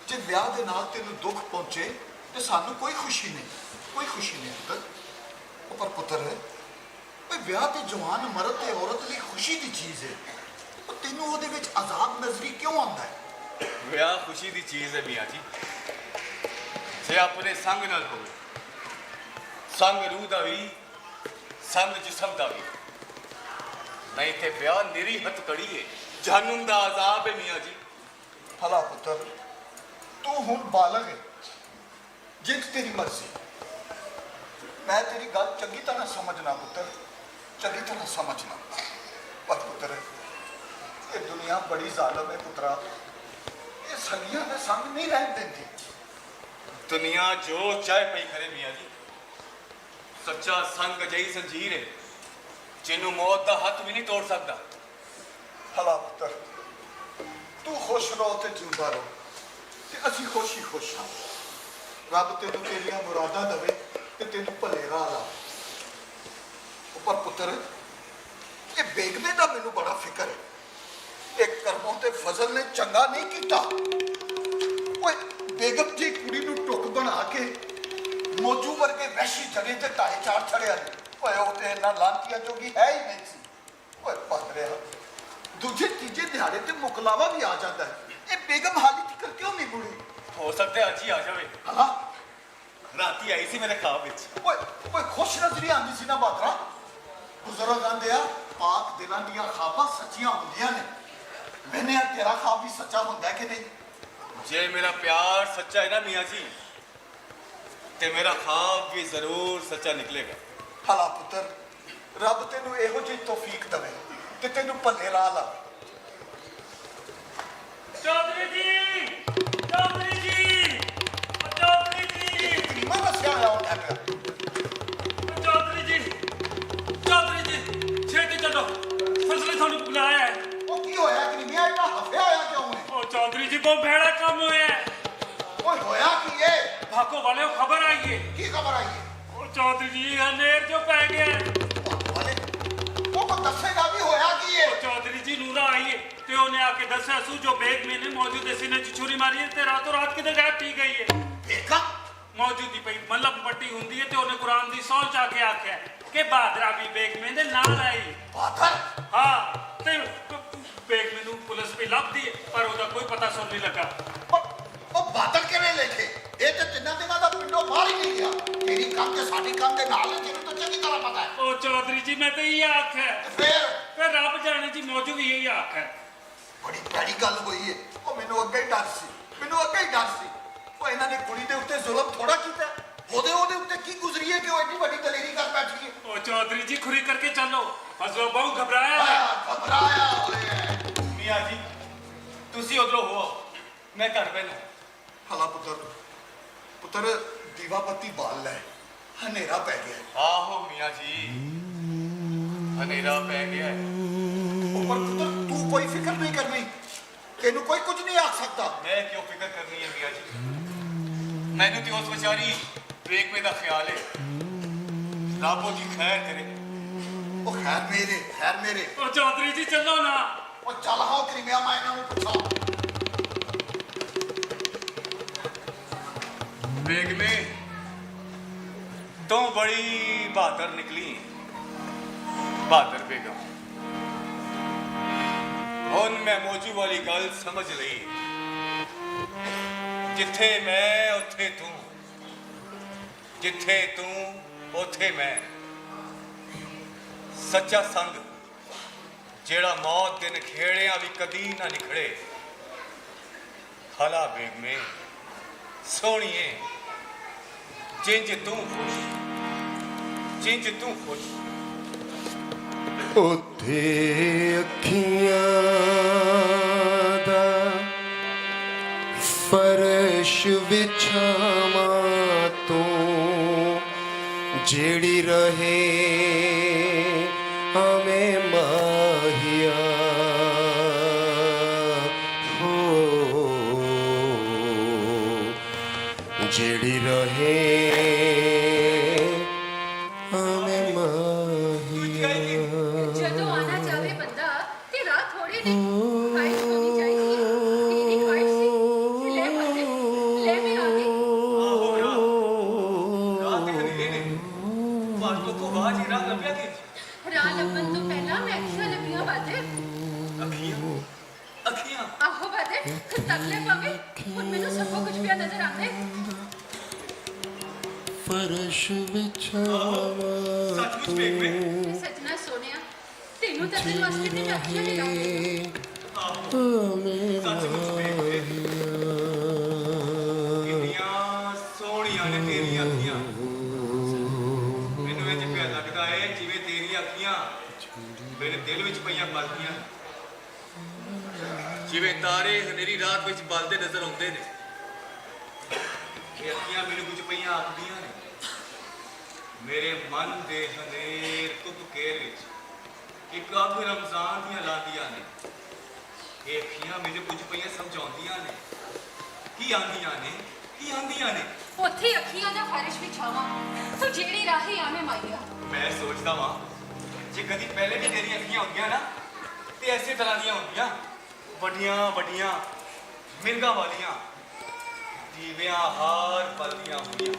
ਜੇ ਵਿਆਹ ਦੇ ਨਾਲ ਤੈਨੂੰ ਦੁੱਖ ਪਹੁੰਚੇ ਤੇ ਸਾਨੂੰ ਕੋਈ ਖੁਸ਼ੀ ਨਹੀਂ, ਕੋਈ ਖੁਸ਼ੀ ਨਹੀਂ ਪੁੱਤਰ। ਉਹ ਪਰ ਪੁੱਤਰ ਓਏ ਵਿਆਹ ਤੇ ਜਵਾਨ ਮਰਦ ਤੇ ਔਰਤ ਲਈ ਖੁਸ਼ੀ ਦੀ ਚੀਜ਼ ਹੈ, ਉਹ ਤੈਨੂੰ ਉਹਦੇ ਵਿੱਚ ਅਜ਼ਾਬ ਨਜ਼ਰੀ ਕਿਉਂ ਆਉਂਦਾ ਹੈ? ਵਿਆਹ ਖੁਸ਼ੀ ਦੀ ਚੀਜ਼ ਹੈ ਮੀਆਂ ਜੀ, ਜੇ ਆਪਣੇ ਸੰਗ ਨਾਲ ਹੋਵੇ, ਸੰਗ ਰੂਹ ਦਾ ਵੀ ਸੰਗ ਜਿਸਮ ਦਾ ਵੀ। ਨਹੀਂ ਤੇ ਵਿਆਹ ਨਿਰੀ ਹੱਥਕੜੀ ਹੈ, ਜਹਨਮ ਦਾ ਅਜ਼ਾਬ ਹੈ ਮੀਆਂ ਜੀ। ਭਲਾ ਪੁੱਤਰ ਤੂੰ ਹੁਣ ਬਾਲਗ ਹੈ, ਜਿੱਤ ਤੇਰੀ ਮਰਜ਼ੀ। ਮੈਂ ਤੇਰੀ ਗੱਲ ਚੰਗੀ ਤਰ੍ਹਾਂ ਸਮਝਣਾ ਪੁੱਤਰ, ਚੰਗੀ ਤਰ੍ਹਾਂ ਸਮਝਣਾ। ਪਰ ਪੁੱਤਰ ਇਹ ਦੁਨੀਆ ਬੜੀ ਜ਼ਾਲਮ ਹੈ ਪੁੱਤਰਾ, ਇਹ ਸਗੀਆਂ ਦੇ ਸੰਗ ਨਹੀਂ ਰਹਿਣ ਦਿੰਦੀ। ਦੁਨੀਆ ਜੋ ਚਾਹੇ ਪਈ ਕਰੇ ਮੀਆਂ ਜੀ, ਸੱਚਾ ਸੰਗ ਅਜਿਹੀ ਜ਼ੰਜੀਰ ਹੈ ਜਿਹਨੂੰ ਮੌਤ ਦਾ ਹੱਥ ਵੀ ਨਹੀਂ ਤੋੜ ਸਕਦਾ। ਭਲਾ ਪੁੱਤਰ ਤੂੰ ਖੁਸ਼ ਰਹੋ ਤੇ ਜਿਉਂਦਾ ਰਹੋ, ਤੇ ਅਸੀਂ ਖੁਸ਼ ਹੀ ਖੁਸ਼ ਹਾਂ। ਰੱਬ ਤੈਨੂੰ ਤੇਰੀਆਂ ਮੁਰਾਦਾਂ ਦੇਵੇ ਤੇ ਤੈਨੂੰ ਭਲੇ ਰਾਹ ਲਾਵੇ। ਪਰ ਪੁੱਤਰ ਇਹ ਬੇਗਮੇ ਦਾ ਮੈਨੂੰ ਬੜਾ ਫਿਕਰ ਹੈ। ਇਹ ਕਰਮੋਂ ਤੇ ਫਜ਼ਲ ਨੇ ਚੰਗਾ ਨਹੀਂ ਕੀਤਾ। ਓਏ ਬੇਗਮ ਜੀ ਕੁੜੀ ਨੂੰ ਟੁੱਕ ਬਣਾ ਕੇ ਮੋਜੂ ਵਰਗੇ ਵਹਿਸ਼ੀ ਜਗੇ ਤੇ ਢਾਏ ਚਾਰ ਛੜਿਆ ਨੇ। ਓਏ ਉਹ ਤੇ ਇੰਨਾ ਲਾਂਤੀਆ ਜੋਗੀ ਹੈ ਹੀ ਨਹੀਂ ਸੀ। ਓਏ ਪਾਦਰਿਆ, ਦੂਜੇ ਤੀਜੇ ਦਿਹਾੜੇ ਤੇ ਮੁਕਲਾਵਾ ਵੀ ਆ ਜਾਂਦਾ ਹੈ। ਇਹ ਬੇਗਮ ਹਾਲੀ ਤੱਕ ਕਿਉਂ ਨਹੀਂ ਮੁੜੀ? ਹੋ ਸਕਦਾ ਅੱਜ ਹੀ ਆ ਜਾਵੇ। ਹਾਂ, ਰਾਤੀ ਆਈ ਸੀ ਮੇਰੇ ਖਾਬ ਵਿੱਚ। ਓਏ ਓਏ ਖੁਸ਼ ਨਜ਼ਰੀ ਆਂਦੀ ਸੀ ਨਾ ਬਾਦਰਾ। ਬਜ਼ੁਰਗ ਆਂਦੇ ਆ ਪਾਕ ਦਿਲਾਂ ਦੀਆਂ ਖਾਬਾਂ ਸੱਚੀਆਂ ਹੁੰਦੀਆਂ ਨੇ। ਮੈਨੇ ਆ ਤੇਰਾ ਖਾਬ ਵੀ ਸੱਚਾ ਹੁੰਦਾ ਕਿ ਨਹੀਂ? ਜੇ ਮੇਰਾ ਪਿਆਰ ਸੱਚਾ ਹੈ ਨਾ ਮੀਆਂ ਜੀ, ਤੇ ਮੇਰਾ ਖਾਬ ਵੀ ਜ਼ਰੂਰ ਸੱਚਾ ਨਿਕਲੇਗਾ। ਹਲਾ ਪੁੱਤਰ, ਰੱਬ ਤੈਨੂੰ ਇਹੋ ਜਿਹੀ ਤੌਫੀਕ ਦੇਵੇ ਤੇ ਤੈਨੂੰ ਭੱਲੇ ਰਾਹ ਲਾ। ਚੌਧਰੀ ਜੀ, ਚੌਧਰੀ ਜੀ, ਚੌਧਰੀ ਜੀ, ਕਰੀਮਾ ਦੱਸਿਆ ਹੋਇਆ ਹੁੰਦਾ ਪਿਆ। ਚੌਧਰੀ ਜੀ, ਚੌਧਰੀ ਜੀ, ਛੇਤੀ ਚੱਲੋ, ਫਸਲ ਤੁਹਾਨੂੰ ਬੁਲਾਇਆ ਹੈ। ਉਹ ਕੀ ਹੋਇਆ ਕਰੀਮੀਆ? ਇੰਨਾ ਹਫਿਆ ਹੋਇਆ ਕਿਉਂ ਹੈ? ਉਹ ਚੌਧਰੀ ਜੀ ਬਹੁਤ ਭੈੜਾ ਕੰਮ ਹੋਇਆ ਹੈ। ਓਏ ਹੋਇਆ ਕੀ ਏ? ਭਾਗੋ ਵਾਲਿਓ ਖਬਰ ਆਈ ਹੈ। ਕੀ ਖਬਰ ਆਈ ਏ? ਉਹ ਚੌਧਰੀ ਜੀ ਹਨੇਰ ਜੋ ਪੈ ਗਿਆ ਹੈ। ਵਾਲੇ ਉਹ ਕੋ ਦੱਸੇਗਾ ਵੀ ਹੋਇਆ ਕੀ ਏ? ਉਹ ਚੌਧਰੀ ਜੀ ਨੂਰਾ ਆਈ ਹੈ ਤੇ ਉਹਨੇ ਆ ਕੇ ਦੱਸਿਆ ਸੂ ਜੋ ਬੇਗ ਮੈਨੇ ਮੌਜੂਦ ਸੀਨੇ ਚ ਛੁਰੀ ਮਾਰੀ ਹੈ ਤੇ ਰਾਤੋਂ ਰਾਤ ਕਿਤੇ ਗਾਇਬ ਪੀ ਗਈ ਹੈ। ਦੇਖਾ ਮੌਜੂਦੀ ਪਈ ਮੱਲਮ ਪੱਟੀ ਹੁੰਦੀ ਹੈ ਤੇ ਉਹਨੇ ਕੁਰਾਨ ਦੀ ਸੌਂ ਜਾ ਕੇ ਆਖਿਆ ਕਿ ਬਾਦਰਾ ਵੀ ਬੇਗ ਮੇ ਦੇ ਨਾਲ ਆਈ। ਬਾਦਰ ਹਾਂ, ਤੇ ਬੇਗ ਮੈਨੂੰ ਪੁਲਿਸ ਵੀ ਲੱਭਦੀ ਹੈ ਪਰ ਉਹਦਾ ਕੋਈ ਪਤਾ ਸੁਣ ਨਹੀਂ ਲੱਗਾ। ਉਹ ਬਾਦਰ ਕਿਵੇਂ ਲਿਖੇ? ਇਹ ਤੇ ਤਿੰਨਾਂ ਦਿਨਾਂ ਦਾ ਪਿੰਡੋਂ ਬਾਹਰ ਹੀ ਨਹੀਂ ਗਿਆ। ਤੇਰੀ ਕੰਮ ਤੇ ਸਾਡੀ ਕੰਮ ਦੇ ਨਾਲ ਹੈ, ਤੈਨੂੰ ਤਾਂ ਚੰਗੀ ਤਰ੍ਹਾਂ ਪਤਾ ਹੈ। ਉਹ ਚੌਧਰੀ ਜੀ ਮੈਂ ਤਾਂ ਇਹ ਆਖਿਆ, ਫਿਰ ਰੱਬ ਜਾਣੇ ਜੀ ਮੌਜੂ ਵੀ ਇਹ ਆਖਿਆ। ਬੜੀ ਭੈੜੀ ਗੱਲ ਹੋਈ ਏ। ਉਹ ਮੈਨੂੰ ਅੱਗੇ ਹੀ ਡਰ ਸੀ, ਮੈਨੂੰ ਅੱਗੇ ਹੀ ਡਰ ਸੀ। ਉਹ ਇਹਨਾਂ ਨੇ ਕੁੜੀ ਦੇ ਉੱਤੇ ਜ਼ੁਲਮ ਥੋੜਾ ਕੀਤਾ। ਉਹਦੇ ਉੱਤੇ ਕੀ ਗੁਜ਼ਰੀ ਹੈ ਕਿ ਉਹ ਐਡੀ ਵੱਡੀ ਦਲੇਰੀ ਕਰ ਬੈਠੀ ਹੈ? ਉਹ ਚੌਧਰੀ ਜੀ ਖੁਰੀ ਕਰਕੇ ਚੱਲੋ, ਹਜ਼ਰੋ ਬਹੁ ਘਬਰਾਇਆ ਹੈ। ਘਬਰਾਇਆ ਹੋਇਆ। ਮੀਆਂ ਜੀ ਤੁਸੀਂ ਉਧਰੋਂ ਹੋ, ਮੈਂ ਘਰ ਬੈਠਾ। ਹਲਾ ਪੁੱਤਰ, ਪੁੱਤਰ ਦੀਵਾ ਬੱਤੀ ਬਾਲ ਲੈ, ਹਨੇਰਾ ਪੈ ਗਿਆ। ਆਹੋ ਮੀਆਂ ਜੀ, ਹਨੇਰਾ ਪੈ ਗਿਆ ਹੈ। ਪਰ ਪੁੱਤਰ ਤੂੰ ਕੋਈ ਫਿਕਰ ਨਹੀਂ ਕਰਨੀ, ਤੈਨੂੰ ਕੋਈ ਕੁਝ ਨਹੀਂ ਆਖ ਸਕਦਾ। ਮੈਂ ਕਿਉਂ ਫਿਕਰ ਕਰਨੀ ਹੈ ਮੀਆਂ ਜੀ? ਮੈਨੂੰ ਤੇ ਉਸ ਵਿਚਾਰੀ ਵੇਗ ਮੇ ਦਾ ਖਿਆਲ ਹੈ। ਰੱਬੋ ਦੀ ਖੈਰ ਕਰੇ। ਉਹ ਖੈਰ ਮੇਰੇ। ਉਹ ਚੌਧਰੀ ਜੀ ਚੱਲੋ ਨਾ। ਉਹ ਚੱਲ ਹਾਂ ਕਰੀਮਿਆ, ਮੈਂ ਇਹਨਾਂ ਨੂੰ ਪੁੱਛਾਂ। ਵੇਗ ਮੇ ਤੂੰ ਬੜੀ ਬਹਾਦਰ ਨਿਕਲੀ, ਬਹਾਦਰ ਬੇਗਮ। ਹੁਣ ਮੈਂ ਮੌਜੂ ਵਾਲੀ ਗੱਲ ਸਮਝ ਲਈ। ਜਿੱਥੇ ਮੈਂ ਉੱਥੇ ਤੂੰ, ਜਿੱਥੇ ਤੂੰ ਉੱਥੇ ਮੈਂ। ਸੱਚਾ ਸੰਗ ਜਿਹੜਾ ਮੌਤ ਦੇ ਨਖੇੜਿਆਂ ਵੀ ਕਦੀ ਨਾ ਨਿਖੜੇ। ਹਲਾ ਬੇਗਮੇ ਸੋਹਣੀਏ, ਜਿੰਜ ਤੂੰ ਖੁਸ਼, ਜਿੰਜ ਤੂੰ ਖੁਸ਼। ਉੱਥੇ ਅੱਖੀਆਂ ਦਾ ਫਰਸ਼ ਵਿਛਾਵਾਂ ਤੂੰ, ਜਿਹੜੀ ਰਹੇ ਹਮੇ ਮਾਹੀਆ ਹੋ, ਜਿਹੜੀ ਰਹੇ ਹਮੇ ਮਾਹੀਆ। ਜਦੋਂ ਆਣਾ ਜਾਵੇ ਬੰਦਾ ਤੇ ਰਾਹ ਥੋੜੀ ਨਹੀਂ ਖਾਇਸ਼ ਹੋਣੀ ਚਾਹੀਦੀ ਹੈ। ਤੇਰੀ ਖਾਇਸ਼ ਸੀ ਕਿ ਲੈ ਬੰਦੇ ਲੈ ਮੈਂ ਆ ਗਈ। ਰਾਤ ਦੇ ਹਨੇਰੇ ਨੇ ਵਾਟੋ ਕੋ ਬਾਜ ਹੀ ਰਾਹ ਲੱਭਿਆ ਕਿ ਰਾਹ ਲੱਭਣ ਤੋਂ ਪਹਿਲਾਂ ਮੈਂ ਅੱਖੀਆਂ ਲੱਭੀਆਂ ਬਾਦੇ। ਅੱਖੀਆਂ ਅੱਖੀਆਂ ਆਹੋ ਬਾਦੇ ਤੱਕ ਲੈ ਪਾਵੇ ਹੁਣ ਮੈਨੂੰ ਸਭ ਕੁਝ ਪਿਆ ਨਜ਼ਰ ਆਉਂਦਾ ਹੈ। ਫਰਸ਼ ਵਿਛਾਵਾਂ ਸੱਚਮੁੱਚ ਵੇਖ ਵੇ ਸੱਜਣਾ ਸੋਹਣਿਆ, ਤੈਨੂੰ ਤਾਂ ਤੈਨੂੰ ਅਸਲੀ ਤੇ ਅੱਖੀਆਂ ਨਹੀਂ ਲਾਉਂਦੀਆਂ। ਸੱਚਮੁੱਚ ਵੇਖ ਵੇ ਕਿੰਨੀਆਂ ਸੋਹਣੀਆਂ ਨੇ ਤੇਰੀਆਂ ਅੱਖੀਆਂ। ਮੈਨੂੰ ਇਹ ਪਿਆ ਲੱਗਦਾ ਹੈ ਜਿਵੇਂ ਤੇਰੀਆਂ ਅੱਖੀਆਂ ਮੇਰੇ ਦਿਲ ਵਿੱਚ ਪਈਆਂ ਬਲਦੀਆਂ, ਜਿਵੇਂ ਤਾਰੇ ਹਨੇਰੀ ਰਾਤ ਵਿੱਚ ਬਲਦੇ ਨਜ਼ਰ ਆਉਂਦੇ ਨੇ। ਇਹ ਅੱਖੀਆਂ ਮੈਨੂੰ ਕੁਝ ਪਈਆਂ ਆਖਦੀਆਂ ਨੇ। ਮੇਰੇ ਮਨ ਦੇ ਹਨੇਰ ਤੁਪਕੇ ਵਿੱਚ ਇੱਕ ਅੱਗ ਰਮਜ਼ਾਨ ਦੀਆਂ ਲਾਦੀਆਂ ਨੇ। ਇਹ ਅੱਖੀਆਂ ਮੈਨੂੰ ਕੁਝ ਪਈਆਂ ਸਮਝਾਉਂਦੀਆਂ ਨੇ। ਕੀ ਆਂਦੀਆਂ ਨੇ, ਕੀ ਆਂਦੀਆਂ ਨੇ? ਉੱਥੇ ਅੱਖੀਆਂ ਦਾ ਫਰਸ਼ ਵਿਛਾਵਾਂ ਤੂੰ ਜਿਹੜੀ ਰਾਹੀ ਆਵੇਂ ਮਾਈਆ। ਮੈਂ ਸੋਚਦਾ ਵਾਂ ਜੇ ਕਦੀ ਪਹਿਲੇ ਵੀ ਤੇਰੀਆਂ ਅੱਖੀਆਂ ਹੁੰਦੀਆਂ ਨਾ ਤੇ ਐਸੇ ਤਰ੍ਹਾਂ ਦੀਆਂ ਹੁੰਦੀਆਂ, ਵੱਡੀਆਂ ਵੱਡੀਆਂ ਮਿਰਗਾਂ ਵਾਲੀਆਂ, ਦੀਵਿਆਂ ਹਾਰ ਪਲਦੀਆਂ ਹੋਈਆਂ।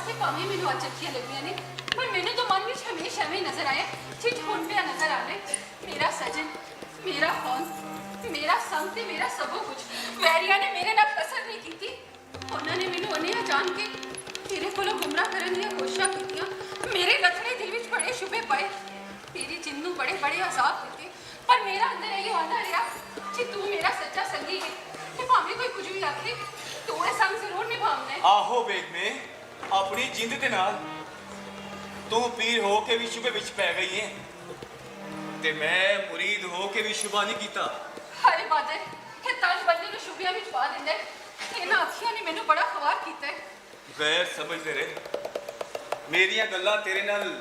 ਵਾਸਤੇ ਭਾਵੇਂ ਮੈਨੂੰ ਅੱਜ ਅੱਛੀਆਂ ਲੱਗੀਆਂ ਨੇ ਪਰ ਮੈਨੂੰ ਤਾਂ ਮਨ ਵਿੱਚ ਹਮੇਸ਼ਾ ਐਵੇਂ ਨਜ਼ਰ ਆਇਆ ਚੀਜ਼ ਹੁਣ ਪਿਆ ਨਜ਼ਰ ਆਵੇ ਮੇਰਾ ਸਜਨ ਮੇਰਾ ਫੋਨ ਮੇਰਾ ਸੰਗ ਤੇ ਮੇਰਾ ਸਭੋ ਕੁਝ ਵੈਰੀਆਂ ਨੇ ਮੇਰੇ ਨਾਲ ਕਸਰ ਨਹੀਂ ਕੀਤੀ ਉਹਨਾਂ ਨੇ ਮੈਨੂੰ ਅਨੇਹਾ ਜਾਣ ਕੇ ਤੇਰੇ ਕੋਲੋਂ ਗੁੰਮਰਾਹ ਕਰਨ ਦੀਆਂ ਕੋਸ਼ਿਸ਼ਾਂ ਕੀਤੀਆਂ ਮੇਰੇ ਲੱਥੜੇ ਦਿਲ ਵਿੱਚ ਬੜੇ ਸ਼ੁਭੇ ਪਏ ਤੇਰੀ ਜਿੰਨ ਨੂੰ ਬੜੇ ਬੜੇ ਅਜ਼ਾਬ ਦਿੱਤੇ ਪਰ ਮੇਰਾ ਅੰਦਰ ਇਹ ਵਾਦਾ ਰਿਹਾ ਕਿ ਤੂੰ ਮੇਰਾ ਸੱਚਾ ਸੰਗੀ ਹੈ ਤੇ ਭਾਵੇਂ ਕੋਈ ਕੁਝ ਵੀ ਆਖੇ ਤੂੰ ਇਹ ਸੰਗ ਜ਼ਰੂਰ ਨਿਭਾਉਣਾ ਹੈ ਆਹੋ ਬੇਗਮੇ ਆਪਣੀ ਜਿੰਦ ਦੇ ਨਾਲ ਤੂੰ ਪੀਰ ਹੋ ਕੇ ਵੀ ਸ਼ੁਭੇ ਵਿੱਚ ਪੈ ਗਈ ਹੈ ਤੇ ਮੈਂ ਮੁਰੀਦ ਹੋ ਕੇ ਵੀ ਸ਼ੁਭਾ ਨਹੀਂ ਕੀਤਾ ਹਾਏ ਬਾਦਲ ਇਹ ਤਨ ਬੰਦੇ ਨੂੰ ਸ਼ੁਭਿਆਂ ਵਿੱਚ ਪਾ ਦਿੰਦਾ ਹੈ ਇਹਨਾਂ ਅੱਖੀਆਂ ਨੇ ਮੈਨੂੰ ਬੜਾ ਖਵਾਰ ਕੀਤਾ ਹੈ ਗੈਰ ਸਮਝਦੇ ਰਹੇ ਮੇਰੀਆਂ ਗੱਲਾਂ ਤੇਰੇ ਨਾਲ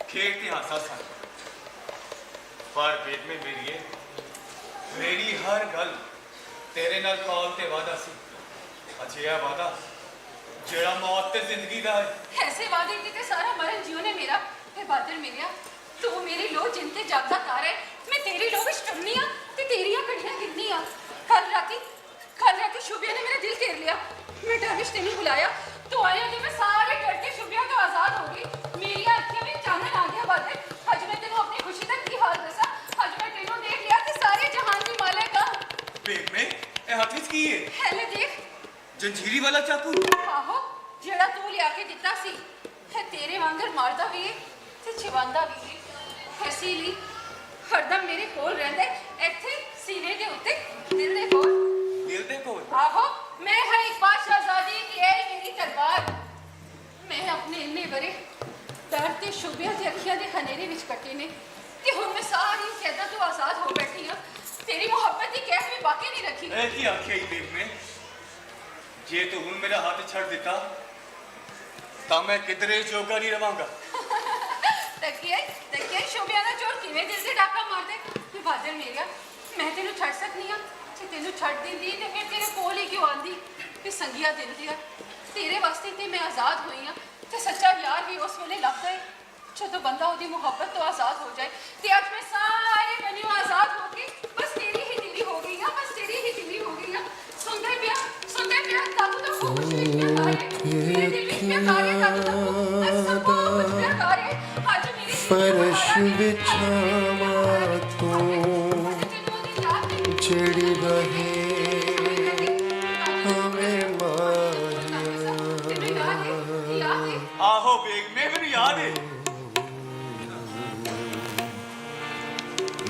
ਖੇਡ ਤੇ ਹਾਸਾ ਸਨ ਪਰ ਬੇਗਮੇ ਮੇਰੀ ਹਰ ਗੱਲ ਤੇਰੇ ਨਾਲ ਕੌਲ ਤੇ ਵਾਦਾ ਸੀ ਅਜਿਹਾ ਵਾਦਾ ਜਿਹੜਾ ਮੌਤ ਤੇ ਜ਼ਿੰਦਗੀ ਦਾ ਹੈ ਐਸੇ ਵਾਦੇ ਕੀਤੇ ਸਾਰਾ ਮਰਨ ਜਿਉ ਨੇ ਮੇਰਾ ਇਹ ਬਾਦਲ ਮਿਲਿਆ ਤੂੰ ਮੇਰੀ ਲੋ ਜਿੰਤੇ ਜਾਗਦਾ ਤਾਰ ਹੈ ਮੈਂ ਤੇਰੀ ਲੋ ਵਿੱਚ ਟੰਨੀ ਆ ਤੇ ਤੇਰੀਆਂ ਘੜੀਆਂ ਗਿਣਨੀ ਆ ਕੱਲ ਰਾਤੀ ਸ਼ੁਭਿਆ ਨੇ ਮੇਰਾ ਦਿਲ ਘੇਰ ਲਿਆ ਮੈਂ ਡਰ ਵਿੱਚ ਤੈਨੂੰ ਬੁਲਾਇਆ ਤੂੰ ਆਇਆ ਤੇ ਮੈਂ ਸਾਰੇ ਡਰ ਕੇ ਸ਼ੁਭਿਆ ਤੋਂ ਆਜ਼ਾਦ ਹੋ ਗਈ ਮੇਰੀਆਂ ਅੱਖਾਂ ਵਿੱਚ ਚਾਨਣ ਆ ਗਿਆ ਬਾਦਲ ਅੱਜ ਮੈਂ ਤੈਨੂੰ ਆਪਣੀ ਖੁਸ਼ੀ ਦਾ ਕੀ ਹਾਲ ਦੱਸਾਂ ਅੱਜ ਮੈਂ ਤੈਨੂੰ ਦੇਖ ਲਿਆ ਤੇ ਸਾਰੇ ਜਹਾਨ ਦੀ ਮਾਲਕ ਆ ਬੇਗਮੇ ਇਹ ਹੱਥ ਵਿੱਚ ਕੀ ਹੈ ਹੈਲੇ ਦੇਖ ਜੰਜੀਰੀ ਵਾਲਾ ਚਾਕੂ ਆਹੋ ਜਿਹੜਾ ਤੂੰ ਲਿਆ ਕੇ ਦਿੱਤਾ ਸੀ ਇਹ ਤੇਰੇ ਵਾਂਗਰ ਮਾਰਦਾ ਵੀ ਹੈ ਤੇ ਚਿਵਾਂਦਾ ਵੀ ਹੈ ਐਸੀ ਲਈ ਹਰਦਮ ਮੇਰੇ ਕੋਲ ਰਹਿੰਦਾ ਇੱਥੇ ਸੀਨੇ ਦੇ ਉੱਤੇ ਦਿਲ ਦੇ ਕੋਲ ਆਹੋ ਮੈਂ ਹੈ ਇੱਕ ਬਾਦਸ਼ਾਹਜ਼ਾਦੀ ਦੀ ਇਹ ਮੇਰੀ ਤਲਵਾਰ ਮੈਂ ਆਪਣੇ ਇੰਨੇ ਬਰੇ ਡਰ ਤੇ ਸ਼ੁਭਿਆਂ ਤੇ ਅੱਖੀਆਂ ਦੇ ਹਨੇਰੇ ਵਿੱਚ ਕੱਟੇ ਨੇ ਕਿ ਹੁਣ ਮੈਂ ਸਾਰੀ ਕੈਦਾਂ ਤੋਂ ਆਜ਼ਾਦ ਹੋ ਬੈਠੀ ਹਾਂ ਤੇਰੀ ਮੁਹੱਬਤ ਦੀ ਕੈਦ ਵੀ ਬਾਕੀ ਨਹੀਂ ਰੱਖੀ ਇਹ ਕੀ ਆਖਿਆ ਹੀ ਬੇਗਮੇ ਜੇ ਤੂੰ ਹੁਣ ਮੇਰਾ ਹੱਥ ਛੱਡ ਦਿੱਤਾ ਤਾਂ ਮੈਂ ਕਿਧਰੇ ਜੋਗਾ ਨਹੀਂ ਰਵਾਂਗਾ ਤੱਕਿਆ ਸ਼ੋਭਿਆ ਦਾ ਚੋਰ ਕਿਵੇਂ ਦਿਲ ਤੇ ਡਾਕਾ ਮਾਰਦੇ ਤੇ ਬਾਦਲ ਮੇਰਿਆ ਮੈਂ ਤੈਨੂੰ ਛੱਡ ਸਕਨੀ ਆ ਜੇ ਤੈਨੂੰ ਛੱਡ ਦਿੰਦੀ ਤੇ ਫਿਰ ਤੇਰੇ ਕੋਲ ਹੀ ਕਿਉਂ ਆਂਦੀ ਕਿ ਸੰਗੀਆਂ ਦਿੰਦੀ ਆ ਤੇਰੇ ਵਾਸਤੇ ਤੇ ਮੈਂ ਆਜ਼ਾਦ ਹੋਈ ਆ ਤੇ ਸੱਚਾ ਯਾਰ ਵੀ ਉਸ ਵੇਲੇ ਲੱਭਦਾ ਹੈ ਜਦੋਂ ਬੰਦਾ ਉਹਦੀ ਮੁਹੱਬਤ ਤੋਂ ਆਜ਼ਾਦ ਹੋ ਜਾਏ ਤੇ ਅੱਜ ਮੈਂ ਸਾਰੇ ਬੰਨਿਓ ਆਜ਼ਾਦ ਹੋ ਕੇ ਬਸ ਤੇਰੀ ਹੀ ਦਿਲੀ ਹੋ ਗਈ ਆ ਬਸ ਤੇਰੀ ਹੀ ਦਿਲੀ ਹੋ ਗਈ ਆ ਸੁਣਦੇ ਪਿਆ ਤਾਬੂ ਤਾਂ ਖੂਬ ਕੁਛ ਵਿੱਚ ਪਿਆ ਕਾਰੇ ਮੇਰੇ ਦਿਲ ਵਿੱਚ ਪਿਆ ਕਾਰੇ ਤਾਬੂ ਤਾਂ ਖੂਬ ਸਭ ਕੁਛ ਪਿਆ ਕਾਰੇ ਅੱਜ ਮੇਰੀ ਫਰਸ਼ ਵਿਛਾਵਾਂ ਤੂੰ ਜਿਹੜੀ ਰਹੇ ਹਵੇਂ ਮਾਇਆ ਆਹੋ ਬੇਗਮੇ ਮੈਨੂੰ ਯਾਦ ਹੈ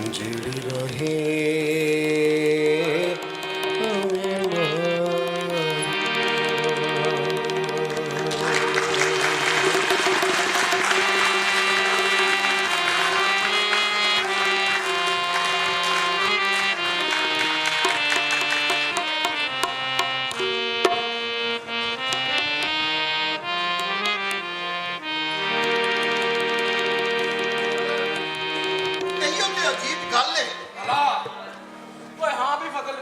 ਜਿਹੜੀ ਰਹੇ ਹਵੇਂ ਮਾਇਆ ਇਹੋ ਤੇ ਅਜੀਬ ਗੱਲ ਹੈ ਓਏ ਹਾਂ ਵੀ ਫਜ਼ਲ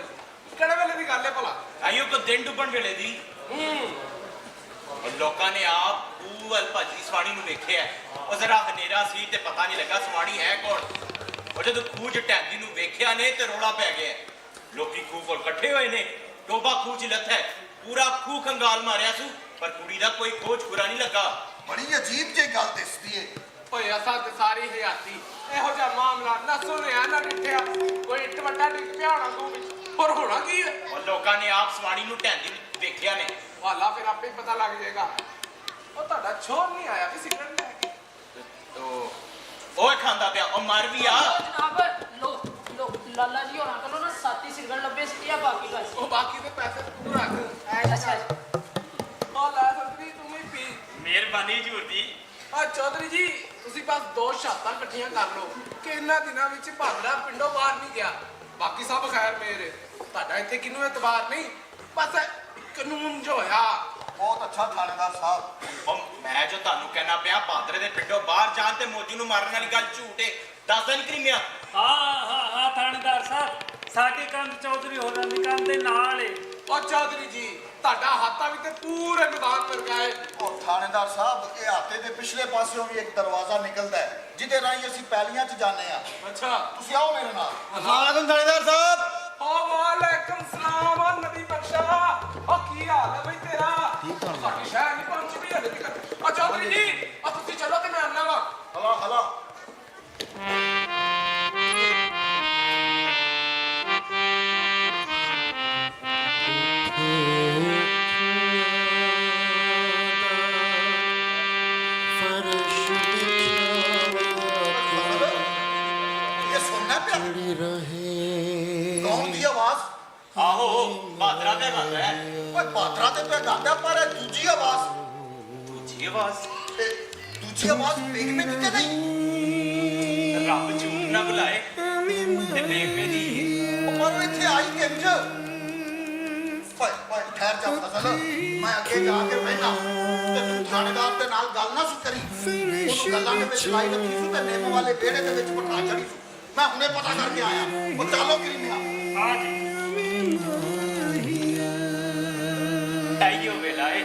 ਕਿਹੜੇ ਵੇਲੇ ਦੀ ਗੱਲ ਹੈ ਭਲਾ ਆਇਓ ਕੋ ਦਿਨ ਡੁੱਬਣ ਵੇਲੇ ਦੀ ਉਹ ਲੋਕਾਂ ਨੇ ਆਪ ਪੂਵਲ ਭਾਜੀ ਸਵਾਣੀ ਨੂੰ ਵੇਖਿਆ ਉਹ ਜ਼ਰਾ ਹਨੇਰਾ ਸੀ ਤੇ ਪਤਾ ਨਹੀਂ ਲੱਗਾ ਸਵਾਣੀ ਹੈ ਕੌਣ ਉਹ ਜਦੋਂ ਖੂਜ ਟੈਂਦੀ ਨੂੰ ਵੇਖਿਆ ਨੇ ਤੇ ਰੋਲਾ ਪੈ ਗਿਆ ਲੋਕੀ ਖੂਹ ਕੋਲ ਇਕੱਠੇ ਹੋਏ ਨੇ ਟੋਬਾ ਖੂਹ ਚ ਲੱਥਾ ਪੂਰਾ ਖੂਹ ਖੰਗਾਲ ਮਾਰਿਆ ਸੂ ਪਰ ਕੁੜੀ ਦਾ ਕੋਈ ਖੋਜ ਖੁਰਾ ਨਹੀਂ ਲੱਗਾ ਬੜੀ ਅਜੀਬ ਜਿਹੀ ਗੱਲ ਦਿਸਦੀ ਹੈ ਓਏ ਅਸਾਂ ਤੇ ਸਾਰੀ ਹਯਾਤੀ ਇਹੋ ਜਿਹਾ ਮਾਮਲਾ ਨਾ ਸੁਣਿਆ ਨਾ ਡਿੱਠਿਆ ਕੋਈ ਇੱਟ ਵੱਡਾ ਡਿੱਗ ਪਿਆ ਹੋਣਾ ਤੂੰ ਵਿੱਚ ਹੋਰ ਹੋਣਾ ਕੀ ਹੈ ਉਹ ਲੋਕਾਂ ਨੇ ਆਪ ਸਵਾਣੀ ਨੂੰ ਟੈਂਦੀ ਨੂੰ ਵੇਖਿਆ ਨੇ ਹਾਲਾ ਫਿਰ ਆਪੇ ਪਤਾ ਲੱਗ ਜਾਏਗਾ ਉਹ ਤੁਹਾਡਾ ਛੋਰ ਨਹੀਂ ਆਇਆ ਵੀ ਸਿਗਰਟ ਲੈ ਕੇ ਉਹ ਖਾਂਦਾ ਪਿਆ ਉਹ ਮਰ ਵੀ ਆ ਜਨਾਬ ਲੋ ਲਾਲਾ ਜੀ ਹੋਣਾ ਕੋਲੋਂ ਨਾ ਸਾਥੀ ਸਿਗਰਟ ਲੱਭੇ ਸੀ ਆ ਬਾਕੀ ਗੱਲ ਉਹ ਬਾਕੀ ਦੇ ਪੈਸੇ ਤੂੰ ਰੱਖ ਅੱਛਾ ਉਹ ਲੈ ਸੰਤਰੀ ਤੂੰ ਵੀ ਪੀ ਮਿਹਰਬਾਨੀ ਹਜ਼ੂਰ ਦੀ ਆ ਚੌਧਰੀ ਜੀ ਤੁਸੀਂ ਬਸ ਦੋ ਸ਼ਾਤਾਂ ਇਕੱਠੀਆਂ ਕਰ ਲਓ ਕਿ ਇਹਨਾਂ ਦਿਨਾਂ ਵਿੱਚ ਭਾਦਰਾ ਪਿੰਡੋਂ ਬਾਹਰ ਨਹੀਂ ਗਿਆ ਬਾਕੀ ਸਭ ਖੈਰ ਮੇਰੇ ਤੁਹਾਡਾ ਇੱਥੇ ਕਿਹਨੂੰ ਇਤਬਾਰ ਨਹੀਂ ਬਸ ਕਾਨੂੰਨ ਜੋ ਹੋਇਆ ਬਹੁਤ ਅੱਛਾ ਥਾਣੇਦਾਰ ਸਾਹਿਬ ਉਹ ਮੈਂ ਜੋ ਤੁਹਾਨੂੰ ਕਹਿਣਾ ਪਿਆ ਬਾਦਰੇ ਦੇ ਪਿੰਡੋਂ ਬਾਹਰ ਜਾਣ ਤੇ ਮੋਦੀ ਨੂੰ ਮਾਰਨ ਵਾਲੀ ਗੱਲ ਝੂਠ ਏ ਦੱਸ ਦਿਨ ਕਰੀਮਿਆ ਹਾਂ ਥਾਣੇਦਾਰ ਸਾਹਿਬ ਸਾਡੀ ਕੰਧ ਚੌਧਰੀ ਹੋਰਾਂ ਦੀ ਕੰਧ ਦੇ ਨਾਲ ਏ ਉਹ ਚੌਧਰੀ ਜੀ ਤੁਹਾਡਾ ਹਾਤਾ ਵੀ ਤੇ ਪੂਰੇ ਮੈਦਾਨ ਵਰਗਾ ਹੈ ਔਰ ਥਾਣੇਦਾਰ ਸਾਹਿਬ ਇਹ ਹਾਤੇ ਦੇ ਪਿਛਲੇ ਪਾਸਿਓਂ ਵੀ ਇੱਕ ਦਰਵਾਜ਼ਾ ਨਿਕਲਦਾ ਹੈ ਜਿਹਦੇ ਰਾਹੀਂ ਅਸੀਂ ਪੈਲੀਆਂ 'ਚ ਜਾਂਦੇ ਆ ਅੱਛਾ ਤੁਸੀਂ ਆਓ ਮੇਰੇ ਨਾਲ ਅਸਲਾਮੁਅਲੈਕੁਮ ਥਾਣੇਦਾਰ ਸਾਹਿਬ ਵਾਲੇਕੁਮ ਸਲਾਮ ਆ ਨਬੀ ਬਖਸ਼ਾ ਉਹ ਕੀ ਹਾਲ ਹੈ ਬਈ ਤੇਰਾ ਸਾਡੀ ਸ਼ਹਿਰ ਨਹੀਂ ਪਹੁੰਚੀ ਵੀ ਹਲੇ ਤੱਕ ਚੌਧਰੀ ਜੀ ਤੁਸੀਂ ਚਲੋ ਤੇ ਮੈਂ ਆਉਣਾ ਵਾ ਹਲਾ ਹਲਾ फर्श बिछावा ये सुनना पिया रहे कौन दी आवाज ਆਹੋ ਬਾਦਰਾ ਤੇ ਗੱਲ ਹੈ ਓਏ ਬਾਤਰਾ ਤੇ ਪਿਆ ਗਾਂਦਾ ਪਰ ਇਹ ਦੂਜੀ ਆਵਾਜ਼ ਦੂਜੀ ਆਵਾਜ਼ ਦੂਜੀ ਆਵਾਜ਼ ਵੇਖ ਮੈਂ ਕਿਤੇ ਨਹੀਂ ਰੱਬ ਝੂਠ ਨਾ ਬੁਲਾਏ ਤੇ ਬੇਬੇ ਦੀ ਉਹ ਪਰ ਉਹ ਇੱਥੇ ਆਈ ਕਿੰਜ ਓਏ ਓਏ ਠਹਿਰ ਜਾ ਫਸਲ ਮੈਂ ਅੱਗੇ ਜਾ ਕੇ ਬਹਿਣਾ ਤੇ ਤੂੰ ਥਾਣੇਦਾਰ ਦੇ ਨਾਲ ਗੱਲ ਨਾ ਸੁ ਕਰੀ ਉਹਨੂੰ ਗੱਲਾਂ ਦੇ ਵਿੱਚ ਲਾਈ ਰੱਖੀ ਸੁ ਤੇ ਨੇਮ ਵਾਲੇ ਵਿਹੜੇ ਦੇ ਵਿੱਚ ਬਿਠਾ ਛੜੀ ਸੁ ਮੈਂ ਹੁਣੇ ਪਤਾ ਕਰਕੇ ਆਇਆ ਉਹ ਚਾਲੋ ਕਿਰਮਿਆ ਆ ਜੀ ਆਈਓ ਵੇਲਾ ਏ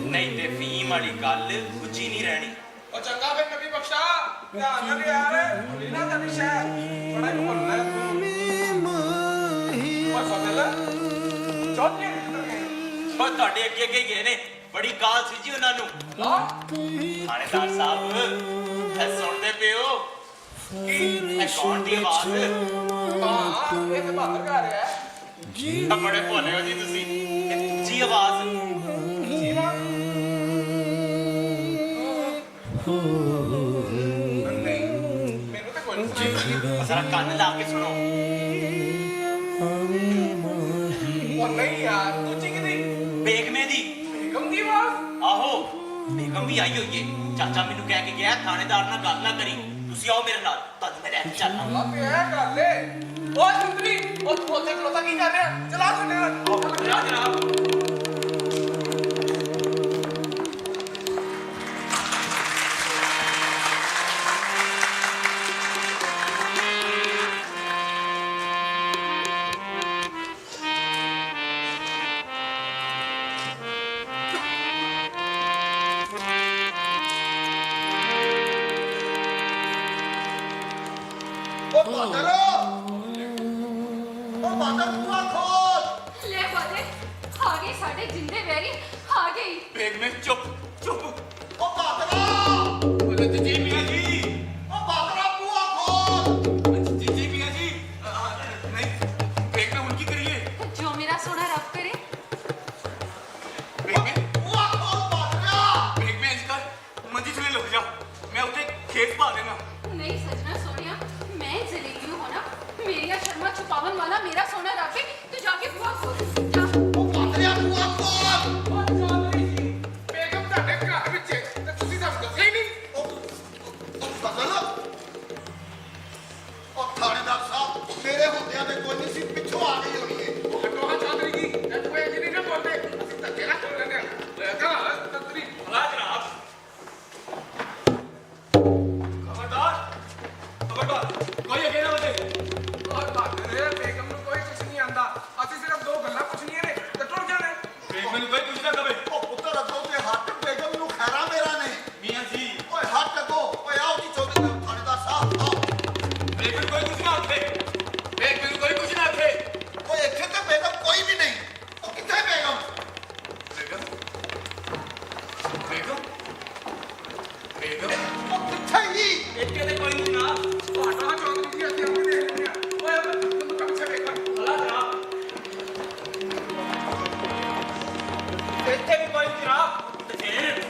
ਨਹੀਂ ਤੇ ਫੀਮ ਵਾਲੀ ਗੱਲ ਉੱਚੀ ਨਹੀਂ ਰਹਿਣੀ ਉਹ ਚੰਗਾ ਫਿਰ ਨਬੀ ਬਖਸ਼ਾ ਧਿਆਨ ਨਾਲ ਯਾਰ ਲੀਨਾ ਦਾ ਨਿਸ਼ਾ ਬੜਾ ਹੀ ਬੋਲਣਾ ਤੂੰ ਓਏ ਫਜ਼ਲ ਚੌਧਰੀ ਉਹ ਤੁਹਾਡੇ ਅੱਗੇ ਅੱਗੇ ਗਏ ਨੇ ਬੜੀ ਕਾਲ ਸੀ ਜੀ ਉਹਨਾਂ ਨੂੰ ਥਾਣੇਦਾਰ ਸਾਹਿਬ ਇਹ ਸੁਣਦੇ ਪਿਓ ਕੀ ਇਹ ਕੌਣ ਦੀ ਆਵਾਜ਼ ਹਾਂ ਇਹ ਤੇ ਬਾਹਰ ਗਾ ਰਿਹਾ ਹੈ ਆ ਬੜੇ ਭੋਲੇ ਹੋ ਜੀ ਤੁਸੀਂ ਇਹ ਦੂਜੀ ਆਵਾਜ਼ ਜੀਵਾ ਨਹੀਂ ਮੈਨੂੰ ਤਾਂ ਕੋਈ ਨਹੀਂ ਸੁਣਾਈ ਜ਼ਰਾ ਕੰਨ ਲਾ ਕੇ ਸੁਣੋ ਉਹ ਨਹੀਂ ਯਾਰ ਤੂੰ ਚਿਕਦੀ ਬੇਗਮੇ ਦੀ ਬੇਗਮ ਦੀ ਆਵਾਜ਼ ਆਹੋ ਬੇਗਮ ਵੀ ਆਈ ਹੋਈ ਏ ਚਾਚਾ ਮੈਨੂੰ ਕਹਿ ਕੇ ਗਿਆ ਥਾਣੇਦਾਰ ਨਾਲ ਗੱਲ ਨਾ ਕਰੀ ਤੁਸੀਂ ਆਓ ਮੇਰੇ ਨਾਲ ਤੁਹਾਨੂੰ ਮੈਂ ਲੈ ਕੇ ਚੱਲਣਾ ਅੱਲਾ ਤੇ ਇਹ ਗੱਲ ਏ ਓਏ ਸੁੰਦਰੀ ਉਹ ਤੂੰ ਉੱਥੇ ਖਲੋਤਾ ਕੀ ਕਰ ਰਿਹਾ ਚਲਾ ਸਾਡੇ ਨਾਲ ਜਾ ਜਨਾਬ ਉਹ ਬਾਦਰ ਬੂਆ ਖੋਲ ਲੈ ਬਾਦੇ ਆ ਗਏ ਸਾਡੇ ਜਿੰਦੇ ਵੈਰੀ ਆ ਗਈ ਬੇਗਮੇ ਚੁੱਪ ਚੁੱਪ ਉਹ ਬਾਦਰਾ ਜੀ ਮੀਆਂ ਜੀ ਉਹ ਬਾਦਰਾ ਬੂਆ ਖੋਲ ਜੀ ਮੀਆਂ ਜੀ ਨਹੀਂ ਬੇਗਮੇ ਹੁਣ ਕੀ ਕਰੀਏ ਜੋ ਮੇਰਾ ਸੋਹਣਾ ਰੱਬ ਕਰੇ ਬੇਗਮੇ ਬੂਆ ਖੋਲ ਬਾਦਰਾ ਬੇਗਮੇ ਅੱਜ ਕੱਲ ਮੰਜੀ ਥਲੇ ਲੁਕ ਜਾ ਮੈਂ ਉੱਥੇ ਖੇਤ ਪਾ ਦੇਣਾ ਨਹੀਂ ਸਜਣਾ ਸੋਹਣਿਆ ਮੈਂ ਜ਼ਲੀਲ ਹੋਣਾ ਮੇਰੀਆਂ ਸ਼ਰਮਾਂ ਛੁਪਾਉਣ ਵਾਲਾ ਮੇਰਾ ਸੋਹਣਾ ਰੱਬ ਹੈ ਤੂੰ ਜਾ ਕੇ ਬੁਆ ਖੋਲ ਜਾ ਉਹ ਬਾਦਰਿਆ ਬੂਆ ਖੋਲ ਉਹ ਚੌਧਰੀ ਜੀ ਬੇਗਮ ਤੁਹਾਡੇ ਘਰ ਵਿੱਚ ਏ ਤੇ ਤੁਸੀਂ ਤਾਂ ਦੱਸਿਆ ਹੀ ਨਹੀਂ ਉਹ ਫਜ਼ਲ ਉਹ ਥਾਣੇਦਾਰ ਸਾਹਿਬ ਮੇਰੇ ਹੁੰਦਿਆਂ ਤੇ ਕੋਈ ਨਹੀਂ ਸੀ ਪਿੱਛੋਂ ਆ ਗਈ ਹੋਣੀ ਹੈ ਉਹ ਹਟੋ ਚੌਧਰੀ ਜੀ ਇਹ ਕੋਈ ਜਿਹੜੀ ਨਾ ਬੋਲਦੇ ਅਸੀਂ ਧੱਕੇ ਨਾਲ ਖੋਲ ਲੈਂਦੇ ਹਾਂ ਲੈ ਕਾ ਤੰਤਰੀ ਹਾਂ ਜਨਾਬ ਖਬਰਦਾਰ ਖਬਰਦਾਰ ਕੋਈ ਅੱਗੇ ਨਾ ਵਧੇ ਔਰ ਬਾਤ ਰੇ ਬੇਗਮ ਨੂੰ ਕੋਈ ਕੁਝ ਨਹੀਂ ਆਂਦਾ ਅਸੀਂ ਸਿਰਫ ਦੋ ਗੱਲਾਂ ਪੁੱਛਣੀਆਂ ਨੇ ਤੇ ਟੁਰ ਜਾਣਾ ਬੇਗਮੇ ਨੂੰ ਕੋਈ ਕੁਝ ਨਾ ਕਵੇ ਉਹ ਪੁੱਤਰ ਅੱਗੋਂ ਤੇ ਹੱਟ ਬੇਗਮ ਨੂੰ ਖੈਰਾ ਮੇਰਾ ਨੇ ਮੀਆਂ ਜੀ ਓਏ ਹੱਟ ਅੱਗੋਂ ਓਏ ਆਓ ਜੀ ਚੌਧਰੀ ਥਾਣੇਦਾਰ ਸਾਹਿਬ ਆਓ ਬੇਗਮੇ ਨੂੰ ਕੋਈ ਕੁਝ ਨਾ ਆਖੇ ਬੇਗਮੇ ਨੂੰ ਕੋਈ ਕੁਝ ਨਾ ਆਖੇ ਓਏ ਇੱਥੇ ਤੇ ਬੇਗਮ ਕੋਈ ਵੀ ਨਹੀਂ ਉਹ ਕਿੱਥੇ ਬੇਗਮ ਬੇਗਮ ਬੇਗਮ ਬੇਗਮ ਉਹ ਕਿੱਥੇ ਹੀ ਇੱਥੇ ਤੇ ਕੋਈ ਨਹੀਂ ਜਨਾਬ ਉਹ ਹਟੋ ਚੌਧਰੀ ਜੀ ਅਸੀਂ ਆਪੇ ਦੇਖ ਲੈਂਦੇ ਹਾਂ ਓਏ ਤੂੰ ਕੰਮ ਸੇ ਵੇਖ ਹਲਾ ਜਨਾਬ ਇੱਥੇ ਵੀ ਕੋਈ ਨਹੀਂ ਜਨਾਬ ਤੇ ਫੇਰ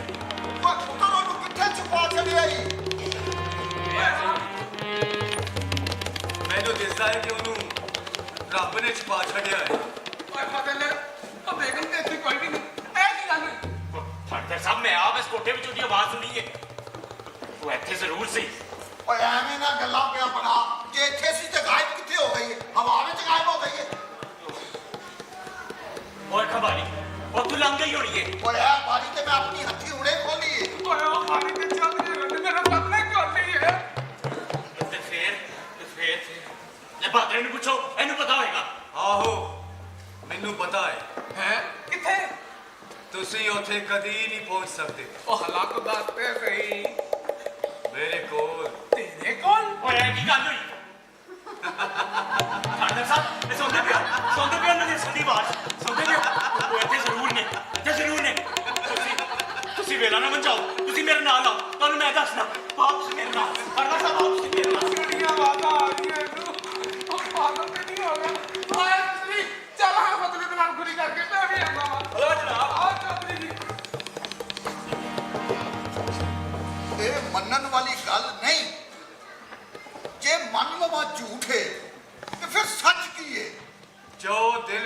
ਓਏ ਪੁੱਤਰ ਉਹਨੂੰ ਕਿੱਥੇ ਛੁਪਾ ਛੱਡਿਆ ਈ ਮੈਨੂੰ ਦਿਸਦਾ ਹੈ ਕਿ ਉਹਨੂੰ ਰੱਬ ਨੇ ਛੁਪਾ ਛੱਡਿਆ ਹੈ ਓਏ ਫਜ਼ਲ ਉਹ ਬੇਗਮ ਤੇ ਇੱਥੇ ਕੋਈ ਵੀ ਨਹੀਂ ਇਹ ਕੀ ਗੱਲ ਹੋਈ ਫਾਦਰ ਸਾਹਿਬ ਮੈਂ ਆਪ ਇਸ ਕੋਠੇ ਵਿੱਚ ਉਹਦੀ ਆਵਾਜ਼ ਸੁਣੀ ਹੈ ਉਹ ਇੱਥੇ ਜ਼ਰੂਰ ਸੀ ਓਏ ਐਵੇਂ ਨਾ ਗੱਲਾਂ ਪਿਆ ਬਣਾ ਜੇ ਇੱਥੇ ਸੀ ਤੇ ਗਾਇਬ ਕਿੱਥੇ ਹੋ ਗਈ ਹੈ ਹਵਾ ਵਿੱਚ ਗਾਇਬ ਹੋ ਗਈ ਹੈ ਓਏ ਖਬਾਰੀ ਉਹ ਤੂੰ ਲੰਘ ਗਈ ਹੋਣੀ ਹੈ ਓਏ ਇਹ ਬਾਰੀ ਤੇ ਮੈਂ ਆਪਣੀ ਹੱਥੀ ਹੁਣੇ ਖੋਲੀ ਹੈ ਓਏ ਉਹ ਖਾਣੇ ਤੇ ਚੌਧਰੀ ਰੰਨ ਮੇਰਾ ਪਤਲਾ ਕਰ ਲਈ ਹੈ ਤੇ ਫੇਰ ਇਹ ਬਾਦਰੇ ਨੂੰ ਪੁੱਛੋ ਇਹਨੂੰ ਪਤਾ ਹੋਏਗਾ ਆਹੋ ਮੈਨੂੰ ਪਤਾ ਹੈ ਹੈ ਕਿੱਥੇ ਤੁਸੀਂ ਉੱਥੇ ਕਦੀ ਨਹੀਂ ਪਹੁੰਚ ਸਕਦੇ ਉਹ ਹਲਾਕ ਦੱਸਦੇ ਸਹੀ ਮੇਰੇ ਕੋਲ ਤੇਰੇ ਕੋਲ ਓਏ ਇਹ ਕੀ ਗੱਲ ਹੋਈ ਫਾਦਰ ਸਾਹਿਬ ਇਹ ਸੁਣਦੇ ਪਿਆ ਉਹਨਾਂ ਦੀ ਸੰਦੀ ਆਵਾਜ਼ ਸੁਣਦੇ ਪਿਆ ਉਹ ਇੱਥੇ ਜ਼ਰੂਰ ਨੇ ਤੁਸੀਂ ਵੇਲਾ ਨਾ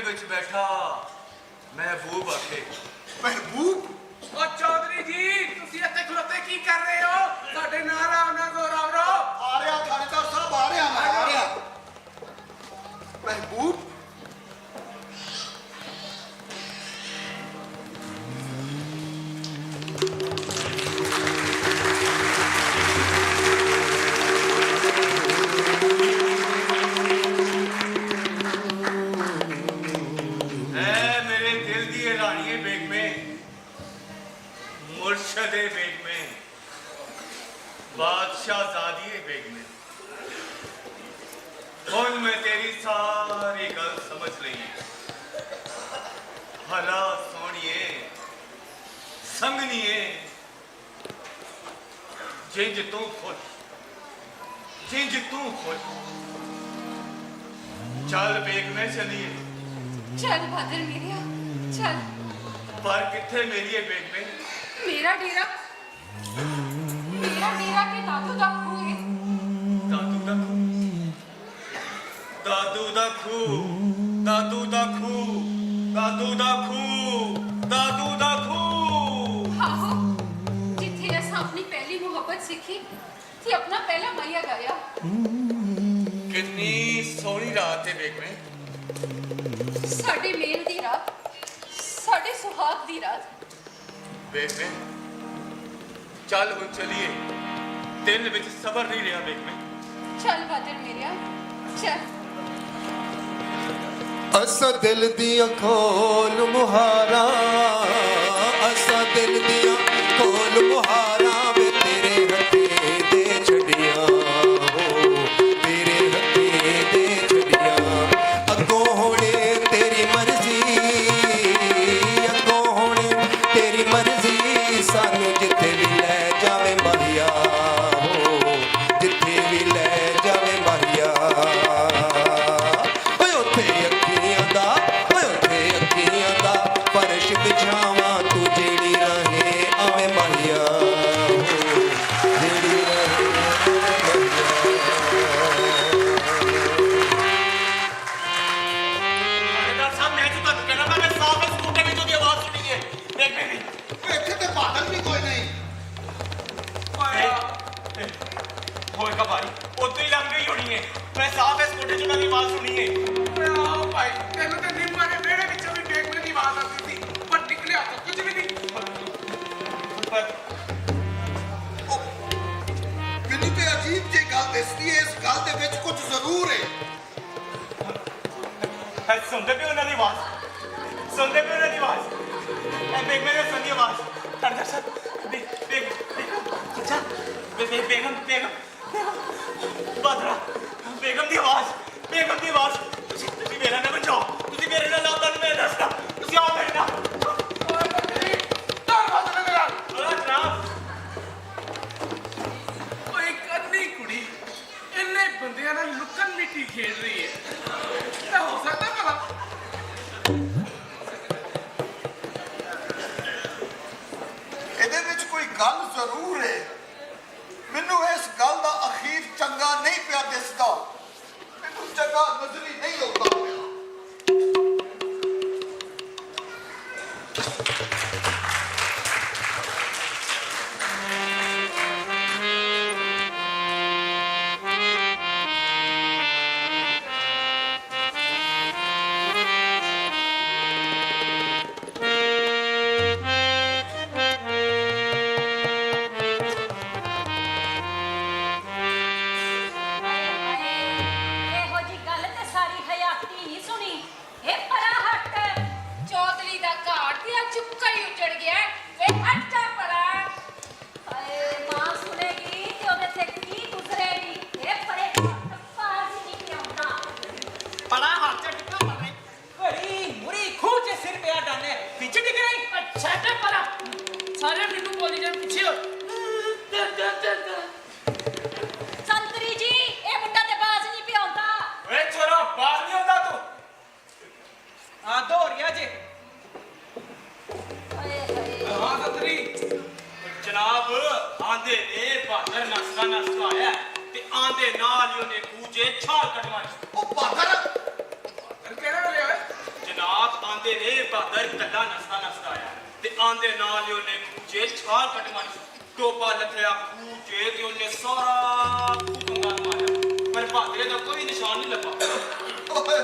ਵਿੱਚ ਬੈਠਾ ਮਹਿਬੂਬ ਆਖੇ। ਮਹਿਬੂਬ ਓ ਚੌਧਰੀ ਜੀ ਤੁਸੀਂ ਇੱਥੇ ਖਲੋਤੇ ਕੀ ਕਰ ਰਹੇ ਹੋ? ਸਾਡੇ ਨਾਲ ਆਓ ਨਾ ਗੌਰਵ ਰੋ। ਆ ਰਿਹਾ ਥਾਣੇਦਾਰ ਸਾਹਿਬ, ਆ ਰਿਹਾ ਮੈਂ, ਆ ਰਿਹਾ। ਮਹਿਬੂਬ ਐ ਮੇਰੇ ਦਿਲ ਦੀ ਰਾਣੀਏ ਬੇਗਮੇ, ਮੁਰਸ਼ਦੇ ਬੇਗਮੇ, ਬਾਦਸ਼ਾਹਜ਼ਾਦੀਏ ਬੇਗਮੇ, ਹੁਣ ਮੈਂ ਤੇਰੀ ਸਾਰੀ ਗੱਲ ਸਮਝ ਲਈ ਹੈ। ਭਲਾ ਸੋਹਣੀਏ ਸੰਗਨੀਏ, ਜਿੰਜ ਤੂੰ ਖੁਸ਼, ਜਿੰਜ ਤੂੰ ਖੁਸ਼। ਚੱਲ ਬੇਗਮੇ ਚਲੀਏ। ਚੱਲ ਬਾਦਰ ਮੇਰਿਆ ਚੱਲ। ਪਰ ਕਿੱਥੇ ਮੇਰੀ ਇਹ ਬੇਗਮੇ? ਮੇਰਾ ਡੇਰਾ ਕੇ ਦਾਦੂ ਦਾ ਖੂਹ ਹੈ। ਦਾਦੂ ਦਾ ਖੂਹ, ਦਾਦੂ ਦਾ ਖੂਹ, ਦਾਦੂ ਦਾ ਖੂਹ, ਦਾਦੂ ਦਾ ਖੂਹ, ਦਾਦੂ ਦਾ ਖੂਹ। ਆਹੋ ਜਿੱਥੇ ਅਸਾਂ ਆਪਣੀ ਪਹਿਲੀ ਮੁਹੱਬਤ ਸਿੱਖੀ ਤੇ ਆਪਣਾ ਪਹਿਲਾ ਮਾਇਆ ਗਾਇਆ। ਕਿੰਨੀ ਸੋਹਣੀ ਰਾਤ ਹੈ ਬੇਗਮੇ। ਸਾਡੇ ਮੇਲ ਦੀ ਰਾਤ, ਸਾਡੇ ਸੁਹਾਗ ਦੀ ਰਾਤ। ਬੇਗਮੇ ਚੱਲ ਹੁਣ ਚਲੀਏ, ਦਿਲ ਵਿੱਚ ਸਬਰ ਨਹੀਂ ਰਿਹਾ ਬੇਗਮੇ। ਚੱਲ ਬਾਦਰ ਮੇਰਿਆ ਚੱਲ। ਅਸਾਂ ਦਿਲ ਦੀਆਂ ਖੋਲ ਮੁਹਾਰਾਂ, ਅਸਾਂ ਦਿਲ ਦੀਆਂ ਖੋਲ ਮੁਹਾਰਾਂ ਵੇ ਤੇਰੇ ਹੱਥੇ ਦੇ ਛੱਡੀਆਂ, ਹੋ ਤੇਰੇ ਹੱਥੇ ਦੇ ਛੱਡੀਆਂ। ਅੱਗੋਂ ਹੋਣੇ ਤੇਰੀ ਮਰਜ਼ੀ, ਅੱਗੋਂ ਹੋਣੇ ਤੇਰੀ ਮਰਜ਼ੀ, ਸਾਨੂੰ ਜਿੱਥੇ ਵੀ ਲੈ ਜਾਵੇ ਮਾਹੀਆ, ਹੋ ਜਿੱਥੇ ਵੀ ਲੈ ਜਾਵੇ ਮਾਹੀਆ। ਓਏ ਉੱਥੇ ਅੱਖੀਆਂ ਦਾ, ਓਏ ਉੱਥੇ ਅੱਖੀਆਂ ਦਾ ਫਰਸ਼ ਬਿਛਾਵਾਂ, ਤੂੰ ਜਿਹੜੀ ਰਹੇ ਆਵੇਂ ਮਾਹੀਆ, ਜਿਹੜੀ ਰਹੇ ਥਾਣੇਦਾਰ ਸਾਹਿਬ, ਮੈਂ ਜੋ ਤੁਹਾਨੂੰ ਕਹਿਣਾ ਮੈਂ ਸਾਫ਼ ਇਸ ਸਕੂਟਰ ਵਿੱਚੋਂ ਦੀ ਆਵਾਜ਼ ਸੁਣੀ ਹੈ। ਬੇਗਮੇ ਦੀ। ਇੱਥੇ ਤੇ ਬਾਦਲ ਵੀ ਕੋਈ ਨਹੀਂ। ਹੋਏ ਕਬਾਰੀ ਉੱਥੇ ਹੀ ਲੰਘ ਗਈ ਹੋਣੀ ਹੈ। ਮੈਂ ਸਾਫ਼ ਇਸ ਸਕੂਟਰ 'ਚ ਉਹਨਾਂ ਦੀ ਆਵਾਜ਼ ਸੁਣੀ ਹੈ। ਓਏ ਆਓ ਭਾਈ, ਤੈਨੂੰ ਤੇ ਨਿੰਮਾਂ ਦੇ ਵਿਹੜੇ ਵਿੱਚੋਂ ਵੀ ਬੇਗਮੇ ਦੀ ਆਵਾਜ਼ ਆਉਂਦੀ ਸੀ, ਪਰ ਨਿਕਲਿਆ ਤਾਂ ਕੁਝ ਵੀ ਨਹੀਂ। ਪਰ ਮੈਨੂੰ ਤੇ ਅਜੀਬ ਜਿਹੀ ਗੱਲ ਦਿਸਦੀ ਹੈ। ਇਸ ਗੱਲ ਦੇ ਵਿੱਚ ਕੁਝ ਜ਼ਰੂਰ ਹੈ। ਸੁਣਦੇ ਪਏ ਉਹਨਾਂ ਦੀ ਆਵਾਜ਼, ਸੁਣਦੇ ਪਏ ਉਹਨਾਂ ਦੀ ਆਵਾਜ਼। ਇਹ ਬੇਗਮੇ ਦੀ ਸੁਣੀ ਆਵਾਜ਼। ਥਾਣੇਦਾਰ ਸਾਹਿਬ, ਬੇਗਮ ਬਾਦਰਾ, ਬੇਗਮ ਦੀ ਆਵਾਜ਼, ਬੇਗਮ ਦੀ ਆਵਾਜ਼। ਤੁਸੀਂ ਮੇਰਾ ਨਾ ਬਚਾਓ, ਤੁਸੀਂ ਮੇਰੇ ਨਾਲ ਆਓ, ਤੁਹਾਨੂੰ ਮੈਂ ਦੱਸਦਾ। ਤੁਸੀਂ ਆਓ ਮੇਰੇ ਨਾਲ। ਓਏ ਬੱਕਰੀ ਤਾਂ ਬਾਦਰ ਮੇਰਾ। ਓਏ ਜਨਾਬ, ਓਏ ਕੰਨੀ ਕੁੜੀ ਇੰਨੇ ਬੰਦਿਆਂ ਨਾਲ ਲੁਕਣ ਮਿੱਟੀ ਖੇਡ ਰਹੀ ਹੈ। ਤਾਂ ਹੋ ਸਕਦਾ ਭਲਾ? ਇਹਦੇ ਵਿੱਚ ਕੋਈ ਗੱਲ ਜ਼ਰੂਰ ਹੈ। ਮੈਨੂੰ ਇਸ ਗੱਲ ਦਾ ਅਖੀਰ ਚੰਗਾ ਨਹੀਂ ਪਿਆ ਦਿਸਦਾ। ਮੈਨੂੰ ਚੰਗਾ ਨਜ਼ਰੀ ਨਹੀਂ ਆਉਂਦਾ ਪਿਆ। ਇਹੋ ਜੀ ਗੱਲ ਤੇ ਸਾਰੀ ਹਯਾਤੀ ਨਹੀਂ ਸੁਣੀ। ਇਹ ਪਰਾ ਹਟ। ਚੌਧਰੀ ਦਾ ਘਾਟ ਤੇ ਚੁੱਕਾ ਹੀ ਉੱਜੜ ਗਿਆ। ਵੇ ਹਟ ਜਾ ਪਰਾ। ਹਾਏ ਮਾਂ ਸੁਣੇਗੀ ਤੇ ਉਹਦੇ ਤੇ ਕੀ ਗੁਜ਼ਰੇਗੀ। ਇਹ ਪਰੇ ਪਾਸ ਨਹੀਂ ਪਿਆਉਂਦਾ। ਬੜਾ ਹੱਥ ਟਿੱਕਾ ਮਾਰੇ। ਘੜੀ ਮੁਰੀ ਖੂਹ 'ਚ ਸਿਰ ਪਿਆ ਡਾਨੇ ਪਿੱਛੇ ਡਿੱਗ ਗਈ। ਅੱਛਾ ਤੇ ਪਰਾ ਸਾਰੇ ਮੈਨੂੰ ਬੋਲੀ ਜਾਣ ਪਿੱਛੇ ਹੋ। ਸੰਤਰੀ ਜੀ, ਇਹ ਮੁੰਡਾ ਤੇ ਬਾਜ਼ ਨਹੀਂ ਪਿਆਉਂਦਾ। ਓਏ ਛੋਰਾ, ਬਾਹਰ ਨਹੀਂ ਆਉਂਦਾ ਤੂੰ। ਆ ਦੌੜਿਆ ਜੇ। ਹਾਏ ਹਾਏ। ਹਾਂ ਸਤਰੀ। ਜਨਾਬ ਆਂਦੇ ਨੇ ਬਹਾਦਰ ਨਸਕਾ ਆਇਆ ਤੇ ਆਂਦੇ ਨਾਲ ਹੀ ਉਹਨੇ ਕੂਚੇ ਛਾਲ ਕਟਵਾਈ। ਉਹ ਬਾਦਰ ਕਿਹੜੇ ਵੇਲੇ ਓਏ? ਜਨਾਬ ਕੱਲਾ ਨਸਦਾ ਨਸਦਾ ਆਇਆ ਤੇ ਆਂਦੇ ਨਾਲ ਹੀ ਉਹਨੇ ਖੂਚੇ ਛਾਲ ਕੱਟ ਮਾਰੀ ਟੋਪਾ ਲੱਥਿਆ ਖੂਚੇ ਤੇ ਉਹਨੇ ਸਾਰਾ ਖੂੰਗਾ ਮਾਰਿਆ ਪਰ ਭਾਦਰੇ ਦਾ ਕੋਈ ਨਿਸ਼ਾਨ ਨਹੀਂ ਲੱਭਾ ਓਏ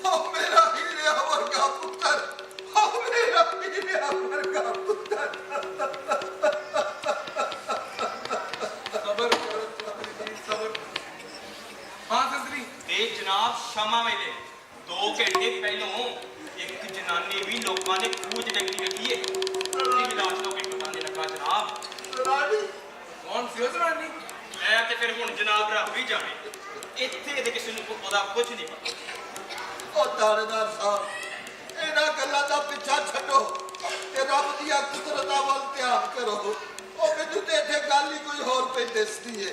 ਓ ਮੇਰਾ ਹੀਰਿਆ ਵਰਗਾ ਪੁੱਤਰ ਓ ਮੇਰਾ ਹੀਰਿਆ ਵਰਗਾ ਪੁੱਤਰ ਸਬਰ ਕਰੋ ਚੌਧਰੀ ਜੀ ਸਬਰ। ਹਾਂ ਸੰਤਰੀ ਤੇ ਜਨਾਬ ਸ਼ਾਮਾਂ ਵੇਲੇ 2 ਘੰਟੇ ਪਹਿਲੋਂ ਇੱਕ ਜਨਾਨੀ ਵੀ ਲੋਕਾਂ ਨੇ ਖੂਜ ਡੰਗੀ ਵੇਖੀ ਏ ਉਹਦੀ ਵੀ ਲਾਸ਼ ਲੋਕਾਂ ਨੂੰ ਪਤਾ ਨਹੀਂ ਲੱਗਾ ਜਨਾਬ ਰਾਣੀ ਕੌਣ ਸੀ ਉਹ ਜਨਾਨੀ? ਐ ਤੇ ਫਿਰ ਹੁਣ ਜਨਾਬ ਰੱਬ ਹੀ ਜਾਣੇ ਇੱਥੇ ਦੇ ਕਿਸੇ ਨੂੰ ਉਹਦਾ ਕੁਝ ਨਹੀਂ ਪਤਾ ਉਹ ਦਾਰੇਦਾਰ ਸਾਹਿਬ ਇਹਨਾਂ ਗੱਲਾਂ ਦਾ ਪਿੱਛਾ ਛੱਡੋ ਤੇ ਰੱਬ ਦੀਆਂ ਕੁਦਰਤਾਂ ਵੱਲ ਧਿਆਨ ਕਰੋ ਉਹ ਮੈਨੂੰ ਤੇ ਇੱਥੇ ਗੱਲ ਹੀ ਕੋਈ ਹੋਰ ਪਈ ਦਿਸਦੀ ਏ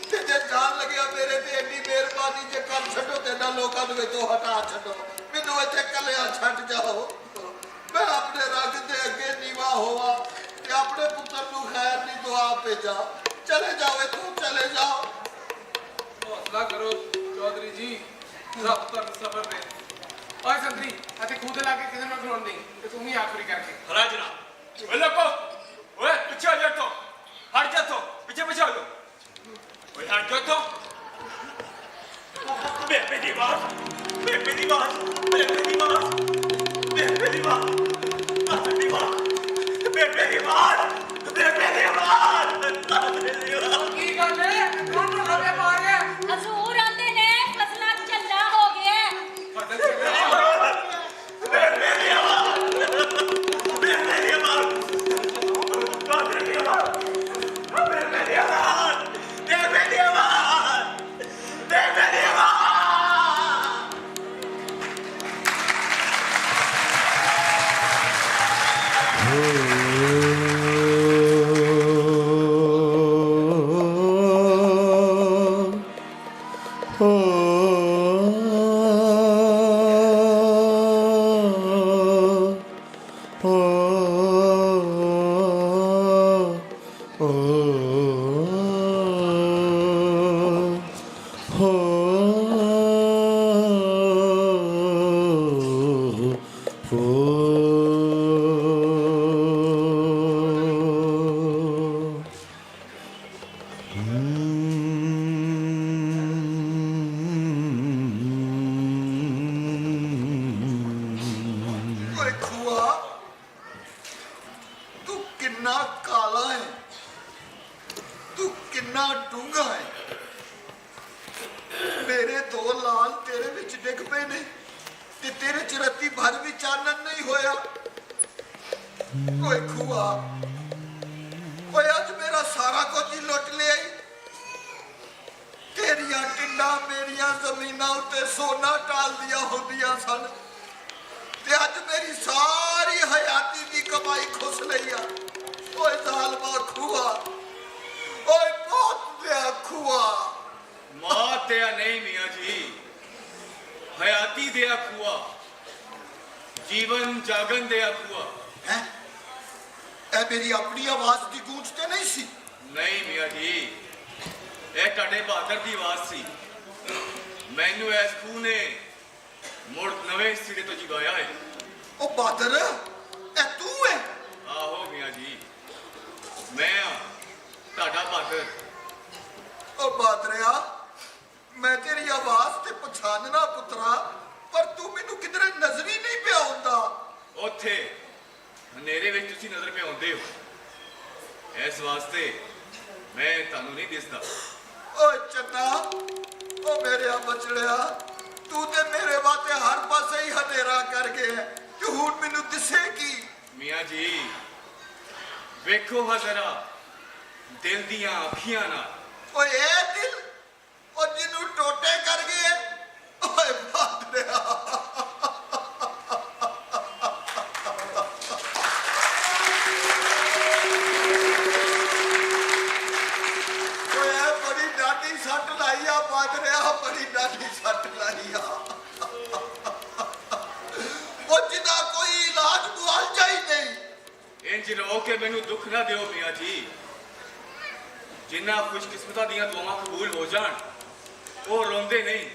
ਤੇ ਜੇ ਜਾਣ ਲੱਗਿਆ ਮੇਰੇ ਤੇ ਇੰਨੀ ਮਿਹਰਬਾਨੀ ਜੇ ਕਰ ਛੱਡੋ ਤੇ ਨਾ ਲੋਕਾਂ ਨੂੰ ਇੱਥੋਂ ਹਟਾ ਛੱਡੋ ਮੈਨੂੰ ਇੱਥੇ ਕੱਲਿਆ ਛੱਡ ਜਾਓ ਮੈਂ ਆਪਣੇ ਰੱਬ ਦੇ ਅੱਗੇ ਨੀਵਾ ਹੋਵਾਂ ਤੇ ਆਪਣੇ ਪੁੱਤਰ ਨੂੰ ਖੈਰ ਦੀ ਦੁਆ ਭੇਜਾਂ ਚਲੇ ਜਾਓ ਇੱਥੋਂ ਚਲੇ ਜਾਓ ਹੌਸਲਾ ਕਰੋ ਚੌਧਰੀ ਜੀ ਰੱਬ ਤੁਹਾਨੂੰ ਸਬਰ ਦੇ। ਓਏ ਸੰਤਰੀ ਅਤੇ ਖੂਹ ਦੇ ਲਾਗੇ ਕਿਸੇ ਨੂੰ ਖਲੋਣ ਨਹੀਂ ਤੇ ਤੂੰ ਹੀ ਆਖਰੀ ਕਰਕੇ ਹਰਾ ਜਨਾਬ ਓਏ ਲੋਕੋ ਓਏ ਪਿੱਛੇ ਜਾ ਤੋ ਹਟ ਜਾ ਤੋ ਪਿੱਛੇ ਪਿੱਛੇ ਹੋ ਓਏ ਹਟ ਜਾ ਤੋ ਬੇਬੇ ਦੀ ਬਾਤ ਬੇਬੇ ਦੀ ਬਾਤ ਬੇਬੇ ਦੀ ਬਾਤ ਬੇਬੇ ਦੀ ਬਾਤ ਬੇਬੇ ਦੀ ਬਾਤ ਬੇਬੇ ਦੀ ਬਾਤ ਬੇਬੇ ਦੀ ਬਾਤ ਕੀ ਗੱਲ ਹੈ ਕੌਣ ਨੂੰ ਲਵੇ ਮਾਰਿਆ? ਹਜ਼ੂਰ ਆਂਦੇ ਨੇ ਫਸਲਾਂ ਝੱਲਾ ਹੋ ਗਿਆ ਫਸਲ ਚੱਲਿਆ ਬੇਬੇ ਦੀ ਬਾਤ ਬੇਬੇ ਦੀ ਬਾਤ ਬੇਬੇ ਦੀ ਬਾਤ ਬੇਬੇ ਦੀ ਬਾਤ ਬੇਬੇ ਦੀ ਬਾਤ ਬੇਬੇ ਦੀ ਬਾਤ ਓਏ ਖੂਆ ਤੂੰ ਕਿੰਨਾ ਕਾਲਾ ਹੈ ਤੂੰ ਕਿੰਨਾ ਡੂੰਘਾ ਹੈ ਮੇਰੇ 2 ਲਾਲ ਤੇਰੇ ਵਿੱਚ ਡਿੱਗ ਪਏ ਨੇ ਤੇ ਤੇਰੇ ਚ ਰੱਤੀ ਭਰ ਵੀ ਚਾਨਣ ਨਹੀਂ ਹੋਇਆ ਓਏ ਖੂਆ ਓਏ ਅੱਜ ਮੇਰਾ ਸਾਰਾ ਕੁਝ ਹੀ ਲੁੱਟ ਲਿਆ ਈ। ਤੇਰੀਆਂ ਟਿੰਡਾਂ ਮੇਰੀਆਂ ਜ਼ਮੀਨਾਂ ਉੱਤੇ ਸੋਨਾ ਟਾਲਦੀਆਂ ਹੁੰਦੀਆਂ ਸਨ ਤੇ ਅੱਜ ਮੇਰੀ ਸਾਰੀ ਹਯਾਤੀ ਦੀ ਕਮਾਈ ਖੁੱਸ ਲਈ ਆ ਓਏ ਜ਼ਾਲਮਾ ਖੂਆ ਓਏ ਬਹੁਤ ਦਿਆ ਖੂਆ मौत दिया नहीं मियाँ जी, हयाती दिया खुआ, जीवन जागन दिया खुआ। ਹੈ ਇਹ ਮੇਰੀ ਆਪਣੀ ਆਵਾਜ਼ ਦੀ ਗੂੰਜ ਤੇ ਨਹੀਂ ਸੀ नहीं मियाँ जी, यह टाटे बहादुर की आवाज सी। मैनू इस खूह ने मुड़ नवे सिरे तो जगाया है। ਉਹ ਬਾਦਰ ਇਹ ਤੂੰ ਹੈ आहो मियाँ जी, मैं टाटा बहादुर। ਉਹ ਬਾਦਰਿਆ ਮੈਂ ਤੇਰੀ ਆਵਾਜ਼ ਤੇ ਪਛਾਣਨਾ ਪੁੱਤਰਾ ਪਰ ਤੂੰ ਮੈਨੂੰ ਕਿਧਰੇ ਨਜ਼ਰ ਹੀ ਨਹੀਂ ਪਿਆ ਹੁੰਦਾ ਉੱਥੇ ਹਨੇਰੇ ਵਿੱਚ ਤੁਸੀਂ ਨਜ਼ਰ ਪੇ ਆਉਂਦੇ ਹੋ ਇਸ ਵਾਸਤੇ ਮੈਂ ਤੁਹਾਨੂੰ ਨਹੀਂ ਦਿਸਦਾ ਓਏ ਚੰਨਾ ਓ ਮੇਰੇ ਬਚੜਿਆ ਤੂੰ ਤੇ ਮੇਰੇ ਵਾਸਤੇ ਹਰ ਪਾਸੇ ਹੀ ਹਨੇਰਾ ਕਰ ਗਿਆ ਤੇ ਹੁਣ ਮੈਨੂੰ ਦਿਸੇਗੀ ਮੀਆਂ ਜੀ ਵੇਖੋ ਹਜ਼ਰਾ ਦਿਲ ਦੀਆਂ ਅੱਖੀਆਂ ਨਾਲ ਓਏ ਇਹ ਦਿਲ ਉਹ ਜਿਹਨੂੰ ਟੋਟੇ ਕਰ ਗਏ ਓਏ ਬਾਦਰਿਆ ਓਏ ਬੜੀ ਡਾਢੀ ਸੱਟ ਲਾਈ ਆ ਬਾਦਰਿਆ ਬੜੀ ਡਾਢੀ ਸੱਟ ਲਾਈ ਆ ਉਹ ਜਿਹਦਾ ਕੋਈ ਇਲਾਜ ਮੁਆਲਜਾ ਹੀ ਨਹੀਂ ਇੰਜ ਰੋ ਕੇ ਮੈਨੂੰ ਦੁੱਖ ਨਾ ਦਿਓ ਮੀਆਂ ਜੀ ਜਿਨ੍ਹਾਂ ਖੁਸ਼ਕਿਸਮਤਾਂ ਦੀਆਂ ਦੁਆਵਾਂ ਕਬੂਲ ਹੋ ਜਾਣ ਉਹ ਰੋਂਦੇ ਨਹੀਂ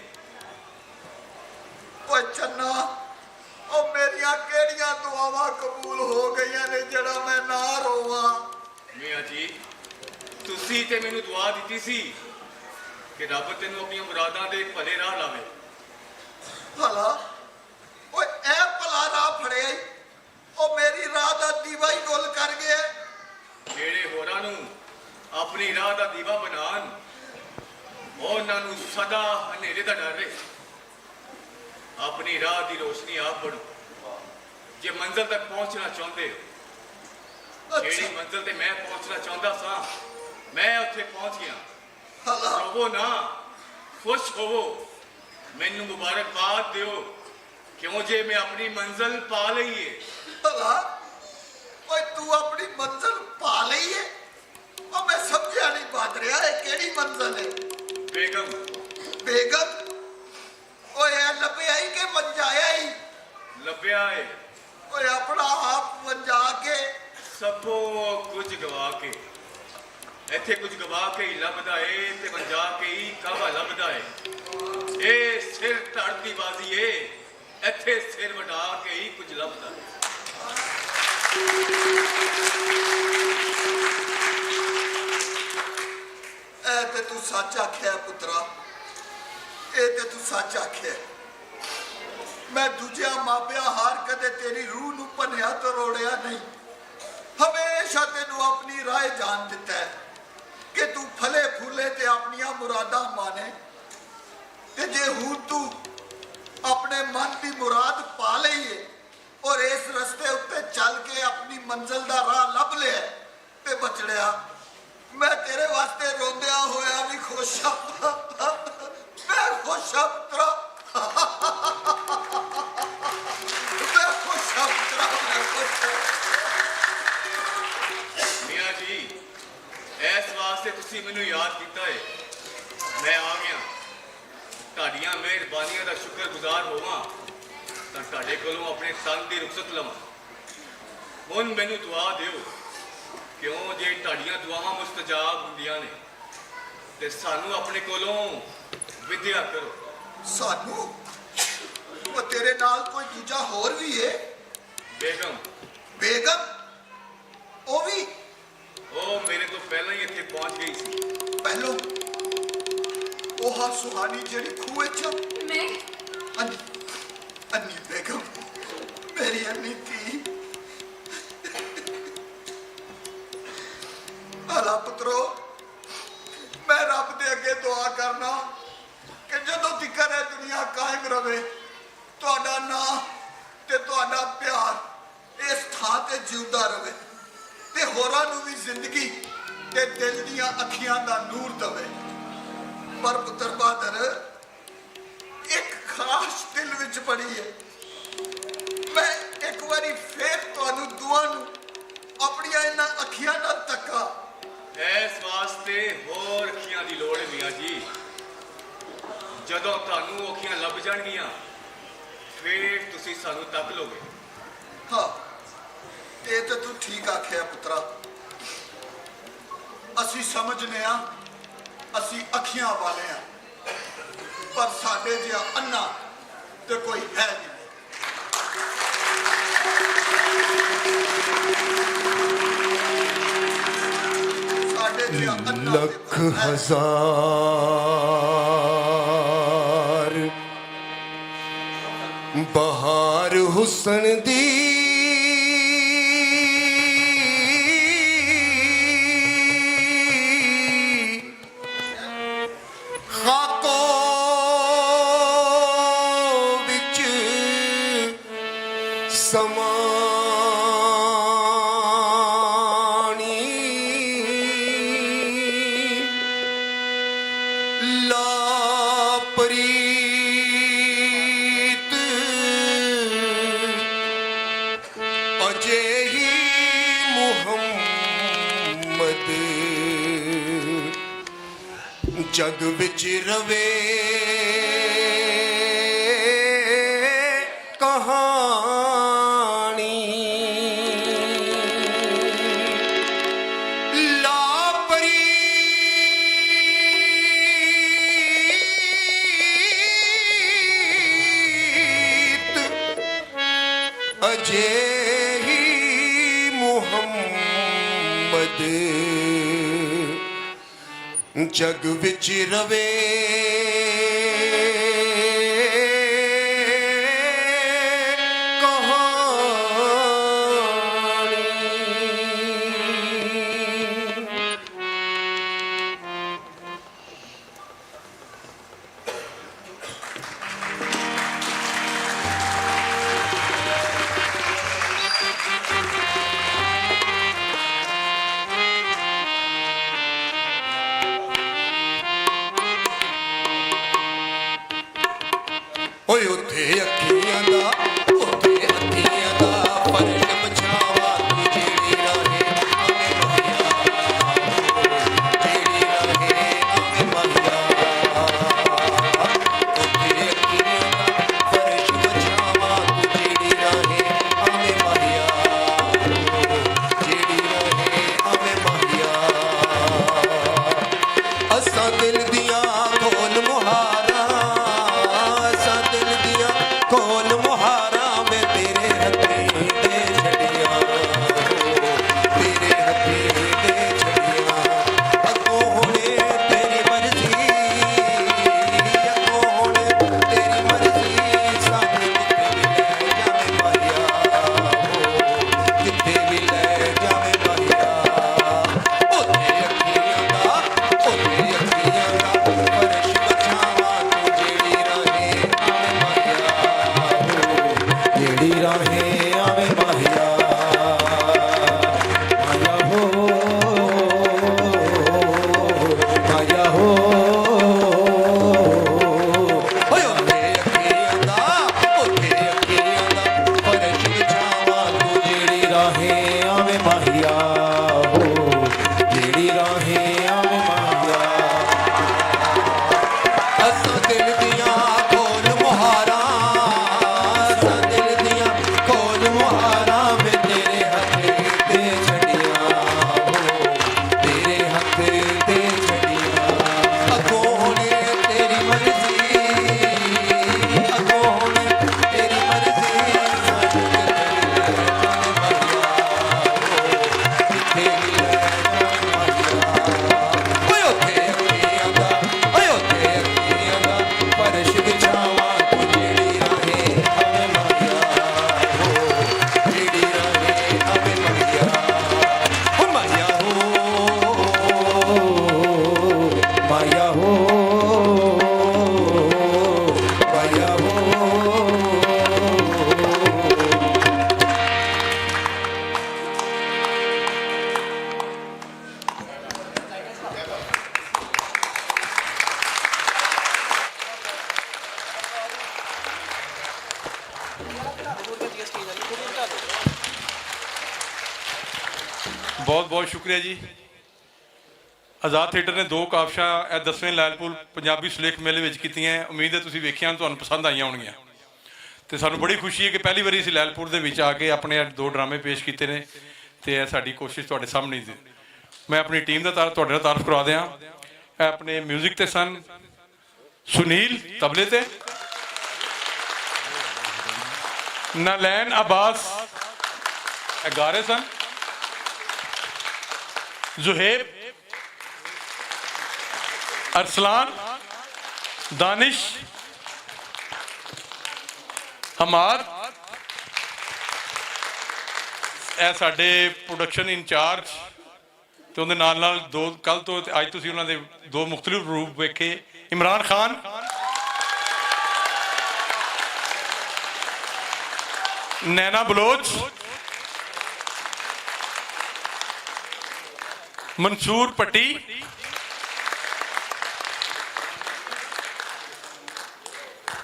ਓਏ ਚੰਨਾ ਉਹ ਮੇਰੀ ਮੇਰੀਆਂ ਕਿਹੜੀਆਂ ਦੁਆਵਾਂ ਕਬੂਲ ਹੋ ਗਈਆਂ ਨੇ ਜਿਹੜਾ ਮੈਂ ਨਾ ਰੋਵਾਂ। ਮੀਆਂ ਜੀ ਤੁਸੀਂ ਤੇ ਮੈਨੂੰ ਦੁਆ ਦਿੱਤੀ ਸੀ ਕਿ ਰੱਬ ਤੈਨੂੰ ਆਪਣੀਆਂ ਮੁਰਾਦਾਂ ਦੇ ਭਲੇ ਰਾਹ ਲਾਵੇ। ਭਲਾ ਓਏ ਇਹ ਭਲਾ ਰਾਹ ਫੜਿਆ ਈ, ਉਹ ਮੇਰੀ ਰਾਹ ਦਾ ਦੀਵਾ ਹੀ ਗੁੱਲ ਕਰ ਗਿਆ। ਜਿਹੜੇ ਹੋਰਾਂ ਨੂੰ ਆਪਣੀ ਰਾਹ ਦਾ ਦੀਵਾ ਬਣਾਉਣ ਉਹਨਾਂ ਨੂੰ ਸਦਾ ਹਨੇਰੇ ਦਾ ਡਰ ਰਹੇ। ਆਪਣੀ ਰਾਹ ਦੀ ਰੋਸ਼ਨੀ ਆਪ ਬਣੋ ਜੇ ਮੰਜ਼ਿਲ ਤੱਕ ਪਹੁੰਚਣਾ ਚਾਹੁੰਦੇ ਹੋ। ਜਿਹੜੀ ਮੰਜ਼ਿਲ ਤੇ ਮੈਂ ਪਹੁੰਚਣਾ ਚਾਹੁੰਦਾ ਸਾਂ ਮੈਂ ਉੱਥੇ ਪਹੁੰਚ ਗਿਆ। ਰੋਵੋ ਨਾ, ਖੁਸ਼ ਹੋਵੋ, ਮੈਨੂੰ ਮੁਬਾਰਕਬਾਦ ਦਿਓ ਕਿਉਂ ਜੇ ਮੈਂ ਆਪਣੀ ਮੰਜ਼ਿਲ ਪਾ ਲਈ ਏ। ਭਲਾ ਓਏ ਤੂੰ ਆਪਣੀ ਮੰਜ਼ਿਲ ਪਾ ਲਈ ਏ? ਉਹ ਮੈਂ ਸਮਝਿਆ ਨਹੀਂ ਬਾਤ ਰਿਹਾ, ਇਹ ਕਿਹੜੀ ਮੰਜ਼ਿਲ ਏ? ਬੇਗਮ। ਬੇਗਮ? ਓਏ ਇਹ ਲੱਭਿਆ ਹੀ ਕਿ ਵੰਜਾਇਆ ਹੀ? ਲੱਭਿਆ ਏ। ਓਏ ਆਪਣਾ ਆਪ ਵੰਜਾ ਕੇ ਸਭੋ ਕੁਝ ਗਵਾ ਕੇ ਇੱਥੇ ਕੁਝ ਗਵਾ ਕੇ ਹੀ ਲੱਭਦਾ ਏ ਤੇ ਵੰਜਾ ਕੇ ਹੀ ਕਾਵਾ ਲੱਭਦਾ ਏ। ਇਹ ਸਿਰ ਧੜ ਦੀ ਬਾਜ਼ੀ ਏ, ਇੱਥੇ ਸਿਰ ਵਟਾ ਕੇ ਹੀ ਕੁਝ ਲੱਭਦਾ ਏ। ਇਹ ਤੇ ਤੂੰ ਸੱਚ ਆਖਿਆ ਪੁੱਤਰਾ, ਇਹ ਤੇ ਤੂੰ ਸੱਚ ਆਖਿਆ। ਮੈਂ ਦੂਜਿਆਂ ਮਾਪਿਆਂ ਹਾਰ ਕਦੇ ਤੇਰੀ ਰੂਹ ਨੂੰ ਭੰਨਿਆ ਤਰੋੜਿਆ ਨਹੀਂ। ਹਮੇਸ਼ਾ ਤੈਨੂੰ ਆਪਣੀ ਰਾਹ ਜਾਣ ਦਿੱਤਾ ਹੈ ਕਿ ਤੂੰ ਫਲੇ ਫੁੱਲੇ ਤੇ ਆਪਣੀਆਂ ਮੁਰਾਦਾਂ ਮਾਨੇ। ਤੇ ਜੇ ਹੁਣ ਤੂੰ ਆਪਣੇ ਮਨ ਦੀ ਮੁਰਾਦ ਪਾ ਲਈਏ ਔਰ ਇਸ ਰਸਤੇ ਉੱਤੇ ਚੱਲ ਕੇ ਆਪਣੀ ਮੰਜ਼ਿਲ ਦਾ ਰਾਹ ਲੱਭ ਲਿਆ ਤੇ ਬਚੜਿਆ ਮੈਂ ਤੇਰੇ ਵਾਸਤੇ ਰੋਂਦਿਆਂ ਹੋਇਆ ਵੀ ਖੁਸ਼ ਹਾਂ। ਮੈਂ ਖੁਸ਼ ਹਾਂ ਪੁੱਤਰਾ, ਮੈਂ ਖੁਸ਼ ਹਾਂ ਪੁੱਤਰਾ, ਮੈਂ ਖੁਸ਼ ਹਾਂ। ਮੀਆਂ ਜੀ ਇਸ ਵਾਸਤੇ ਤੁਸੀਂ ਮੈਨੂੰ ਯਾਦ ਕੀਤਾ ਏ। ਮੈਂ ਆ ਗਿਆ। ਤੁਹਾਡੀਆਂ ਮਿਹਰਬਾਨੀਆਂ ਦਾ ਸ਼ੁਕਰਗੁਜ਼ਾਰ ਹੋਵਾਂ ਤਾਂ ਤੁਹਾਡੇ ਕੋਲੋਂ ਆਪਣੇ ਤਨ ਦੀ ਰੁਖਸਤ ਲਵਾਂ। ਹੁਣ ਮੈਨੂੰ ਦੁਆ ਦਿਓ ਕਿਉਂ ਜੇ ਤੁਹਾਡੀਆਂ ਦੁਆਵਾਂ ਮੁਸਤਜਾਬ ਹੁੰਦੀਆਂ ਨੇ ਤੇ ਸਾਨੂੰ ਆਪਣੇ ਕੋਲੋਂ ਵਿਦਿਆ ਕਰੋ। ਸਾਨੂੰ? ਉਹ ਤੇਰੇ ਨਾਲ ਕੋਈ ਦੂਜਾ ਹੋਰ ਵੀ ਏ? ਬੇਗਮ। ਬੇਗਮ? ਉਹ ਵੀ? ਉਹ ਮੇਰੇ ਤੋਂ ਪਹਿਲਾਂ ਹੀ ਇੱਥੇ ਪਹੁੰਚ ਗਈ ਸੀ। ਪਹਿਲੋਂ? ਉਹ ਹਾਂ ਸੁਹਾਨੀ ਜਿਹੜੀ ਖੂਹ ਚ? ਮੈਂ ਅੰਨੀ ਬੇਗਮ, ਮੇਰੀ ਅੰਨੀ ਧੀ। ਭਲਾ ਪੁੱਤਰੋ, ਮੈਂ ਰੱਬ ਦੇ ਅੱਗੇ ਦੁਆ ਕਰਨਾ ਕਿ ਜਦੋਂ ਤੀਕਰ ਇਹ ਦੁਨੀਆ ਕਾਇਮ ਰਵੇ ਤੁਹਾਡਾ ਨਾਂ ਤੇ ਤੁਹਾਡਾ ਪਿਆਰ ਇਸ ਥਾਂ ਤੇ ਜਿਉਂਦਾ ਰਵੇ ਤੇ ਹੋਰਾਂ ਨੂੰ ਵੀ ਜ਼ਿੰਦਗੀ ਤੇ ਦਿਲ ਦੀਆਂ ਅੱਖੀਆਂ ਦਾ ਨੂਰ ਦਵੇ। ਪਰ ਪੁੱਤਰ ਬਹਾਦਰ ਇੱਕ ਖਾਸ ਦਿਲ ਵਿੱਚ ਬੜੀ ਹੈ। ਮੈਂ ਇੱਕ ਵਾਰੀ ਫੇਰ ਤੁਹਾਨੂੰ ਦੋਵਾਂ ਨੂੰ ਆਪਣੀਆਂ ਇਹਨਾਂ ਅੱਖੀਆਂ ਨਾਲ ਤੱਕਾਂ। ਇਸ ਵਾਸਤੇ ਹੋਰ ਅੱਖੀਆਂ ਦੀ ਲੋੜ ਹੈ ਮੀਆਂ ਜੀ। ਜਦੋਂ ਤੁਹਾਨੂੰ ਉਹ ਅੱਖੀਆਂ ਲੱਭ ਜਾਣਗੀਆਂ ਫਿਰ ਤੁਸੀਂ ਸਾਨੂੰ ਤੱਕ ਲੋਗੇ। ਹਾਂ, ਇਹ ਤਾਂ ਤੂੰ ਠੀਕ ਆਖਿਆ ਪੁੱਤਰਾ। ਅਸੀਂ ਸਮਝਨੇ ਆ ਅਸੀਂ ਅੱਖੀਆਂ ਵਾਲੇ ਆ, ਪਰ ਸਾਡੇ ਜਿਹਾ ਅੰਨਾ ਤੇ ਕੋਈ ਹੈ ਨਹੀਂ। ਸਾਡੇ ਜਿਹਾ ਅੰਨਾ ਲੱਖ ਹਜ਼ਾਰ ਬਹਾਰ ਹੁਸਨ ਦੀ ਖਾਕੋ ਵਿੱਚ ਸਮਾਣੀ ਲਾਪਰੀਤ ਅਜੇ ਹੀ ਮੁਹੰਮਦ ਜਗ ਵਿੱਚ ਰਵੇ ਅਜੇ ਹੀ ਮੁਹੰਮਦ ਜਗ ਵਿੱਚ ਰਵੇ ਓਏ ਉੱਥੇ ਅੱਖੀਆਂ ਦਾ ਉੱਥੇ ਅੱਖੀਆਂ ਦਾ ਫਰਸ਼ ਵਿਛਾਵਾ ਤੂੰ ਜਿਹੜੀ ਰਾਹੇ ਆਵੇਂ ਮਹੀਆ ਜਿਹੜੀ ਰਾਹੇ ਆਵੇਂ ਮਹੀਆ ਉੱਥੇ ਅੱਖੀਆਂ ਦਾ ਫਰਸ਼ ਵਿਛਾਵਾ ਤੂੰ ਜਿਹੜੀ ਰਾਹੇ ਆਵੇਂ ਮਹੀਆ ਜਿਹੜੀ ਰਾਹੇ ਆਵੇਂ ਮਹੀਆ ਅਸਾਂ ਦਿਲ ਦੀਆਂ ਖੋਲ ਮੁਹਾਰਾਂ ਕੋਲ ਮੁਹਾਰਾ ਮੈਂ ਤੇਰੇ ਹੱਥੀਂ ਦੇ ਛੜੀਆਂ ਤੇਰੇ ਹੱਥੀਂ ਦੇ ਛੜੀਆਂ ਅੱਗੋਂ ਹੁਣੇ ਤੇਰੀ ਮਰਜ਼ੀ ਅੱਗੋਂ ਹੁਣੇ ਤੇਰੀ ਮਰਜ਼ੀ ਸਾਨੂੰ ਕਿਤੇ ਵੀ ਲੈ ਜਾਵੇ ਮਾਇਆ ਉੱਥੇ ਅੱਖੀਆਂ ਦਾ ਉੱਥੇ ਅੱਖੀਆਂ ਦਾ ਫਰਸ਼ ਬਚਾਵਾ ਤੂੰ ਜਿਹੜੀ ਰਾਹੇ ਆਵੇਂ ਮਾਇਆ ਜਿਹੜੀ ਰਾਹੇ ਆਵੇ ਮਾਹਿਆ ਮਾਇਆ ਹੋ ਮਾਇਆ ਹੋ ਓਏ ਉੱਥੇ ਅੱਖੀਆਂ ਦਾ ਫਰਸ਼ ਵਿਛਾਵਾ ਤੂੰ ਜਿਹੜੀ ਰਾਹੇ ਆਵੇ ਮਾਹਿਆ ਹੋ ਜਿਹੜੀ ਰਾਹੇ ਆਵੇ ਮਾਹਿਆ ਅਸਾਂ ਦਿਲ ਦੀਆਂ ਖੋਲ ਮੁਹਾਰਾਂ ਕੋਲ ਮੁਹਾਰਾ ਮੈਂ ਤੇਰੇ ਹੱਥ ਤੇ ਛੜੀਆਂ ਤੇਰੇ ਹੱਥ ਤੇ ਛੜੀਆਂ ਅੱਗੋਂ ਹੁਣੇ ਤੇਰੀ ਮਰਜ਼ੀ ਅੱਗੋਂ ਹੁਣੇ ਤੇਰੀ ਮਰਜ਼ੀ ਸਾਨੂੰ ਕਿਤੇ ਵੀ ਲੈ ਓਏ ਉੱਥੇ ਅੱਖੀਆਂ ਦਾ ਓਏ ਉੱਥੇ ਅੱਖੀਆਂ ਦਾ ਫਰਸ਼ ਵਿਛਾਵਾ ਤੂੰ ਜਿਹੜੀ ਰਾਹੇ ਆਵੇਂ ਮਾਇਆ ਜਿਹੜੀ ਰਾਹੇ ਆਵੇਂ ਮਾਇਆ ਹੋ ਮਾਇਆ ਹੋ ਮਾਇਆ ਹੋ ਮਾਇਆ ਹੋ ਬਹੁਤ ਬਹੁਤ ਸ਼ੁਕਰੀਆ ਜੀ। ਆਜ਼ਾਦ ਥੀਏਟਰ ਨੇ 2 ਕਾਬਸ਼ਾਂ ਇਹ 10ਵੇਂ ਲਾਇਲਪੁਰ ਪੰਜਾਬੀ ਸੁਲੇਖ ਮੇਲੇ ਵਿੱਚ ਕੀਤੀਆਂ। ਉਮੀਦ ਹੈ ਤੁਸੀਂ ਵੇਖੀਆਂ, ਤੁਹਾਨੂੰ ਪਸੰਦ ਆਈਆਂ ਹੋਣਗੀਆਂ ਤੇ ਸਾਨੂੰ ਬੜੀ ਖੁਸ਼ੀ ਹੈ ਕਿ ਪਹਿਲੀ ਵਾਰੀ ਅਸੀਂ ਲਾਇਲਪੁਰ ਦੇ ਵਿੱਚ ਆ ਕੇ ਆਪਣੇ 2 ਡਰਾਮੇ ਪੇਸ਼ ਕੀਤੇ ਨੇ ਤੇ ਇਹ ਸਾਡੀ ਕੋਸ਼ਿਸ਼ ਤੁਹਾਡੇ ਸਾਹਮਣੇ ਸੀ। ਮੈਂ ਆਪਣੀ ਟੀਮ ਦਾ ਤੁਹਾਡੇ ਨਾਲ ਤਾਰਫ ਕਰਵਾ ਦਿਆਂ। ਇਹ ਆਪਣੇ ਮਿਊਜ਼ਿਕ ਤੇ ਸਨ ਸੁਨੀਲ ਤਬਲੇ ਤੇ, ਨਲੈਨ ਅਬਾਸ ਇਹ ਗਾ ਰਹੇ ਸਨ, ਜ਼ੁਹੇਬ, अरसलान, दानिश, हमाद, ਇਹ ਸਾਡੇ ਪ੍ਰੋਡਕਸ਼ਨ ਇੰਚਾਰਜ ਤੇ ਉਹਦੇ ਨਾਲ ਨਾਲ ਕੱਲ ਤੋਂ ਅੱਜ ਤੁਸੀਂ ਉਹਨਾਂ ਦੇ 2 ਮੁਖਤਲਿਫ ਰੂਪ ਵੇਖੇ। ਇਮਰਾਨ ਖਾਨ, ਨੈਨਾ ਬਲੋਚ, ਮਨਸੂਰ ਪੱਟੀ,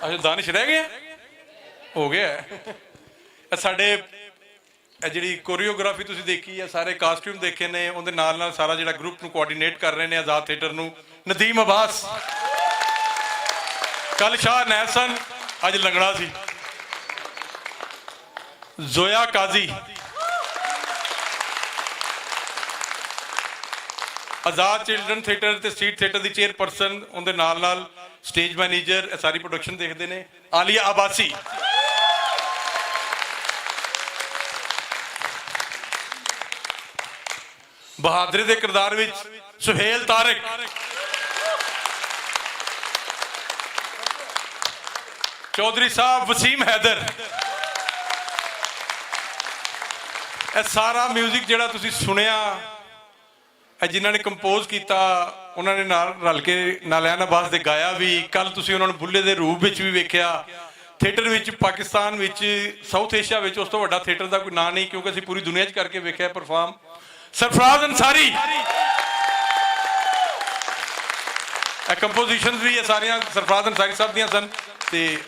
ਅੱਛਾ ਦਾਨਿਸ਼ ਰਹਿ ਗਿਆ, ਹੋ ਗਿਆ। ਸਾਡੇ ਜਿਹੜੀ ਕੋਰੀਓਗ੍ਰਾਫੀ ਤੁਸੀਂ ਦੇਖੀ ਹੈ, ਸਾਰੇ ਕਾਸਟਿਊਮ ਦੇਖੇ ਨੇ, ਉਹਦੇ ਨਾਲ ਨਾਲ ਸਾਰਾ ਜਿਹੜਾ ਗਰੁੱਪ ਨੂੰ ਕੋਆਰਡੀਨੇਟ ਕਰ ਰਹੇ ਨੇ ਆਜ਼ਾਦ ਥੀਏਟਰ ਨੂੰ ਨਦੀਮ ਅਬਾਸ, ਕੱਲ ਸ਼ਾਹ ਨੈਸਨ, ਅੱਜ ਲੰਗੜਾ ਸੀ, ਜ਼ੋਇਆ ਕਾਜ਼ੀ, ਆਜ਼ਾਦ ਚਿਲਡਰਨ ਥੀਏਟਰ ਤੇ ਸਟਰੀਟ ਥੀਏਟਰ ਦੀ ਚੇਅਰਪਰਸਨ, ਉਹਦੇ ਨਾਲ ਨਾਲ ਸਟੇਜ ਮੈਨੇਜਰ, ਸਾਰੀ ਪ੍ਰੋਡਕਸ਼ਨ ਦੇਖਦੇ ਨੇ, ਆਲੀਆ ਆਬਾਸੀ, ਬਹਾਦਰੀ ਦੇ ਕਿਰਦਾਰ ਵਿੱਚ ਸੁਹੇਲ ਤਾਰਿਕ, ਚੌਧਰੀ ਸਾਹਿਬ ਵਸੀਮ ਹੈਦਰ। ਇਹ ਸਾਰਾ ਮਿਊਜ਼ਿਕ ਜਿਹੜਾ ਤੁਸੀਂ ਸੁਣਿਆ, ਇਹ ਜਿਨ੍ਹਾਂ ਨੇ ਕੰਪੋਜ਼ ਕੀਤਾ ਉਹਨਾਂ ਨੇ ਨਾਲ ਰਲ ਕੇ ਨਾਲਿਆਨ ਅਬਾਸ ਦੇ ਗਾਇਆ ਵੀ। ਕੱਲ ਤੁਸੀਂ ਉਹਨਾਂ ਨੂੰ ਬੁੱਲੇ ਦੇ ਰੂਪ ਵਿੱਚ ਵੀ ਵੇਖਿਆ ਥੀਏਟਰ ਵਿੱਚ, ਪਾਕਿਸਤਾਨ ਵਿੱਚ, ਸਾਊਥ ਏਸ਼ੀਆ ਵਿੱਚ। ਉਸ ਤੋਂ ਵੱਡਾ ਥੀਏਟਰ ਦਾ ਕੋਈ ਨਾਂ ਨਹੀਂ, ਕਿਉਂਕਿ ਅਸੀਂ ਪੂਰੀ ਦੁਨੀਆ 'ਚ ਕਰਕੇ ਵੇਖਿਆ ਪਰਫਾਰਮ। ਸਰਫਰਾਜ਼ ਅੰਸਾਰੀ, ਇਹ ਕੰਪੋਜੀਸ਼ਨਸ ਵੀ ਇਹ ਸਾਰੀਆਂ ਸਰਫਰਾਜ਼ ਅੰਸਾਰੀ ਸਾਹਿਬ ਦੀਆਂ ਸਨ, ਤੇ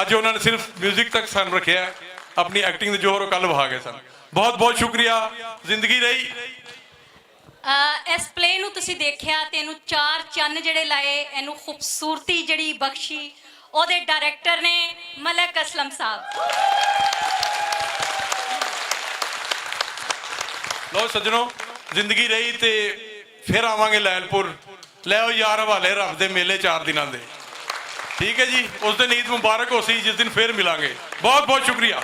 ਅੱਜ ਉਹਨਾਂ ਨੇ ਸਿਰਫ ਮਿਊਜ਼ਿਕ ਤੱਕ ਸਾਨੂੰ ਰੱਖਿਆ, ਆਪਣੀ ਐਕਟਿੰਗ ਦੇ ਜੋਹਰ ਉਹ ਕੱਲ ਵਹਾ ਗਏ ਸਨ। ਬਹੁਤ ਬਹੁਤ ਸ਼ੁਕਰੀਆ, ਜ਼ਿੰਦਗੀ ਰਹੀ। ਇਸ ਪਲੇ ਨੂੰ ਤੁਸੀਂ ਦੇਖਿਆ ਤੇ ਇਹਨੂੰ 4 ਚੰਨ ਜਿਹੜੇ ਲਾਏ, ਇਹਨੂੰ ਖੂਬਸੂਰਤੀ ਜਿਹੜੀ ਬਖਸ਼ੀ, ਉਹਦੇ ਡਾਇਰੈਕਟਰ ਨੇ ਮਲਕ ਅਸਲਮ ਸਾਹਿਬ। ਲਓ ਸੱਜਣੋ, ਜ਼ਿੰਦਗੀ ਰਹੀ ਤੇ ਫਿਰ ਆਵਾਂਗੇ ਲੈਲਪੁਰ। ਲਿਆਓ ਯਾਰ ਹਵਾਲੇ ਰੱਬ ਦੇ ਮੇਲੇ 4 ਦਿਨਾਂ ਦੇ, ਠੀਕ ਹੈ ਜੀ। ਉਸ ਦਿਨ ਈਦ ਮੁਬਾਰਕ ਹੋ ਸੀ ਜਿਸ ਦਿਨ ਫਿਰ ਮਿਲਾਂਗੇ। ਬਹੁਤ ਬਹੁਤ ਸ਼ੁਕਰੀਆ।